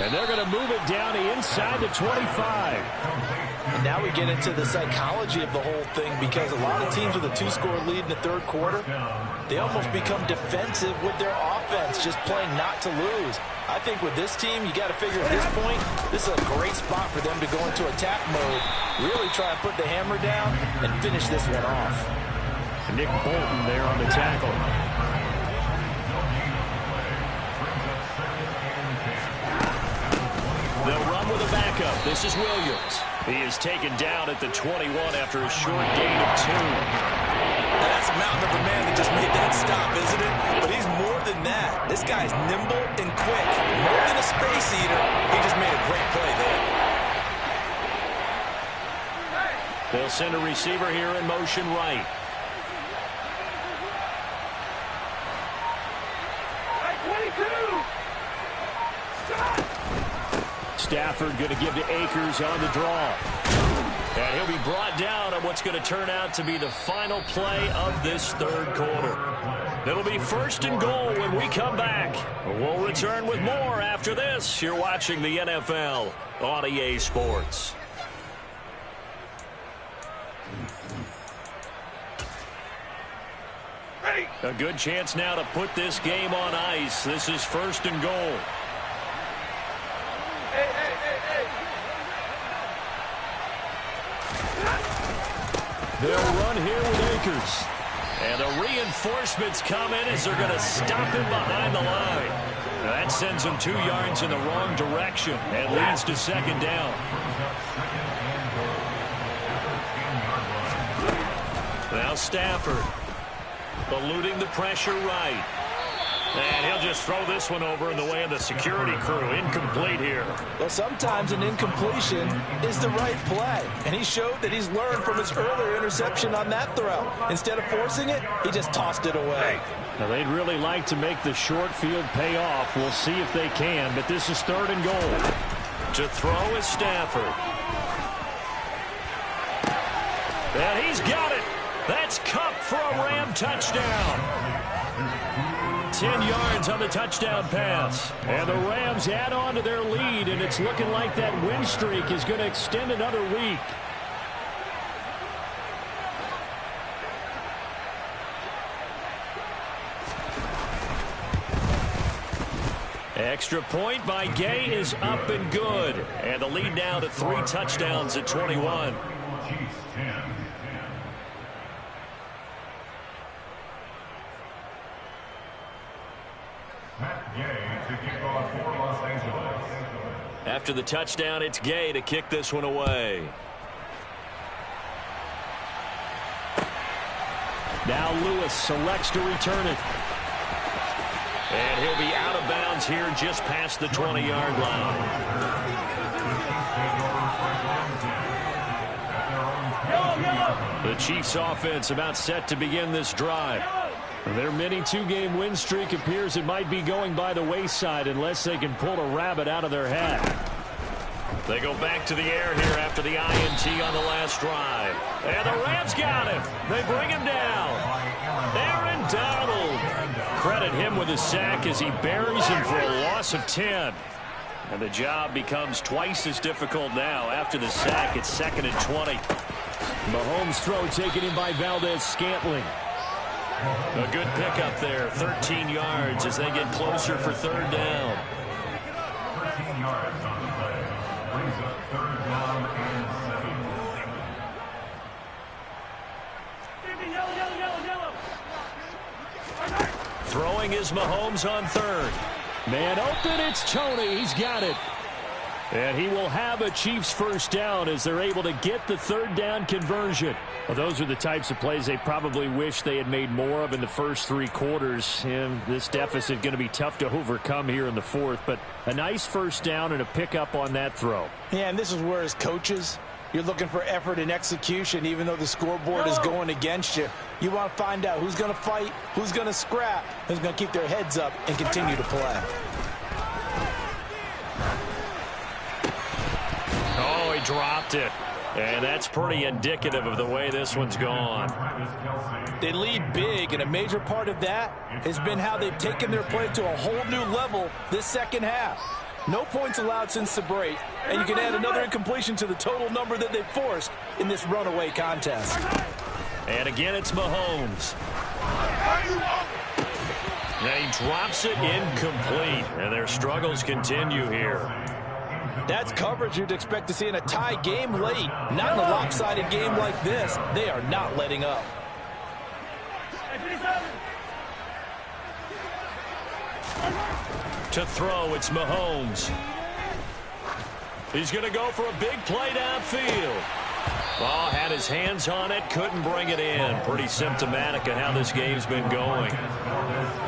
And they're going to move it down to inside the 25. And now we get into the psychology of the whole thing because a lot of teams with a 2-score lead in the third quarter, they almost become defensive with their offense, just playing not to lose. I think with this team, you got to figure at this point, this is a great spot for them to go into attack mode, really try and put the hammer down and finish this one off. Nick Bolton there on the tackle. They'll run with a backup. This is Williams. He is taken down at the 21 after a short gain of 2. Now that's a mountain of a man that just made that stop, isn't it? But he's more than that. This guy's nimble and quick. More than a space eater. He just made a great play there. They'll send a receiver here in motion right. Stafford going to give to Akers on the draw. And he'll be brought down on what's going to turn out to be the final play of this third quarter. It'll be 1st and goal when we come back. We'll return with more after this. You're watching the NFL on EA Sports. A good chance now to put this game on ice. This is 1st and goal. They'll run here with Akers. And the reinforcements come in as they're going to stop him behind the line. That sends him 2 yards in the wrong direction and leads to 2nd down. Now Stafford eluding the pressure right. And he'll just throw this one over in the way of the security crew. Incomplete here. Well, sometimes an incompletion is the right play. And he showed that he's learned from his earlier interception on that throw. Instead of forcing it, he just tossed it away. Now, they'd really like to make the short field pay off. We'll see if they can, but this is 3rd and goal. To throw is Stafford. And he's got it. That's Cup for a Ram touchdown. 10 yards on the touchdown pass. And the Rams add on to their lead, and it's looking like that win streak is going to extend another week. Extra point by Gay is up and good. And the lead now to 3 touchdowns at 21. After the touchdown, it's Gay to kick this one away. Now Lewis selects to return it. And he'll be out of bounds here just past the 20-yard line. The Chiefs offense about set to begin this drive. Their mini 2-game win streak appears it might be going by the wayside unless they can pull a rabbit out of their hat. They go back to the air here after the INT on the last drive. And the Rams got him. They bring him down. Aaron Donald. Credit him with a sack as he buries him for a loss of 10. And the job becomes twice as difficult now after the sack. It's 2nd and 20. Mahomes' throw taken in by Valdez-Scantling. A good pickup there, 13 yards as they get closer for 3rd down. 13 yards on the play. Brings up 3rd down and 7. Throwing is Mahomes on 3rd. Man open, it's Tony. He's got it. And he will have a Chiefs 1st down as they're able to get the 3rd down conversion. Well, those are the types of plays they probably wish they had made more of in the first 3 quarters. And this deficit going to be tough to overcome here in the 4th. But a nice 1st down and a pickup on that throw. Yeah, and this is where as coaches, you're looking for effort and execution even though the scoreboard is going against you. You want to find out who's going to fight, who's going to scrap, who's going to keep their heads up and continue to play. Oh, he dropped it. And that's pretty indicative of the way this one's gone. They lead big, and a major part of that has been how they've taken their play to a whole new level this 2nd half. No points allowed since the break, and you can add another incompletion to the total number that they've forced in this runaway contest. And again, it's Mahomes. Now he drops it incomplete, and their struggles continue here. That's coverage you'd expect to see in a tie game late. Not in a lopsided game like this. They are not letting up. To throw, it's Mahomes. He's going to go for a big play downfield. Oh, had his hands on it, couldn't bring it in. Pretty symptomatic of how this game's been going.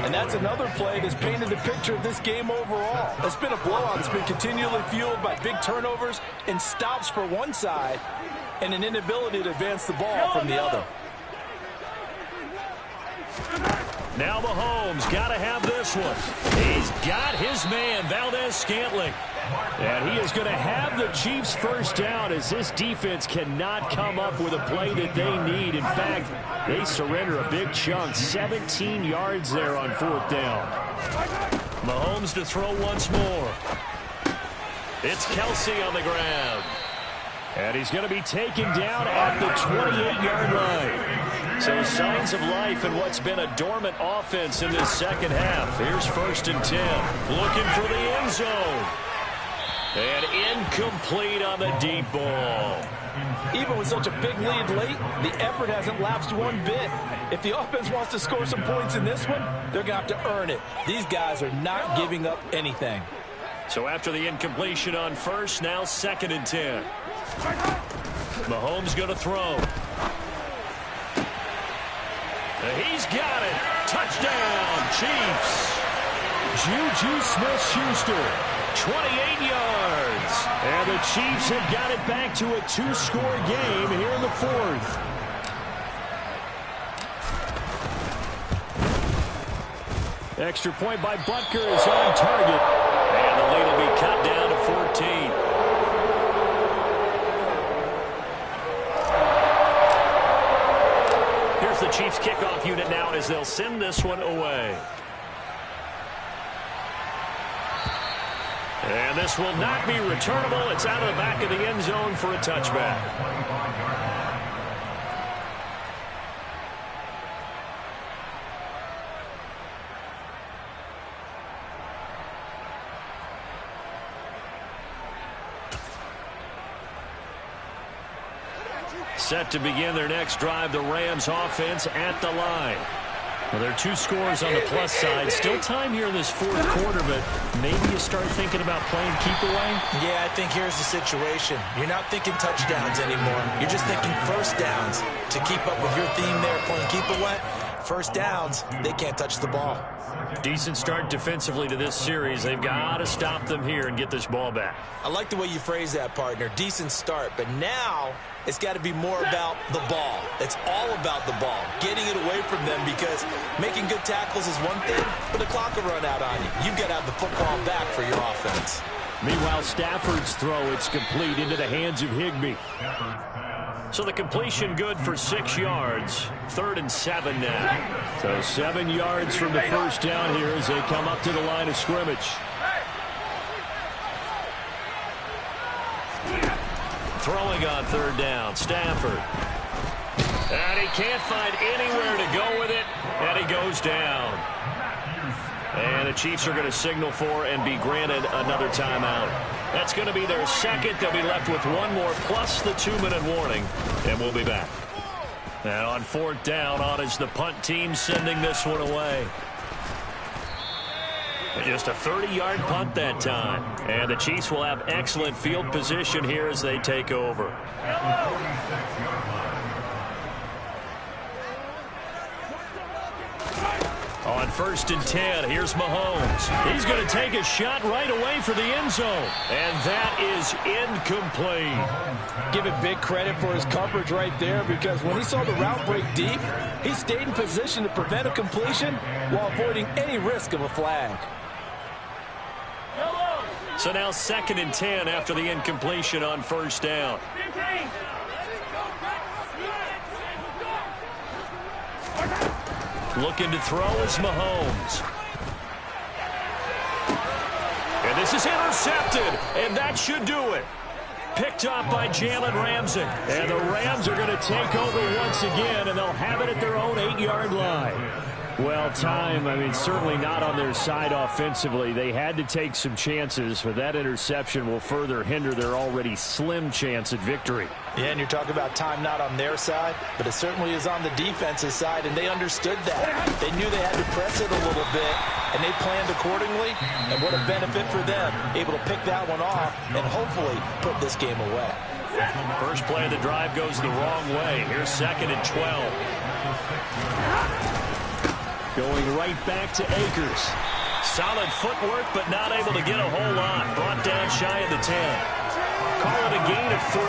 And that's another play that's painted the picture of this game overall. It's been a blowout. It's been continually fueled by big turnovers and stops for one side and an inability to advance the ball from the other. Now Mahomes got to have this one. He's got his man, Valdez-Scantling. And he is going to have the Chiefs first down as this defense cannot come up with a play that they need. In fact, they surrender a big chunk, 17 yards there on 4th down. Mahomes to throw once more. It's Kelsey on the ground. And he's going to be taken down at the 28-yard line. So signs of life in what's been a dormant offense in this second half. Here's 1st and 10. Looking for the end zone. And incomplete on the deep ball. Even with such a big lead late, the effort hasn't lapsed one bit. If the offense wants to score some points in this one, they're going to have to earn it. These guys are not giving up anything. So after the incompletion on 1st, now 2nd and 10. Mahomes going to throw. He's got it. Touchdown, Chiefs. Juju Smith-Schuster. 28 yards. And the Chiefs have got it back to a 2-score game here in the 4th. Extra point by Butker is on target. And the lead will be cut down to 14. Here's the Chiefs kickoff unit now as they'll send this one away. And this will not be returnable. It's out of the back of the end zone for a touchback. Set to begin their next drive, the Rams offense at the line. Well, there are 2 scores on the plus side. Still time here in this 4th quarter, but maybe you start thinking about playing keep away? Yeah, I think here's the situation. You're not thinking touchdowns anymore. You're just thinking first downs. To keep up with your theme there, playing keep away, first downs, they can't touch the ball. Decent start defensively to this series. They've got to stop them here and get this ball back. I like the way you phrase that, partner. Decent start, but now it's got to be more about the ball. It's all about the ball, getting it away from them, because making good tackles is one thing, but the clock will run out on you. You've got to have the football back for your offense. Meanwhile, Stafford's throw, it's complete into the hands of Higbee. So the completion good for 6 yards. 3rd and 7 now. So 7 yards from the first down here as they come up to the line of scrimmage. Throwing on 3rd down, Stafford. And he can't find anywhere to go with it, and he goes down. And the Chiefs are going to signal for and be granted another timeout. That's going to be their second. They'll be left with 1 more plus the 2-minute warning, and we'll be back. And on 4th down, on is the punt team sending this one away. Just a 30-yard punt that time. And the Chiefs will have excellent field position here as they take over. On 1st and 10, here's Mahomes. He's going to take a shot right away for the end zone. And that is incomplete. Give it big credit for his coverage right there, because when he saw the route break deep, he stayed in position to prevent a completion while avoiding any risk of a flag. So now 2nd and 10 after the incompletion on 1st down. Looking to throw is Mahomes. And this is intercepted, and that should do it. Picked up by Jalen Ramsey. And the Rams are going to take over once again, and they'll have it at their own 8-yard line. Well, certainly not on their side offensively. They had to take some chances, but that interception will further hinder their already slim chance at victory. Yeah, and you're talking about time not on their side, but it certainly is on the defense's side, and they understood that. They knew they had to press it a little bit, and they planned accordingly, and what a benefit for them, able to pick that one off and hopefully put this game away. First play of the drive goes the wrong way. Here's 2nd and 12. Going right back to Akers. Solid footwork, but not able to get a whole lot. Brought down shy of the 10. Call it a gain of 3.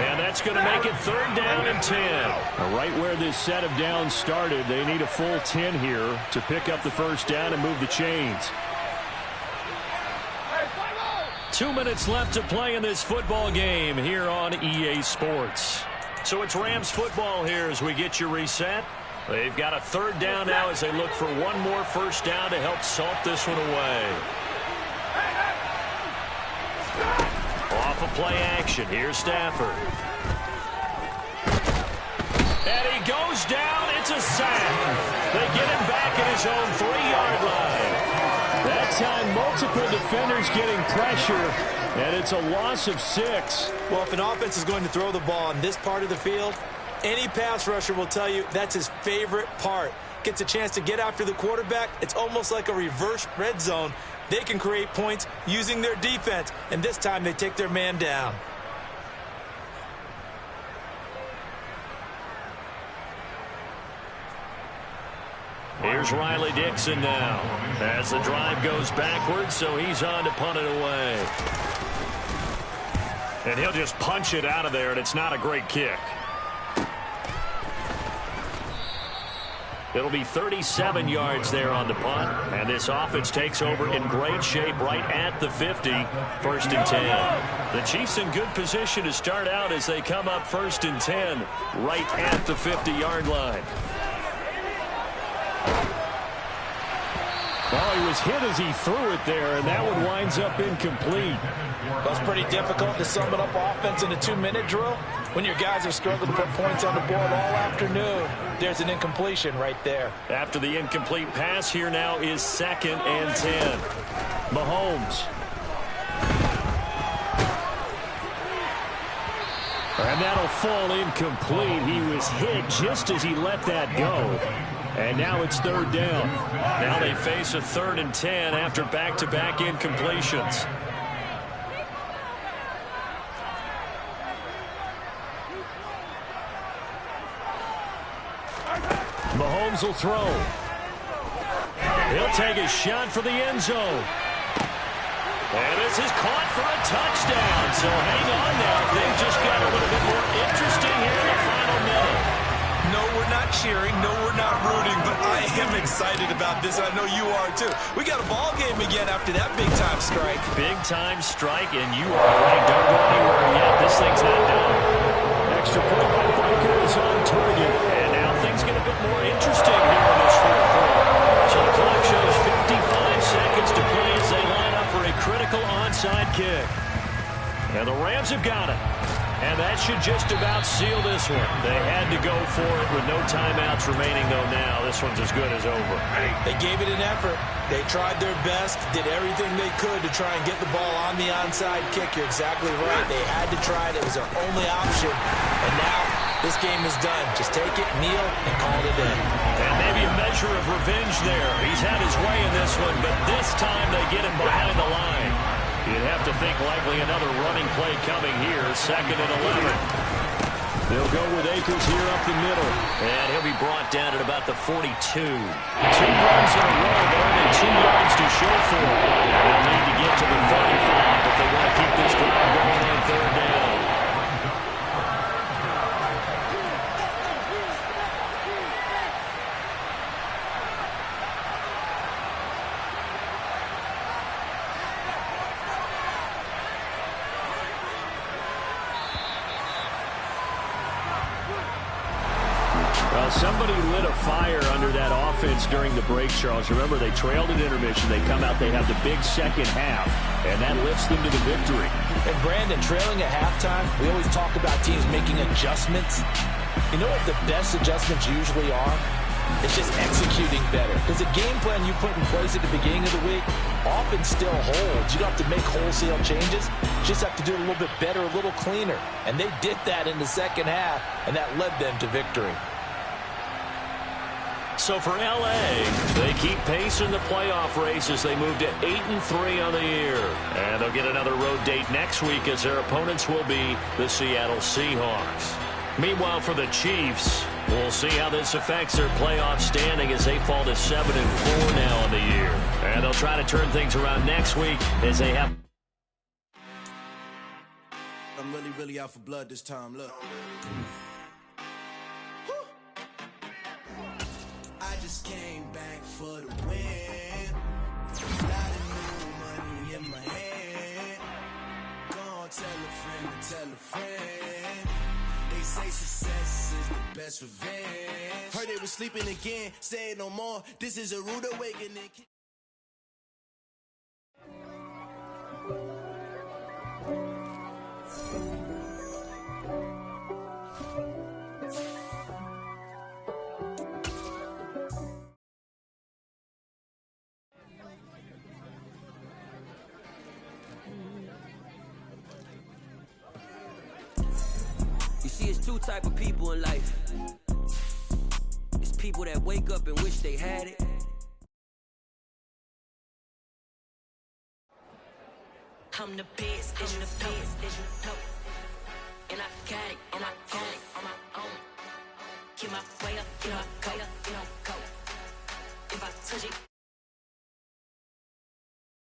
And that's going to make it 3rd down and 10. Right where this set of downs started, they need a full 10 here to pick up the first down and move the chains. 2 minutes left to play in this football game here on EA Sports. So it's Rams football here as we get you reset. They've got a 3rd down now as they look for one more first down to help salt this one away. Off of play action, here's Stafford. And he goes down, it's a sack. They get him back at his own 3-yard line. That time, multiple defenders getting pressure, and it's a loss of 6. Well, if an offense is going to throw the ball on this part of the field, any pass rusher will tell you that's his favorite part. Gets a chance to get after the quarterback. It's almost like a reverse red zone. They can create points using their defense, and this time they take their man down. Here's Riley Dixon now as the drive goes backwards, so he's on to punt it away. And he'll just punch it out of there, and it's not a great kick. It'll be 37 yards there on the punt, and this offense takes over in great shape right at the 50, 1st and 10. The Chiefs in good position to start out as they come up 1st and 10 right at the 50-yard line. Well, he was hit as he threw it there, and that one winds up incomplete. That's pretty difficult to sum it up offense in a 2-minute drill. When your guys are struggling to put points on the board all afternoon, there's an incompletion right there. After the incomplete pass, here now is 2nd and 10. Mahomes. And that'll fall incomplete. He was hit just as he let that go. And now it's 3rd down. Now they face a 3rd and 10 after back-to-back incompletions. Mahomes will throw. He'll take a shot for the end zone. And this is caught for a touchdown. So hang on now. Things just got a little bit more interesting here in the final minute. No, we're not cheering. No, we're not rooting. But I am excited about this. I know you are, too. We got a ball game again after that big-time strike. Big-time strike, and you are right. Don't go anywhere yet. This thing's not done. Extra point by Baker is on target. And now things get a bit more interesting here in this 4th quarter. So the clock shows 55 seconds to play as they line up for a critical onside kick. And the Rams have got it. And that should just about seal this one. They had to go for it with no timeouts remaining, though, now. This one's as good as over. They gave it an effort. They tried their best, did everything they could to try and get the ball on the onside kick. You're exactly right. They had to try it. It was their only option. And now this game is done. Just take it, kneel, and call it a day. And maybe a measure of revenge there. He's had his way in this one, but this time they get him behind the line. You'd have to think likely another running play coming here, 2nd and 11. They'll go with Akers here up the middle. And he'll be brought down at about the 42. 2 runs in a row, but only 2 yards to show for it. And they'll need to get to the 35 if they want to keep this drive going on 3rd down. Somebody lit a fire under that offense during the break, Charles. Remember, they trailed at intermission. They come out, they have the big second half, and that lifts them to the victory. And, Brandon, trailing at halftime, we always talk about teams making adjustments. You know what the best adjustments usually are? It's just executing better. Because the game plan you put in place at the beginning of the week often still holds. You don't have to make wholesale changes. You just have to do it a little bit better, a little cleaner. And they did that in the second half, and that led them to victory. So for L.A., they keep pace in the playoff race as they move to 8-3 on the year. And they'll get another road date next week as their opponents will be the Seattle Seahawks. Meanwhile, for the Chiefs, we'll see how this affects their playoff standing as they fall to 7-4 now on the year. And they'll try to turn things around next week as they have. I'm really out for blood this time, look. I just came back for the win. A lot of new money in my hand. tell a friend. They say success is the best revenge. Heard they was sleeping again, say it no more. This is a rude awakening. You see, it's two type of people in life. It's people that wake up and wish they had it. I'm the best, and the best, as you know. And I got it, and I got it on my own. Get my way up, get my go, get on go. If I touch it.